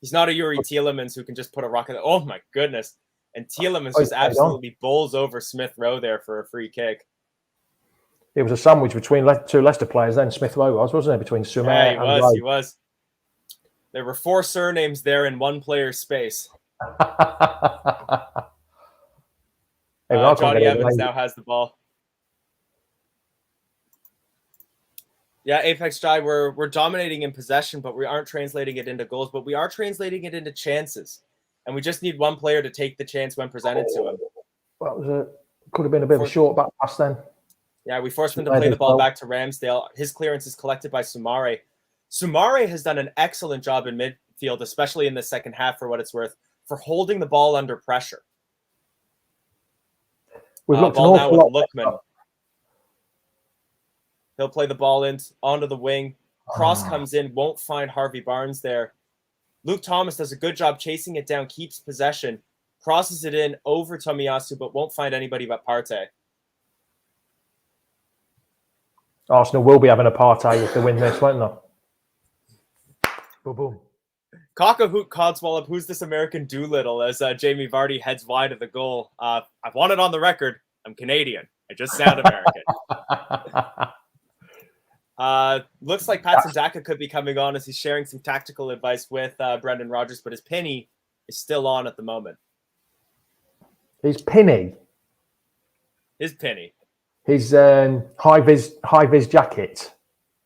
He's not a Yuri Tielemans who can just put a rocket. Oh, my goodness. And Tielemans just absolutely bowls over Smith Rowe there for a free kick. It was a sandwich between two Leicester players then. Smith Rowe wasn't it? Between Soumare and Rowe. He was. There were 4 surnames there in one player's space. Johnny Evans now has the ball. Yeah, Apex Jai, we're dominating in possession, but we aren't translating it into goals, but we are translating it into chances. And we just need one player to take the chance when presented to him. Well, could have been a bit of a short back pass then. Yeah, we forced him to play the ball back to Ramsdale. His clearance is collected by Soumare. Soumare has done an excellent job in midfield, especially in the second half for what it's worth, for holding the ball under pressure. We've looked ball now with Lookman. He'll play the ball onto the wing. Cross comes in, won't find Harvey Barnes there. Luke Thomas does a good job chasing it down, keeps possession, crosses it in over Tomiyasu, but won't find anybody but Partey. Arsenal will be having a Partey if they win this, won't they? Boom, boom. Cock-a-hoot Codswallop, who's this American Doolittle, as Jamie Vardy heads wide of the goal. I want it on the record. I'm Canadian. I just sound American. Looks like Patson Daka could be coming on as he's sharing some tactical advice with Brendan Rodgers, but his penny is still on at the moment. His penny? His penny. His high-vis jacket?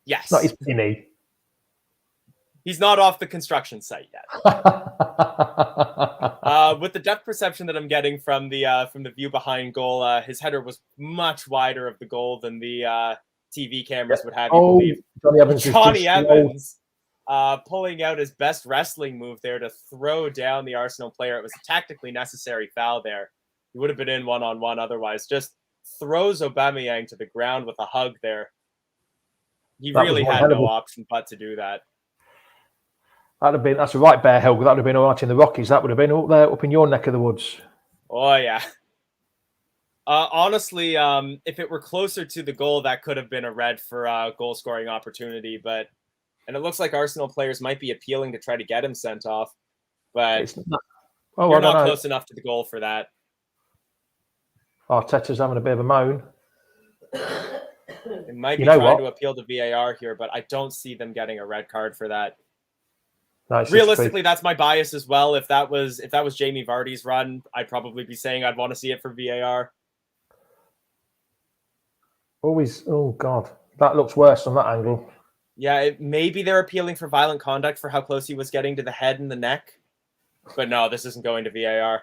Yes. Not his penny. He's not off the construction site yet. With the depth perception that I'm getting from the view behind goal, his header was much wider of the goal than the TV cameras would have you believe. Johnny Evans pulling out his best wrestling move there to throw down the Arsenal player. It was a tactically necessary foul there. He would have been in one-on-one otherwise. Just throws Aubameyang to the ground with a hug there. He That really was one had hell of no a- option but to do that. That's a right bear hug. That would have been all right in the Rockies. That would have been up there, up in your neck of the woods. Oh, yeah. Honestly, if it were closer to the goal, that could have been a red for a goal-scoring opportunity. And it looks like Arsenal players might be appealing to try to get him sent off. But It's not, oh, you're I don't not know. close enough to the goal for that. Arteta's having a bit of a moan. It might be You know trying what? to appeal to VAR here, but I don't see them getting a red card for that. No, it's just Realistically, that's my bias as well. If that was Jamie Vardy's run, I'd probably be saying I'd want to see it for VAR. always. Oh God, that looks worse on that angle. Yeah, maybe they're appealing for violent conduct for how close he was getting to the head and the neck. But no, this isn't going to VAR.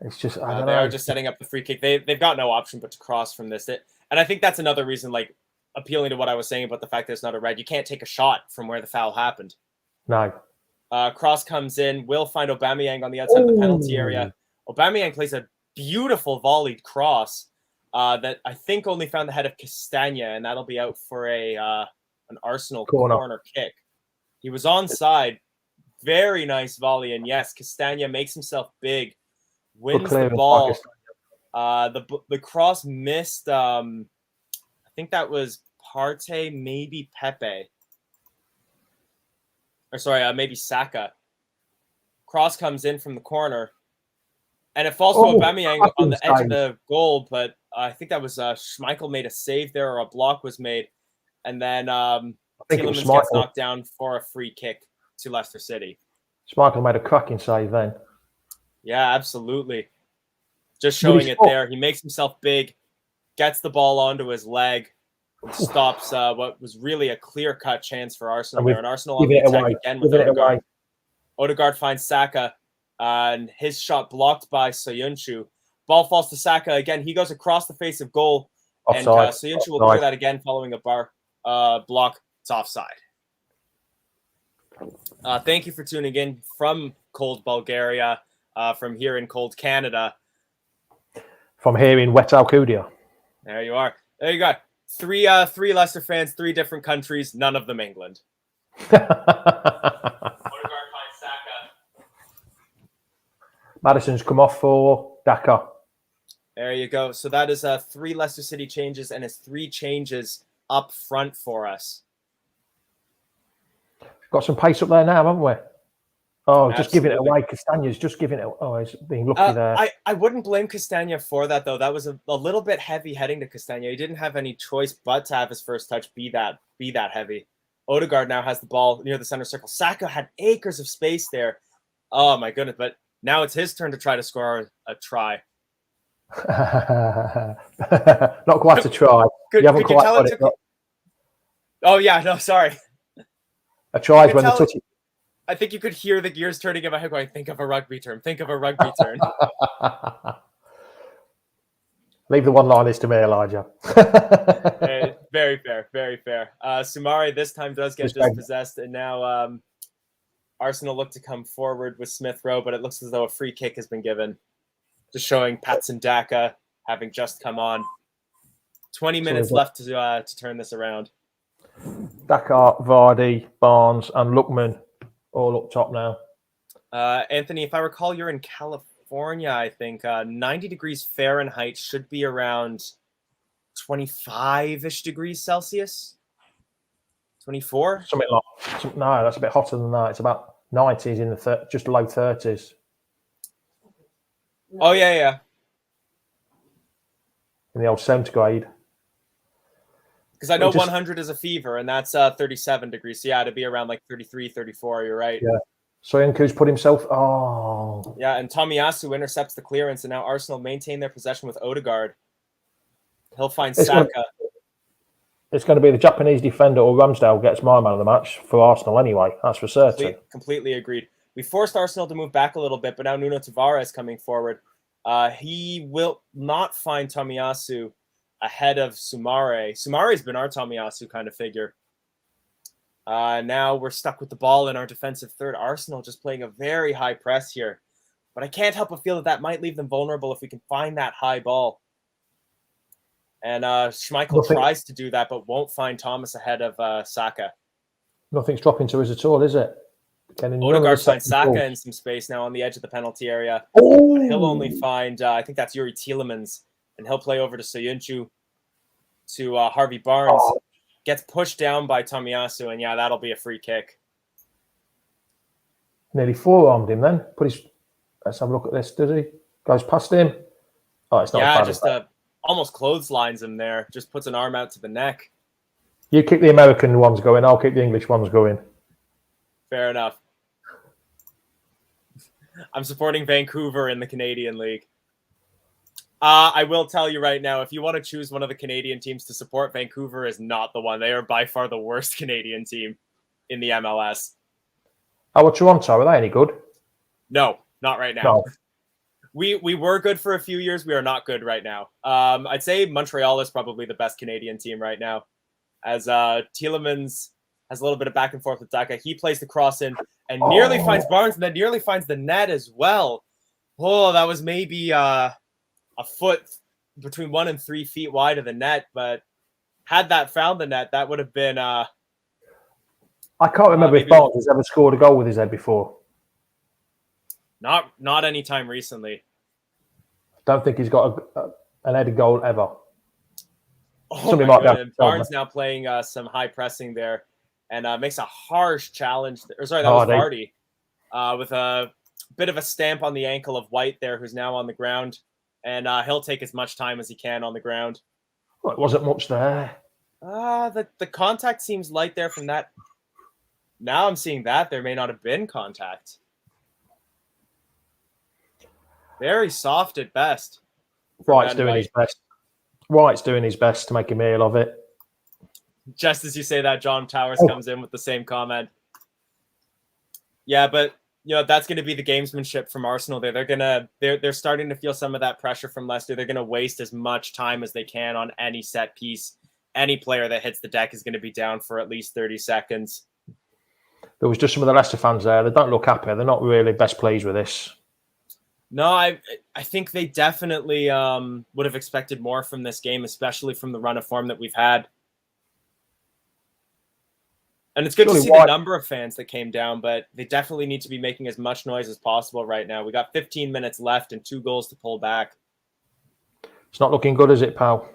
It's just I They don't know. are just setting up the free kick. They've got no option but to cross from this. And I think that's another reason, like, appealing to what I was saying about the fact that it's not a red. You can't take a shot from where the foul happened. No. Cross comes in. Will find Aubameyang on the outside of the penalty area. Aubameyang plays a beautiful volleyed cross that I think only found the head of Castagna, and that'll be out for an Arsenal corner kick. He was onside. Very nice volley, and yes, Castagna makes himself big, wins the ball. The cross missed. I think that was Partey, maybe Pepe. Or sorry, maybe Saka. Cross comes in from the corner. And it falls to Aubameyang on the edge of the goal, but I think that was Schmeichel made a save there, or a block was made. And then Tielemans gets knocked down for a free kick to Leicester City. Schmeichel made a cracking save then. Yeah, absolutely. Just showing it there. He makes himself big, gets the ball onto his leg, and stops what was really a clear-cut chance for Arsenal there. And Arsenal on the attack again with Odegaard. Odegaard finds Saka, and his shot blocked by Soyuncu. Ball falls to Saka again. He goes across the face of goal, and Soyuncu will clear that again following a block. It's offside. Thank you for tuning in from cold Bulgaria, from here in cold Canada. From here in wet Alcudia. There you are. There you go. Three Leicester fans, 3 different countries, none of them England. Madison's come off for Daka. There you go. So that is 3 Leicester City changes, and it's 3 changes up front for us. Got some pace up there now, haven't we? Oh, Absolutely. Just giving it away. Castagna's just giving it. Oh, he's being lucky there. I wouldn't blame Castagna for that, though. That was a little bit heavy heading to Castagna. He didn't have any choice but to have his first touch be that heavy. Odegaard now has the ball near the center circle. Saka had acres of space there. Oh my goodness! But now it's his turn to try to score a try. Not quite a try. You haven't quite got it. Oh yeah, no, sorry. A try is when the touch. I think you could hear the gears turning in my head going, think of a rugby term. Think of a rugby term. Leave the one-liners to me, Elijah. Very fair. Very fair. Soumare this time does get dispossessed, and now Arsenal look to come forward with Smith Rowe, but it looks as though a free kick has been given. Just showing Patson Daka having just come on. 20 minutes left to turn this around. Daka, Vardy, Barnes, and Lookman all up top now. Anthony, if I recall, you're in California, I think. 90 degrees Fahrenheit should be around 25-ish degrees Celsius. 24? Something like no, that's a bit hotter than that. It's about 90s in the just low 30s. Oh, yeah. In the old centigrade. Because I know 100 is a fever, and that's 37 degrees. So, yeah, it'd be around like 33, 34. You're right. Yeah. Soyuncu's put himself... Oh. Yeah, and Tomiyasu intercepts the clearance, and now Arsenal maintain their possession with Odegaard. He'll find Saka. It's going to be the Japanese defender or Ramsdale gets my man of the match for Arsenal anyway. That's for certain. Completely agreed. We forced Arsenal to move back a little bit, but now Nuno Tavares coming forward. He will not find Tomiyasu ahead of Soumare. Soumare's been our Tomiyasu kind of figure. Now we're stuck with the ball in our defensive third. Arsenal just playing a very high press here. But I can't help but feel that might leave them vulnerable if we can find that high ball. And Schmeichel tries to do that, but won't find Thomas ahead of Saka. Nothing's dropping to us at all, is it? Odegaard finds Saka in some space now on the edge of the penalty area. Oh! He'll only find, I think that's Yuri Tielemans, and he'll play over to Soyuncu, to Harvey Barnes. Oh. Gets pushed down by Tomiyasu, and yeah, that'll be a free kick. Nearly forearmed him then. Let's have a look at this, does he? Goes past him. Oh, it's not bad. Just almost clotheslines him there. Just puts an arm out to the neck. You keep the American ones going, I'll keep the English ones going. Fair enough. I'm supporting Vancouver in the Canadian League. I will tell you right now, if you want to choose one of the Canadian teams to support, Vancouver is not the one. They are by far the worst Canadian team in the MLS. How about Toronto? Are they any good? No, not right now. No. We were good for a few years. We are not good right now. I'd say Montreal is probably the best Canadian team right now. As Tielemans has a little bit of back and forth with Daka. He plays the cross in and nearly finds Barnes and then nearly finds the net as well. Oh, that was maybe a foot between 1 and 3 feet wide of the net. But had that found the net, that would have been... I can't remember if Barnes has ever scored a goal with his head before. Not any time recently. Don't think he's got an headed goal ever. Oh my God. Barnes now playing some high pressing there and makes a harsh challenge. Sorry, that was Vardy with a bit of a stamp on the ankle of White there, who's now on the ground. And he'll take as much time as he can on the ground. Well, it wasn't much there. The contact seems light there from that. Now I'm seeing that there may not have been contact. Very soft at best. White's doing his best. White's doing his best to make a meal of it. Just as you say that, John Towers comes in with the same comment. Yeah, but that's going to be the gamesmanship from Arsenal. They're starting to feel some of that pressure from Leicester. They're going to waste as much time as they can on any set piece. Any player that hits the deck is going to be down for at least 30 seconds. There was just some of the Leicester fans there. They don't look happy. They're not really best pleased with this. No, I think they definitely would have expected more from this game, especially from the run of form that we've had. And it's good to see the number of fans that came down, but they definitely need to be making as much noise as possible right now. We got 15 minutes left and 2 goals to pull back. It's not looking good, is it, pal?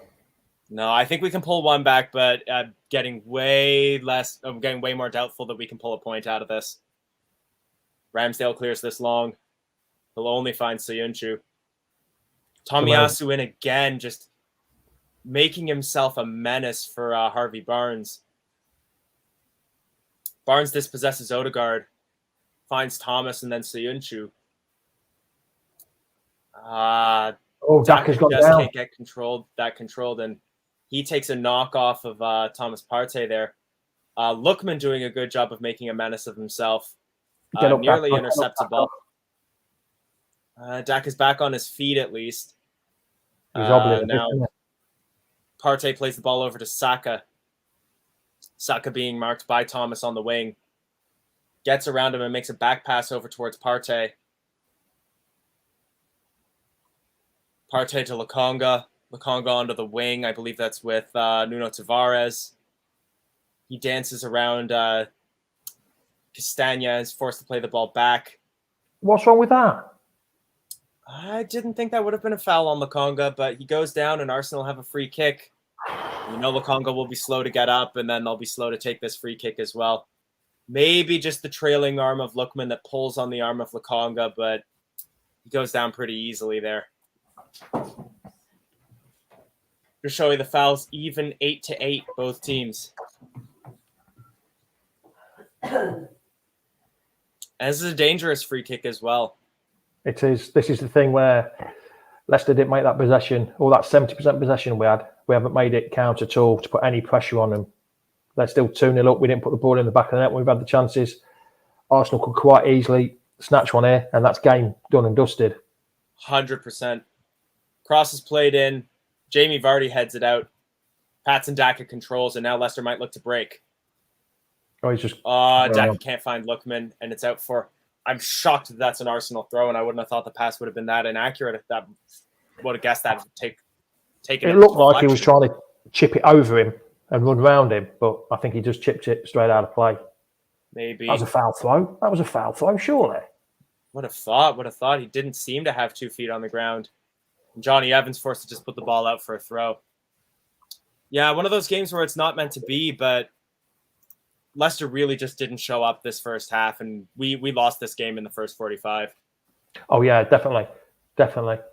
No, I think we can pull one back, but I'm getting way more doubtful that we can pull a point out of this. Ramsdale clears this long. He'll only find Soyuncu. Tomiyasu in again, just making himself a menace for Harvey Barnes. Barnes dispossesses Odegaard, finds Thomas, and then Soyuncu. Daka's got just down. Can't get controlled, and he takes a knock off of Thomas Partey there. Lookman doing a good job of making a menace of himself. Nearly intercepts a ball. Daka's back on his feet at least. Now Partey plays the ball over to Saka. Saka being marked by Thomas on the wing. Gets around him and makes a back pass over towards Partey. Partey to Lokonga. Lokonga onto the wing. I believe that's with Nuno Tavares. He dances around. Castagna is forced to play the ball back. What's wrong with that? I didn't think that would have been a foul on Lokonga, but he goes down and Arsenal have a free kick. Lokonga will be slow to get up, and then they'll be slow to take this free kick as well. Maybe just the trailing arm of Lookman that pulls on the arm of Lokonga, but he goes down pretty easily there. To show you the fouls, even 8-8, both teams. And this is a dangerous free kick as well. It is. This is the thing where Leicester didn't make that possession, or that 70% possession we had. We haven't made it count at all to put any pressure on them. They're still 2-0 up. We didn't put the ball in the back of the net when we've had the chances. Arsenal could quite easily snatch one here, and that's game done and dusted. 100%. Cross is played in. Jamie Vardy heads it out. Patson Daka controls, and now Leicester might look to break. Oh, he's just. Daka can't find Lookman, and it's out for. I'm shocked that that's an Arsenal throw, and I wouldn't have thought the pass would have been that inaccurate. If that would have guessed that would taken. It looked like he was trying to chip it over him and run round him, but I think he just chipped it straight out of play. Maybe that was a foul throw. That was a foul throw, surely. Would have thought. He didn't seem to have 2 feet on the ground. And Johnny Evans forced to just put the ball out for a throw. Yeah, one of those games where it's not meant to be, but Leicester really just didn't show up this first half, and we lost this game in the first 45. Oh, yeah, definitely. Jonjo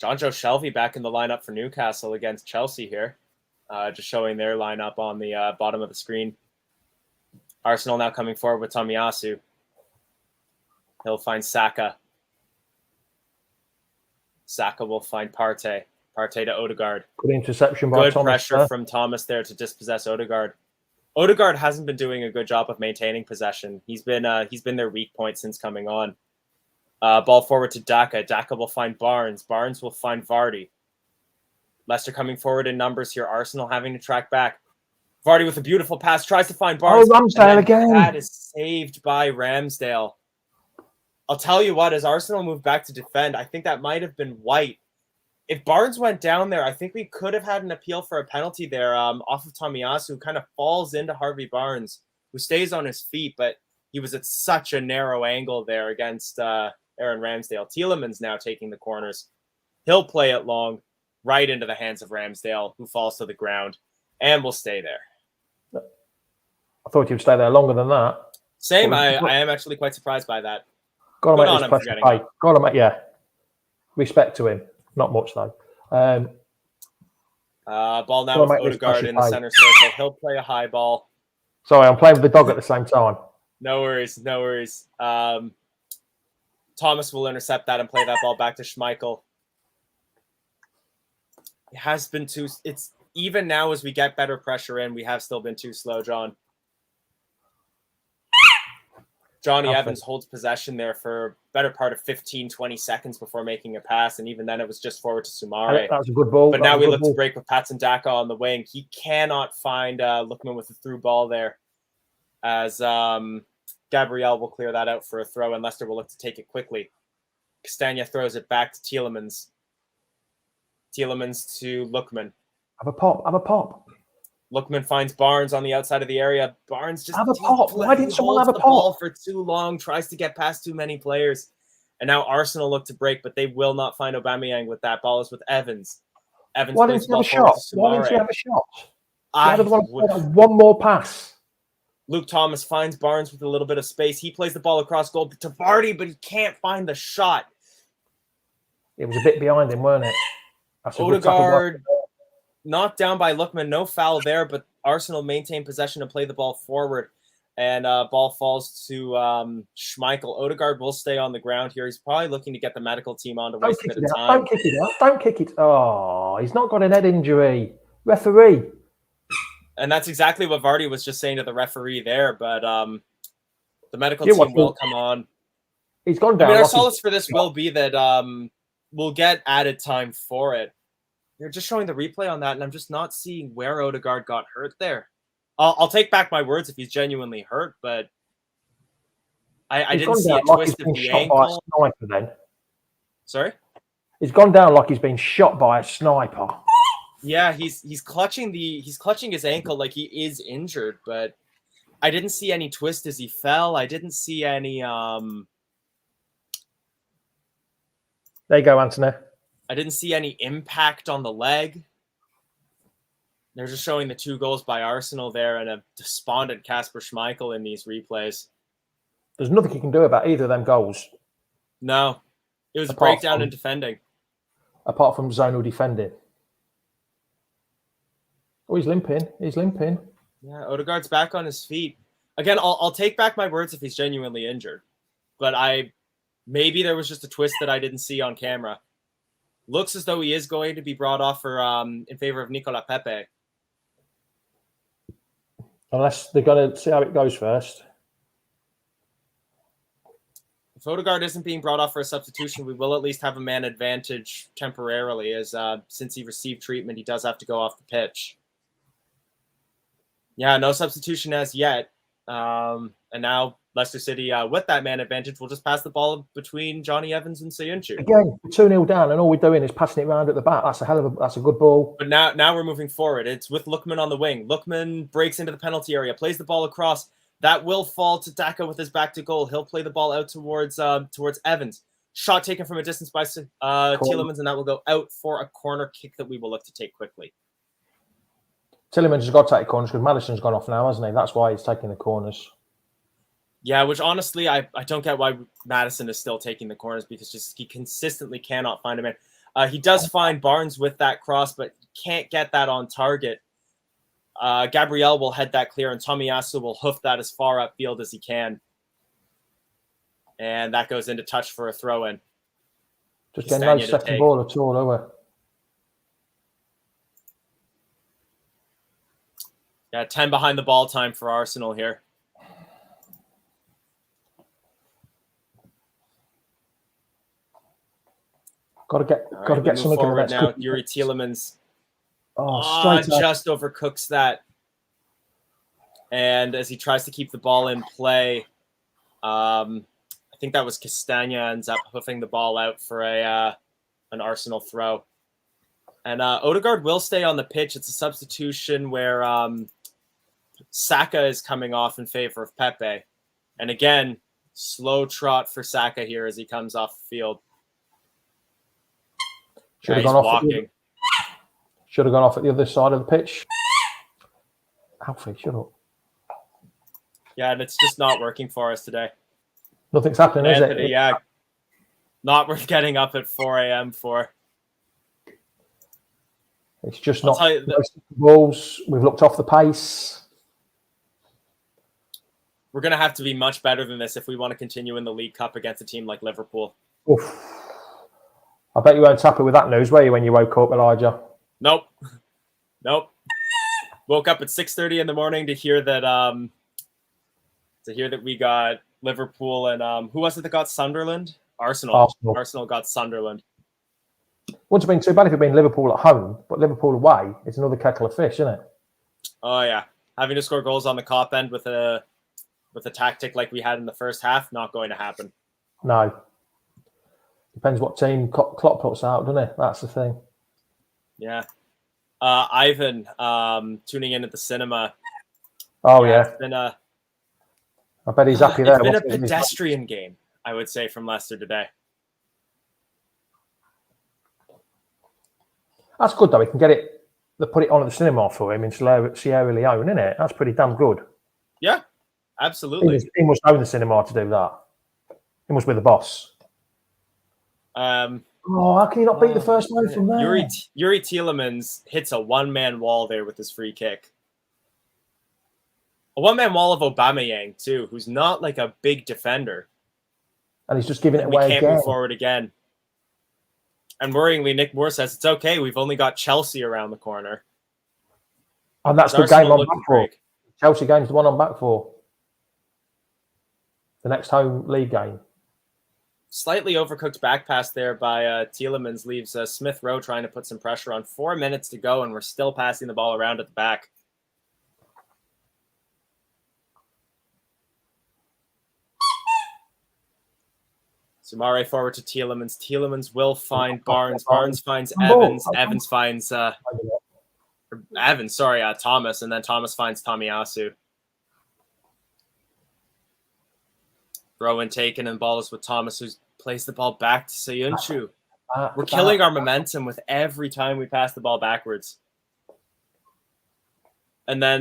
Shelvey back in the lineup for Newcastle against Chelsea here. Just showing their lineup on the bottom of the screen. Arsenal now coming forward with Tomiyasu. He'll find Saka. Saka will find Partey. Partey to Odegaard. Good interception by Good Thomas. Pressure from Thomas there to dispossess Odegaard. Odegaard hasn't been doing a good job of maintaining possession. He's been their weak point since coming on. Ball forward to Daka. Daka will find Barnes. Barnes will find Vardy. Leicester coming forward in numbers here. Arsenal having to track back. Vardy with a beautiful pass. Tries to find Barnes. Oh, Ramsdale again. That is saved by Ramsdale. I'll tell you what, as Arsenal moved back to defend, I think that might have been White. If Barnes went down there, I think we could have had an appeal for a penalty there off of Tomiyasu, who kind of falls into Harvey Barnes, who stays on his feet, but he was at such a narrow angle there against Aaron Ramsdale. Tielemans now taking the corners. He'll play it long, right into the hands of Ramsdale, who falls to the ground, and will stay there. I thought you'd stay there longer than that. Same, I am actually quite surprised by that. Got to make yeah. Respect to him. Not much though. Ball now with Odegaard in the center circle. He'll play a high ball. Sorry, I'm playing with the dog at the same time. No worries. Thomas will intercept that and play that ball back to Schmeichel. It has been too. It's even now as we get better pressure in, we have still been too slow, John. Johnny Evans holds possession there for better part of 15, 20 seconds before making a pass, and even then it was just forward to Sumare. That was a good ball. But now we look to break with Patson Daka on the wing. He cannot find Lookman with a through ball there, as Gabriel will clear that out for a throw, and Leicester will look to take it quickly. Castagna throws it back to Tielemans. Tielemans to Lookman. Have a pop. Lookman finds Barnes on the outside of the area. Barnes just have a pop. Why didn't someone have a pop? Ball for too long, tries to get past too many players. And now Arsenal look to break, but they will not find Aubameyang with that. Ball is with Evans. Evans Why didn't he have a shot? One more pass. Luke Thomas finds Barnes with a little bit of space. He plays the ball across goal to Vardy, but he can't find the shot. It was a bit behind him, weren't it? Odegaard knocked down by Lookman, no foul there, but Arsenal maintain possession and play the ball forward. And ball falls to Schmeichel. Odegaard will stay on the ground here. He's probably looking to get the medical team on to waste a bit of time. Don't kick it out. Don't kick it. Oh, he's not got an head injury. Referee. And that's exactly what Vardy was just saying to the referee there. But the medical team will come on. He's gone down. I mean, our solace for this will be that we'll get added time for it. You're just showing the replay on that, and I'm just not seeing where Odegaard got hurt there. I'll take back my words if he's genuinely hurt, but I didn't see a twist of the ankle. By a sniper, then. Sorry? He's gone down like he's been shot by a sniper. Yeah, he's clutching his ankle like he is injured, but I didn't see any twist as he fell. I didn't see any There you go, Anthony. I didn't see any impact on the leg. They're just showing the 2 goals by Arsenal there and a despondent Kasper Schmeichel in these replays. There's nothing you can do about either of them goals. No. It was a breakdown in defending. Apart from zonal defending. Oh, he's limping. Yeah, Odegaard's back on his feet. Again, I'll take back my words if he's genuinely injured. But maybe there was just a twist that I didn't see on camera. Looks as though he is going to be brought off for in favor of Nicola Pepe. Unless they're going to see how it goes first. If Odegaard isn't being brought off for a substitution, we will at least have a man advantage temporarily, as since he received treatment, he does have to go off the pitch. Yeah, no substitution as yet. And now Leicester City, with that man advantage, will just pass the ball between Johnny Evans and Sayuncu. Again, 2-0 down, and all we're doing is passing it around at the back. That's a good ball. But now we're moving forward. It's with Lookman on the wing. Lookman breaks into the penalty area, plays the ball across. That will fall to Daka with his back to goal. He'll play the ball out towards Evans. Shot taken from a distance by Tielemans, and that will go out for a corner kick that we will look to take quickly. Tielemans has got to take corners because Madison's gone off now, hasn't he? That's why he's taking the corners. Yeah, which honestly, I don't get why Madison is still taking the corners, because he consistently cannot find a man. He does find Barnes with that cross, but can't get that on target. Gabriel will head that clear, and Tomiyasu will hoof that as far upfield as he can. And that goes into touch for a throw-in. Just getting no second ball at all, are we? Yeah, 10 behind the ball time for Arsenal here. Got to get something forward now. Yuri Tielemans just overcooks that. And as he tries to keep the ball in play, I think that was Castagna ends up hoofing the ball out for an Arsenal throw. And Odegaard will stay on the pitch. It's a substitution where Saka is coming off in favor of Pepe. And again, slow trot for Saka here as he comes off the field. Should have gone off at the other side of the pitch. Alfie, shut up. Yeah, and it's just not working for us today. Nothing's happening, is it? Yeah, not worth getting up at 4 a.m. for. It's just not balls. We've looked off the pace. We're going to have to be much better than this if we want to continue in the League Cup against a team like Liverpool. Oof. I bet you weren't happy with that news, were you, when you woke up, Elijah? Nope. Woke up at 6:30 in the morning to hear that we got Liverpool and who was it that got Sunderland? Arsenal got Sunderland. Wouldn't have been too bad if it had been Liverpool at home, but Liverpool away, it's another kettle of fish, isn't it? Oh yeah, having to score goals on the cop end with a tactic like we had in the first half, not going to happen. No. Depends what team Klopp puts out, doesn't it? That's the thing. Yeah. Ivan, tuning in at the cinema. Oh yeah. It's been I bet he's happy there. It's been a pedestrian game, I would say, from Leicester today. That's good though. He can get it. They put it on at the cinema for him in Sierra Leone, isn't it? That's pretty damn good. Yeah, absolutely. He must own the cinema to do that. He must be the boss. How can you not beat the first man from there? Yuri Tielemans hits a one-man wall there with his free kick. A one-man wall of Aubameyang too, who's not like a big defender. And he's just giving it away again. We can't move forward again. And worryingly, Nick Moore says it's okay. We've only got Chelsea around the corner. And that's the game I'm back for. Chelsea game's the one I'm back for. The next home league game. Slightly overcooked back pass there by Tielemans leaves Smith Rowe trying to put some pressure on. 4 minutes to go, and we're still passing the ball around at the back. Sumare forward to Tielemans. Tielemans will find Barnes. Barnes finds Evans. Evans finds Thomas, and then Thomas finds Tomiyasu. Throw in taken, and ball is with Thomas, who plays the ball back to Sayuncu. We're killing our momentum with every time we pass the ball backwards. And then,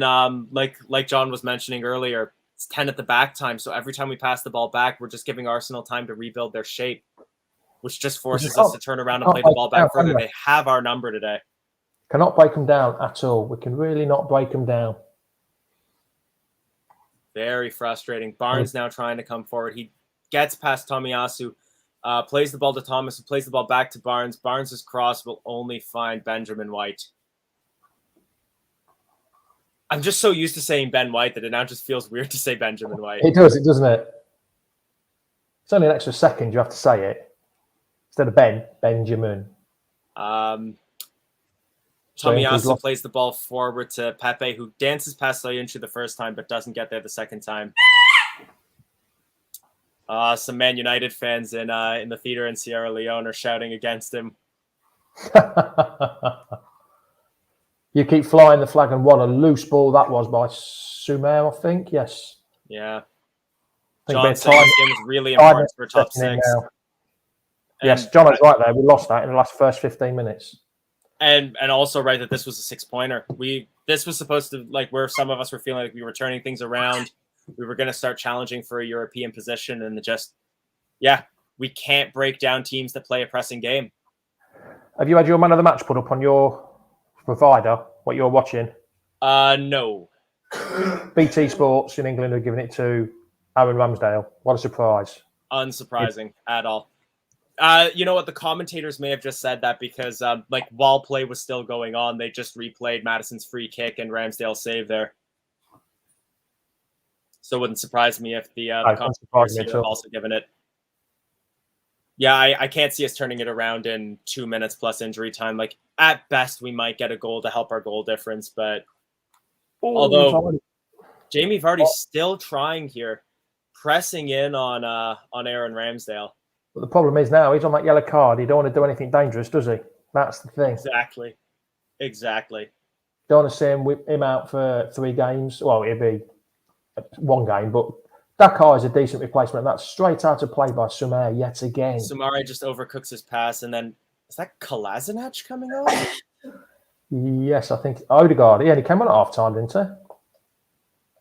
like John was mentioning earlier, it's 10 at the back time. So every time we pass the ball back, we're just giving Arsenal time to rebuild their shape, which just forces us to turn around and play the ball back further. They have our number today. Cannot break them down at all. We can really not break them down. Very frustrating. Barnes now trying to come forward. He gets past Tomiyasu, plays the ball to Thomas, who plays the ball back to Barnes. Barnes' cross will only find Benjamin White. I'm just so used to saying Ben White that it now just feels weird to say Benjamin White. It does, doesn't it? It's only an extra second you have to say it. Instead of Benjamin. Tomiyasu plays the ball forward to Pepe, who dances past Soyuncu the first time, but doesn't get there the second time. Some Man United fans in the theater in Sierra Leone are shouting against him. You keep flying the flag, and what a loose ball that was by Sumer, I think. Yes. Yeah. I think John saying this game is really important for top 6. Yes, John is right there. We lost that in the last first 15 minutes. And also right that this was a 6-pointer. This was supposed to, like, where some of us were feeling like we were turning things around. We were going to start challenging for a European position, and we can't break down teams that play a pressing game. Have you had your man of the match put up on your provider, what you're watching? No. BT Sports in England are giving it to Aaron Ramsdale. What a surprise. Unsurprising at all. You know what? The commentators may have just said that because, while play was still going on, they just replayed Maddison's free kick and Ramsdale's save there. So it wouldn't surprise me if the commentators have also given it. Yeah, I can't see us turning it around in 2 minutes plus injury time. Like, at best, we might get a goal to help our goal difference, but although Jamie Vardy's still trying here, pressing in on Aaron Ramsdale. But the problem is now he's on that yellow card. He don't want to do anything dangerous, does he? That's the thing. Exactly. Don't want to see him out for 3 games. Well, it'd be 1 game, but Daka is a decent replacement. That's straight out of play by Sumer yet again. Sumare just overcooks his pass, and then is that Kolasinac coming on? Yes, I think Odegaard. Yeah, he came on at half time, didn't he?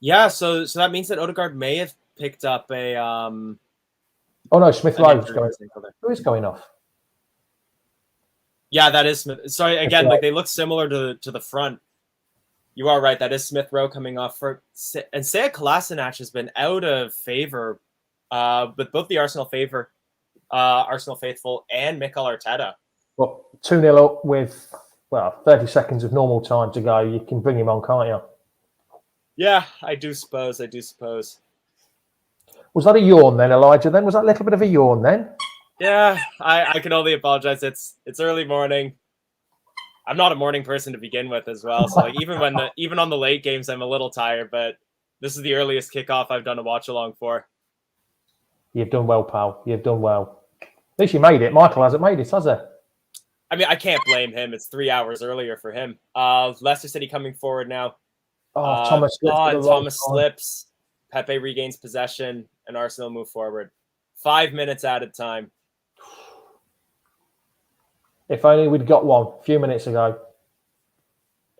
Yeah, so that means that Odegaard may have picked up a. Oh no, Smith Rowe's going. Who is going off? Yeah, that is Smith. Sorry, again, like they look similar to the front. You are right. That is Smith Rowe coming off for, and Sead Kolasinac has been out of favor with both the Arsenal faithful and Mikel Arteta. Well, 2-0 up with 30 seconds of normal time to go. You can bring him on, can't you? Yeah, I do suppose. Was that a yawn then, Elijah? Then was that a little bit of a yawn then? Yeah, I can only apologize. It's early morning. I'm not a morning person to begin with as well. So like even on the late games, I'm a little tired, but this is the earliest kickoff I've done a watch along for. You've done well, pal. You've done well. At least you made it. Michael hasn't made it, has he? I mean, I can't blame him. It's 3 hours earlier for him. Leicester City coming forward now. Thomas slips. Thomas slips. Pepe regains possession, and Arsenal move forward. 5 minutes added time. If only we'd got one a few minutes ago.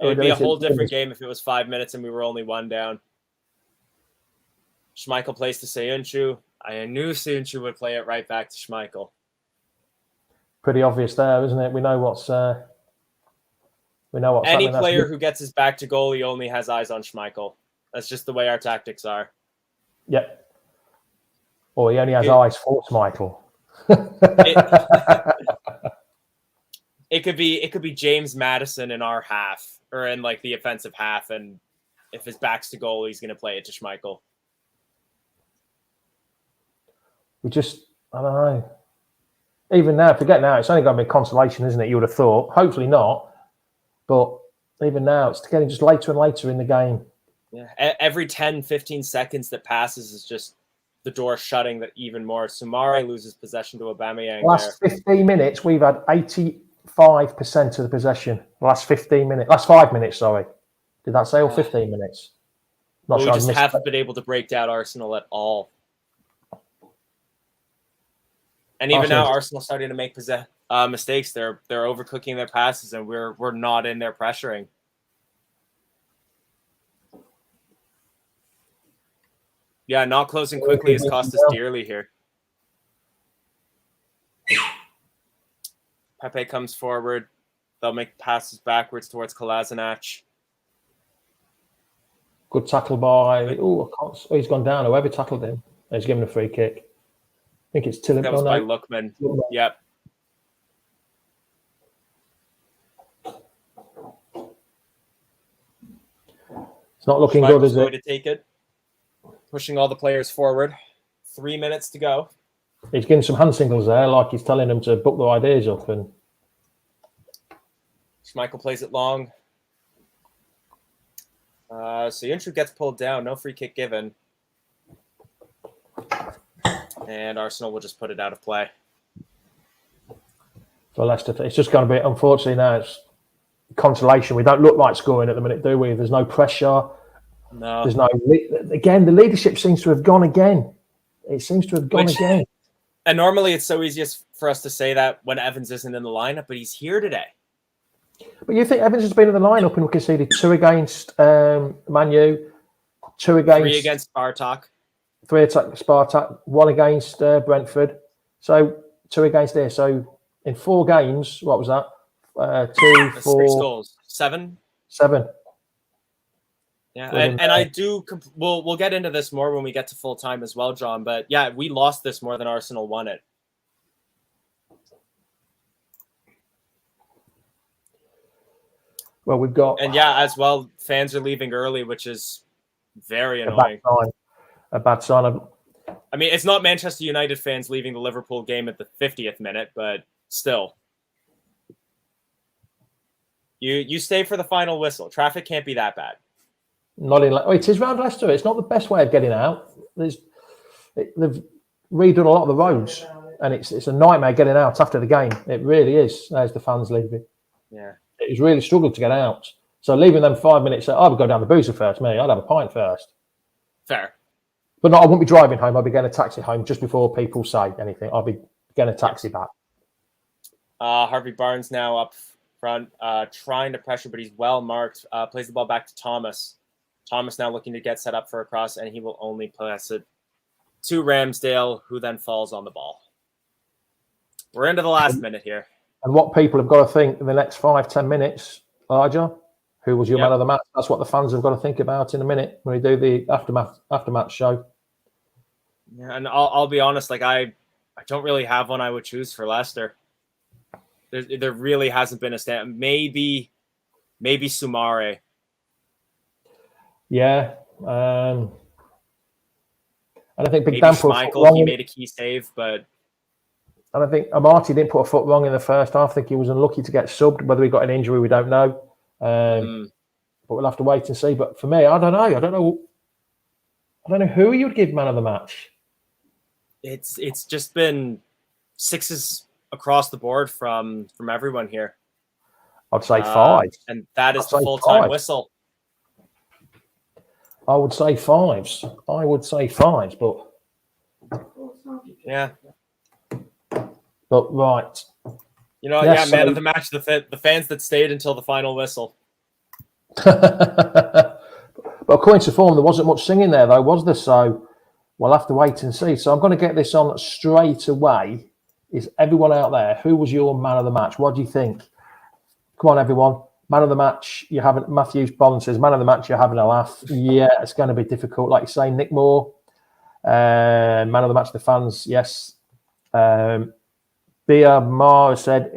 It would be a whole different game if it was 5 minutes and we were only 1 down. Schmeichel plays to Soyuncu. I knew Soyuncu would play it right back to Schmeichel. Pretty obvious there, isn't it? We know what's any player who gets his back to goal, he only has eyes on Schmeichel. That's just the way our tactics are. Yep. Or he only has eyes for Schmeichel. It could be James Maddison in our half or in like the offensive half, and if his back's to goal, he's going to play it to Schmeichel. I don't know. Even now, forget now, it's only going to be consolation, isn't it? You would have thought. Hopefully not. But even now, it's getting just later and later in the game. Yeah. Every 10, 15 seconds that passes is just the door shutting that even more. Sumare loses possession to Aubameyang. Last 15 minutes, we've had 85% of the possession. Last 5 minutes, sorry. Did that say all 15 minutes? Not sure. We just haven't been able to break down Arsenal at all. And even now, Arsenal's starting to make mistakes. They're overcooking their passes, and we're not in there pressuring. Yeah, not closing quickly has cost us dearly here. Pepe comes forward. They'll make passes backwards towards Kolasinac. Good tackle by... he's gone down. Whoever tackled him. He's given a free kick. I think it's Tillich. That was by Lookman. Yep. It's not looking good, is it? Going to take it. Pushing all the players forward. 3 minutes to go. He's getting some hand signals there, like he's telling them to book their ideas up. And Schmeichel plays it long. So Yunchu gets pulled down. No free kick given. And Arsenal will just put it out of play. For Leicester, it's just going to be, unfortunately, now it's consolation. We don't look like scoring at the minute, do we? There's no pressure. No. There's no. Again, the leadership seems to have gone again. It seems to have gone again. And normally it's so easy for us to say that when Evans isn't in the lineup, but he's here today. But you think Evans has been in the lineup and we conceded 2 against Man U, 2 against 3 against Spartak. 3 against Spartak, 1 against Brentford. So 2 against there. So in 4 games, what was that? 2, 4, 6 goals. 7. 7. Yeah, and I do. We'll get into this more when we get to full time as well, John. But yeah, we lost this more than Arsenal won it. Well, we've got, and yeah, as well, fans are leaving early, which is very annoying. A bad sign. I mean, it's not Manchester United fans leaving the Liverpool game at the 50th minute, but still. You stay for the final whistle. Traffic can't be that bad. Not in. It is round Leicester. It's not the best way of getting out. They've redone a lot of the roads, and it's a nightmare getting out after the game. It really is. There's the fans leaving. Yeah. It's really struggled to get out. So leaving them 5 minutes, I would go down the boozer first, me. I'd have a pint first. Fair. But no, I wouldn't be driving home. I'd be getting a taxi home just before people say anything. I'll be getting a taxi back. Harvey Barnes now up front, trying to pressure, but he's well marked. Plays the ball back to Thomas. Thomas now looking to get set up for a cross, and he will only pass it to Ramsdale, who then falls on the ball. We're into the last minute here. And what people have got to think in the next 5-10 minutes, Elijah, who was your man of the match? That's what the fans have got to think about in a minute when we do the aftermatch show. Yeah, and I'll be honest, like I don't really have one I would choose for Leicester. There really hasn't been a stand. Maybe Soumare. Yeah. And I think Big Maybe Dan Schmeichel, he made a key save, but... And I think Amati didn't put a foot wrong in the first half. I think he was unlucky to get subbed. Whether he got an injury, we don't know. But we'll have to wait and see. But for me, I don't know. I don't know who you would give man of the match. It's just been 6s across the board from everyone here. I'd say 5. And that is the full-time whistle. I would say 5s. But yeah. But right. You know, man of the match, the fans that stayed until the final whistle. But according to form, there wasn't much singing there, though, was there? So we'll have to wait and see. So I'm going to get this on straight away. Is everyone out there, who was your man of the match? What do you think? Come on, everyone. Man of the match, you haven't. Matthews Bond says, man of the match, you're having a laugh. Yeah, it's going to be difficult. Like you say, Nick Moore, man of the match, the fans, yes. Bia Mar said,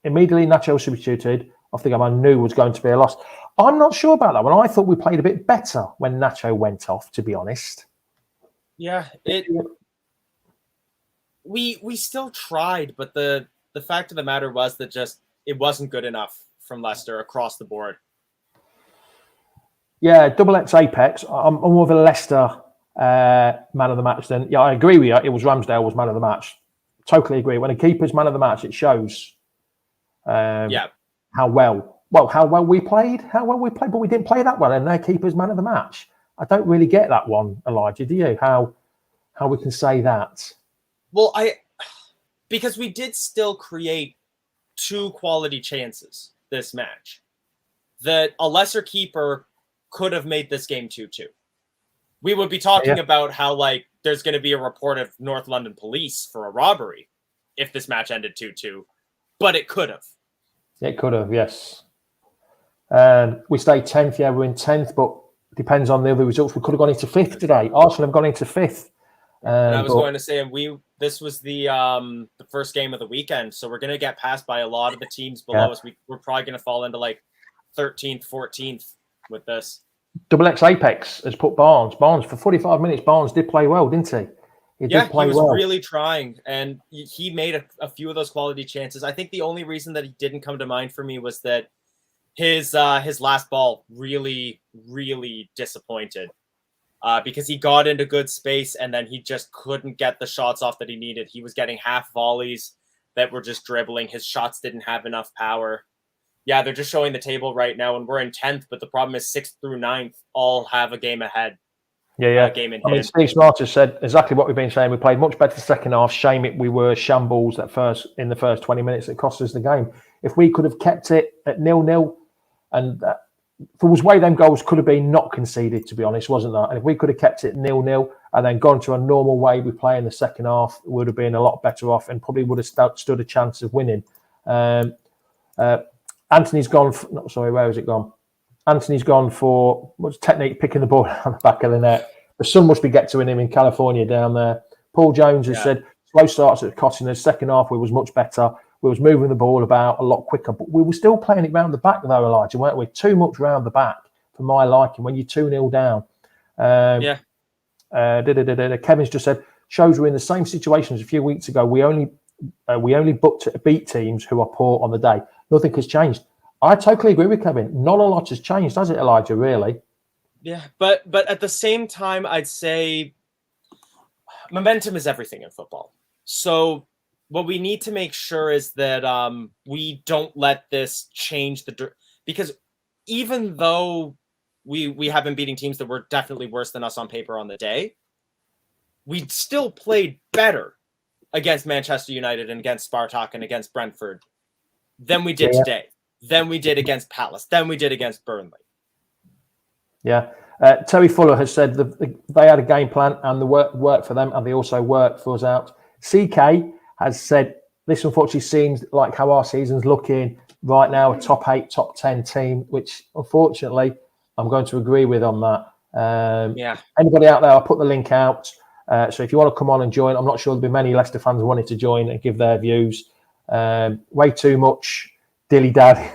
immediately Nacho substituted. I think I knew was going to be a loss. I'm not sure about that one. I thought we played a bit better when Nacho went off, to be honest. Yeah, we still tried, but the fact of the matter was that just it wasn't good enough from Leicester across the board. Yeah, double X Apex. I'm more of a Leicester man of the match than. Yeah, I agree with you. It was Ramsdale was man of the match. Totally agree. When a keeper's man of the match, it shows. How well we played. But we didn't play that well, and their keeper's man of the match. I don't really get that one, Elijah. Do you? How we can say that? Well, because we did still create 2 quality chances this match. That a lesser keeper could have made this game 2-2. We would be talking about how there's going to be a report of North London police for a robbery if this match ended 2-2, but it could have. It could have, yes. We stayed 10th. Yeah, we're in 10th, but depends on the other results. We could have gone into 5th today. Arsenal have gone into 5th. I was going to say, and this was the first game of the weekend, so we're going to get passed by a lot of the teams below us. We're probably going to fall into 13th, 14th with this. Double X Apex has put Barnes. Barnes for 45 minutes. Barnes did play well, didn't he? He was really trying, and he made a few of those quality chances. I think the only reason that he didn't come to mind for me was that his last ball really, really disappointed because he got into good space and then he just couldn't get the shots off that he needed. He was getting half volleys that were just dribbling. His shots didn't have enough power. Yeah, they're just showing the table right now, and we're in 10th, but the problem is 6th through 9th all have a game ahead. Yeah. Game in I mean, hand. Steve Smart has said exactly what we've been saying. We played much better the second half. Shame it, we were shambles in the first 20 minutes. It cost us the game. If we could have kept it at 0-0, and there was way them goals could have been not conceded, to be honest, wasn't that? And if we could have kept it 0-0 and then gone to a normal way we play in the second half, we would have been a lot better off and probably would have stood a chance of winning. Anthony's gone. Where has it gone? Anthony's gone for what's technique, picking the ball on the back of the net. The sun must be getting to him in California down there. Paul Jones has said slow starts at costing us. Second half we was much better. We was moving the ball about a lot quicker, but we were still playing it round the back though, Elijah, weren't we? Too much round the back for my liking when you're 2-0 down. Kevin's just said shows we're in the same situation as a few weeks ago. We only booked to beat teams who are poor on the day. Nothing has changed. I totally agree with Kevin. Not a lot has changed, has it, Elijah, really? Yeah, but at the same time, I'd say momentum is everything in football. So what we need to make sure is that we don't let this change because even though we have been beating teams that were definitely worse than us on paper on the day, we still played better against Manchester United and against Spartak and against Brentford than we did today, than we did against Palace, than we did against Burnley. Yeah. Terry Fuller has said they had a game plan and the work for them, and they also worked for us out. CK has said this unfortunately seems like how our season's looking right now, a top 8, top 10 team, which unfortunately I'm going to agree with on that. Anybody out there, I'll put the link out. So if you want to come on and join, I'm not sure there'll be many Leicester fans wanting to join and give their views. Way too much dilly-dally.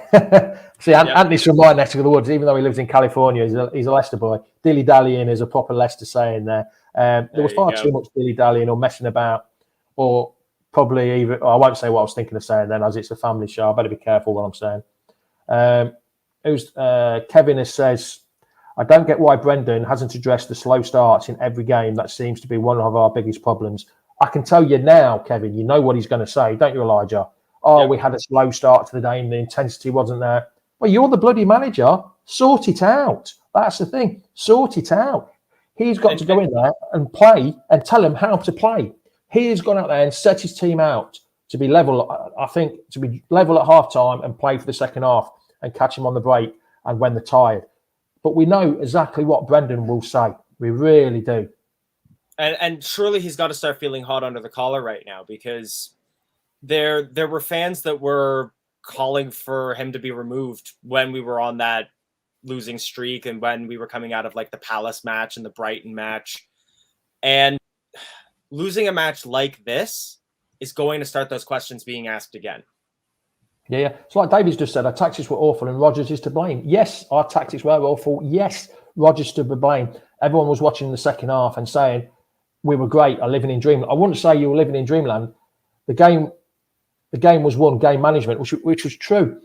See, Anthony's from my neck of the woods, even though he lives in California. He's a Leicester boy. Dilly-dallying is a proper Leicester saying there. There was far too much dilly-dallying or messing about, or probably even, I won't say what I was thinking of saying then, as it's a family show. I better be careful what I'm saying. Kevin says, I don't get why Brendan hasn't addressed the slow starts in every game. That seems to be one of our biggest problems. I can tell you now, Kevin, you know what he's going to say, don't you, Elijah? We had a slow start to the game. The intensity wasn't there. Well, you're the bloody manager. Sort it out. That's the thing. Sort it out. He's got to go in there and play and tell him how to play. He has gone out there and set his team out to be level, I think, to be level at half-time and play for the second half and catch him on the break and when they're tired. But we know exactly what Brendan will say. We really do. And surely he's got to start feeling hot under the collar right now, because there were fans that were calling for him to be removed when we were on that losing streak and when we were coming out of like the Palace match and the Brighton match. And losing a match like this is going to start those questions being asked again. Yeah. It's like David's just said, our tactics were awful and Rodgers is to blame. Yes, our tactics were awful. Yes, Rodgers to blame. Everyone was watching the second half and saying we were great, are living in dreamland. I wouldn't say you were living in dreamland. The game was won, game management, which was true.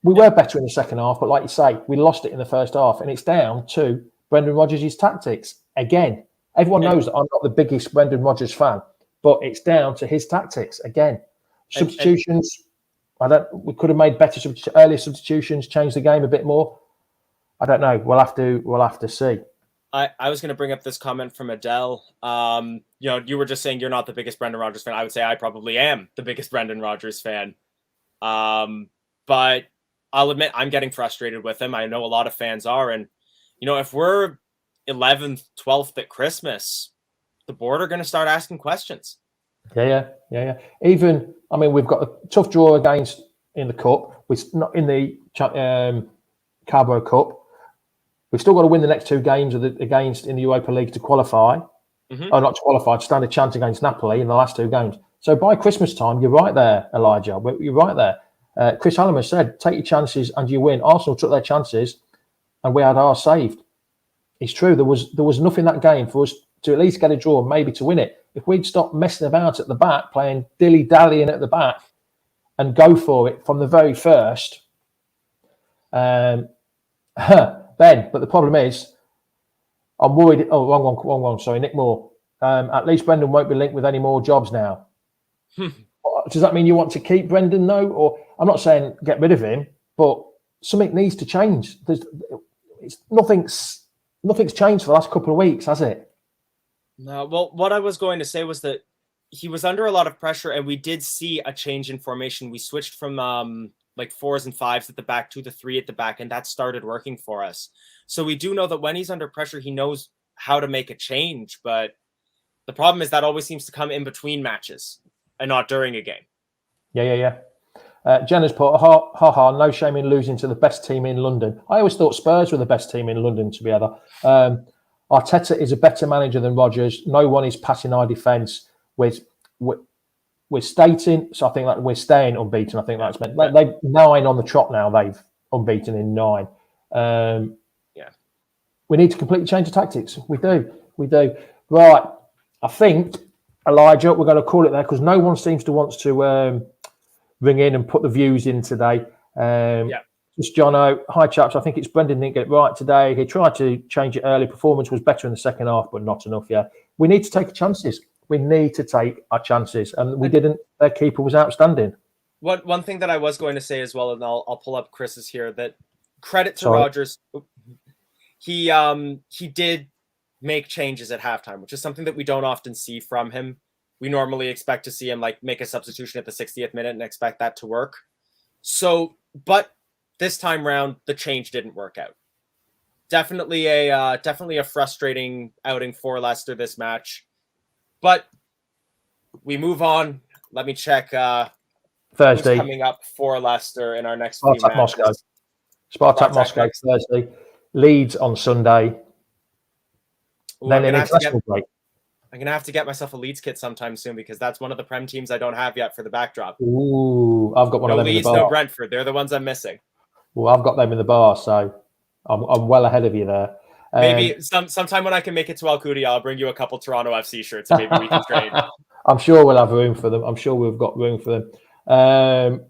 We were better in the second half, but like you say, we lost it in the first half, and it's down to Brendan Rodgers' tactics. Again, everyone knows that I'm not the biggest Brendan Rodgers fan, but it's down to his tactics. Again, substitutions, we could have made better earlier substitutions, changed the game a bit more. I don't know. We'll have to see. I was going to bring up this comment from Adele. You were just saying you're not the biggest Brendan Rodgers fan. I would say I probably am the biggest Brendan Rodgers fan. But I'll admit I'm getting frustrated with him. I know a lot of fans are. And, if we're 11th, 12th at Christmas, the board are going to start asking questions. Yeah. Even, we've got a tough draw against in the Cup. We're not in the Carabao Cup. We've still got to win the next 2 games against in the Europa League to qualify. Mm-hmm. Not to qualify, to stand a chance against Napoli in the last 2 games. So by Christmas time, you're right there, Elijah. You're right there. Chris Hallam said, take your chances and you win. Arsenal took their chances and we had ours saved. It's true. There was enough in that game for us to at least get a draw, maybe to win it. If we'd stopped messing about at the back, playing dilly-dallying at the back and go for it from the very first, Ben, but the problem is, I'm worried. Oh, wrong one. Sorry, Nick Moore. At least Brendan won't be linked with any more jobs now. Does that mean you want to keep Brendan though? Or I'm not saying get rid of him, but something needs to change. Nothing's changed for the last couple of weeks, has it? No. Well, what I was going to say was that he was under a lot of pressure, and we did see a change in formation. We switched from like 4s and 5s at the back to the 3 at the back, and that started working for us. So we do know that when he's under pressure, he knows how to make a change. But the problem is that always seems to come in between matches and not during a game. Yeah. Jenna's put, ha, no shame in losing to the best team in London. I always thought Spurs were the best team in London together. Arteta is a better manager than Rodgers. No one is passing our defence. We're stating, so I think that we're staying unbeaten. I think that's meant. They've 9 on the trot now. They've unbeaten in 9. We need to completely change the tactics. We do. Right. I think, Elijah, we're going to call it there because no one seems to want to ring in and put the views in today. Just Jono. Hi, chaps. I think it's Brendan didn't get it right today. He tried to change it early. Performance was better in the second half, but not enough. Yeah. We need to take chances. We need to take our chances. And we didn't. Their keeper was outstanding. One thing that I was going to say as well, and I'll pull up Chris's here, that credit to Rodgers. He did make changes at halftime, which is something that we don't often see from him. We normally expect to see him like make a substitution at the 60th minute and expect that to work. So, but this time round, the change didn't work out. Definitely a frustrating outing for Leicester this match. But we move on. Let me check Thursday who's coming up for Leicester in our next few matches. Moscow. Spartak Moscow Thursday. Leeds on Sunday. Ooh, then an international break. I'm gonna have to get myself a Leeds kit sometime soon because that's one of the Prem teams I don't have yet for the backdrop. Ooh, I've got one of them Leeds, in the bar. no Brentford. They're the ones I'm missing. Well, I've got them in the bar, so I'm well ahead of you there. Maybe sometime when I can make it to Alcudia, I'll bring you a couple Toronto FC shirts and maybe we can trade. I'm sure we'll have room for them. I'm sure we've got room for them.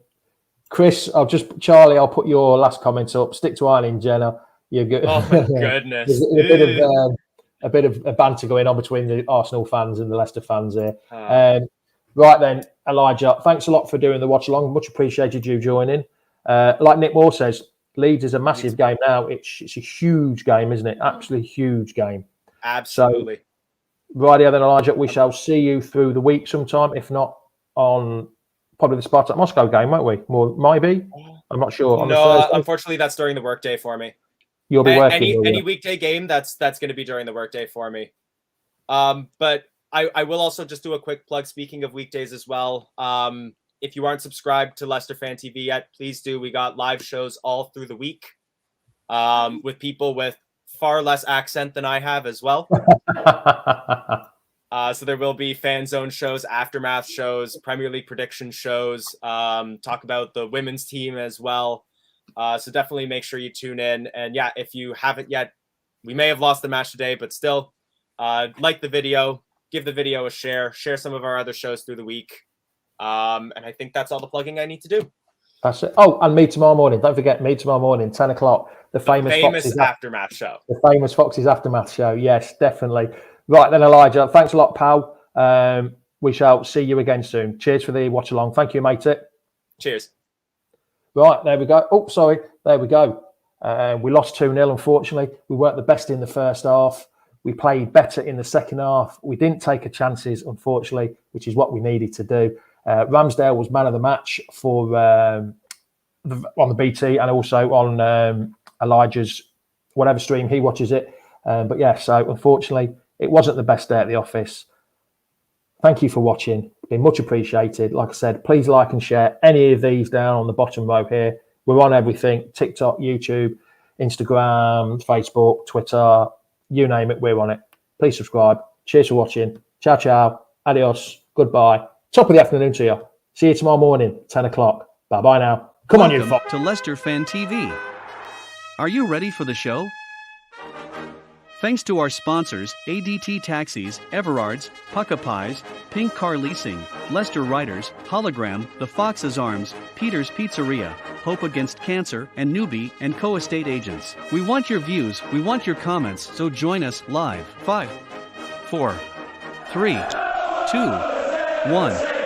Chris, Charlie, I'll put your last comment up. Stick to Ireland, Jenna. You're good. Oh my goodness. There's a bit of a banter going on between the Arsenal fans and the Leicester fans here. Right then, Elijah, thanks a lot for doing the watch along. Much appreciated you joining. Like Nick Moore says, Leeds is a massive game now. It's a huge game, isn't it? Absolutely huge game. Absolutely. So, right here then, Elijah, we shall see you through the week sometime, if not on probably the Spartak Moscow game, won't we? More maybe. I'm not sure. No, unfortunately, that's during the workday for me. You'll be working. Any weekday game, that's going to be during the workday for me. But I will also just do a quick plug. Speaking of weekdays as well, if you aren't subscribed to Leicester Fan TV yet, please do. We got live shows all through the week with people with far less accent than I have as well. So there will be fan zone shows, aftermath shows, Premier League prediction shows, talk about the women's team as well. So definitely make sure you tune in. And yeah, if you haven't yet, we may have lost the match today, but still like the video, give the video a share some of our other shows through the week. And I think that's all the plugging I need to do. That's it. Oh, and me tomorrow morning. Don't forget, me tomorrow morning, 10 o'clock. The famous Foxes aftermath show. The famous Foxes aftermath show. Yes, definitely. Right then, Elijah. Thanks a lot, pal. We shall see you again soon. Cheers for the watch along. Thank you, matey. Cheers. Right, there we go. Oh, sorry. There we go. We lost 2-0, unfortunately. We weren't the best in the first half. We played better in the second half. We didn't take a chances, unfortunately, which is what we needed to do. Ramsdale was man of the match for on the BT and also on Elijah's whatever stream he watches it. But yeah, so unfortunately, it wasn't the best day at the office. Thank you for watching. It's been much appreciated. Like I said, please like and share any of these down on the bottom row here. We're on everything: TikTok, YouTube, Instagram, Facebook, Twitter, you name it, we're on it. Please subscribe. Cheers for watching. Ciao, ciao. Adios. Goodbye. Top of the afternoon to you. See you tomorrow morning, 10 o'clock. Bye-bye now. Come on, you fuck. To Leicester Fan TV. Are you ready for the show? Thanks to our sponsors, ADT Taxis, LeiArs, Pies, Pink Car Leasing, Leicester Riders, Hologram, The Fox's Arms, Peter's Pizzeria, Hope Against Cancer, and Newbie and Co-Estate Agents. We want your views, we want your comments, so join us live. 5, 4, 3, 2, 1.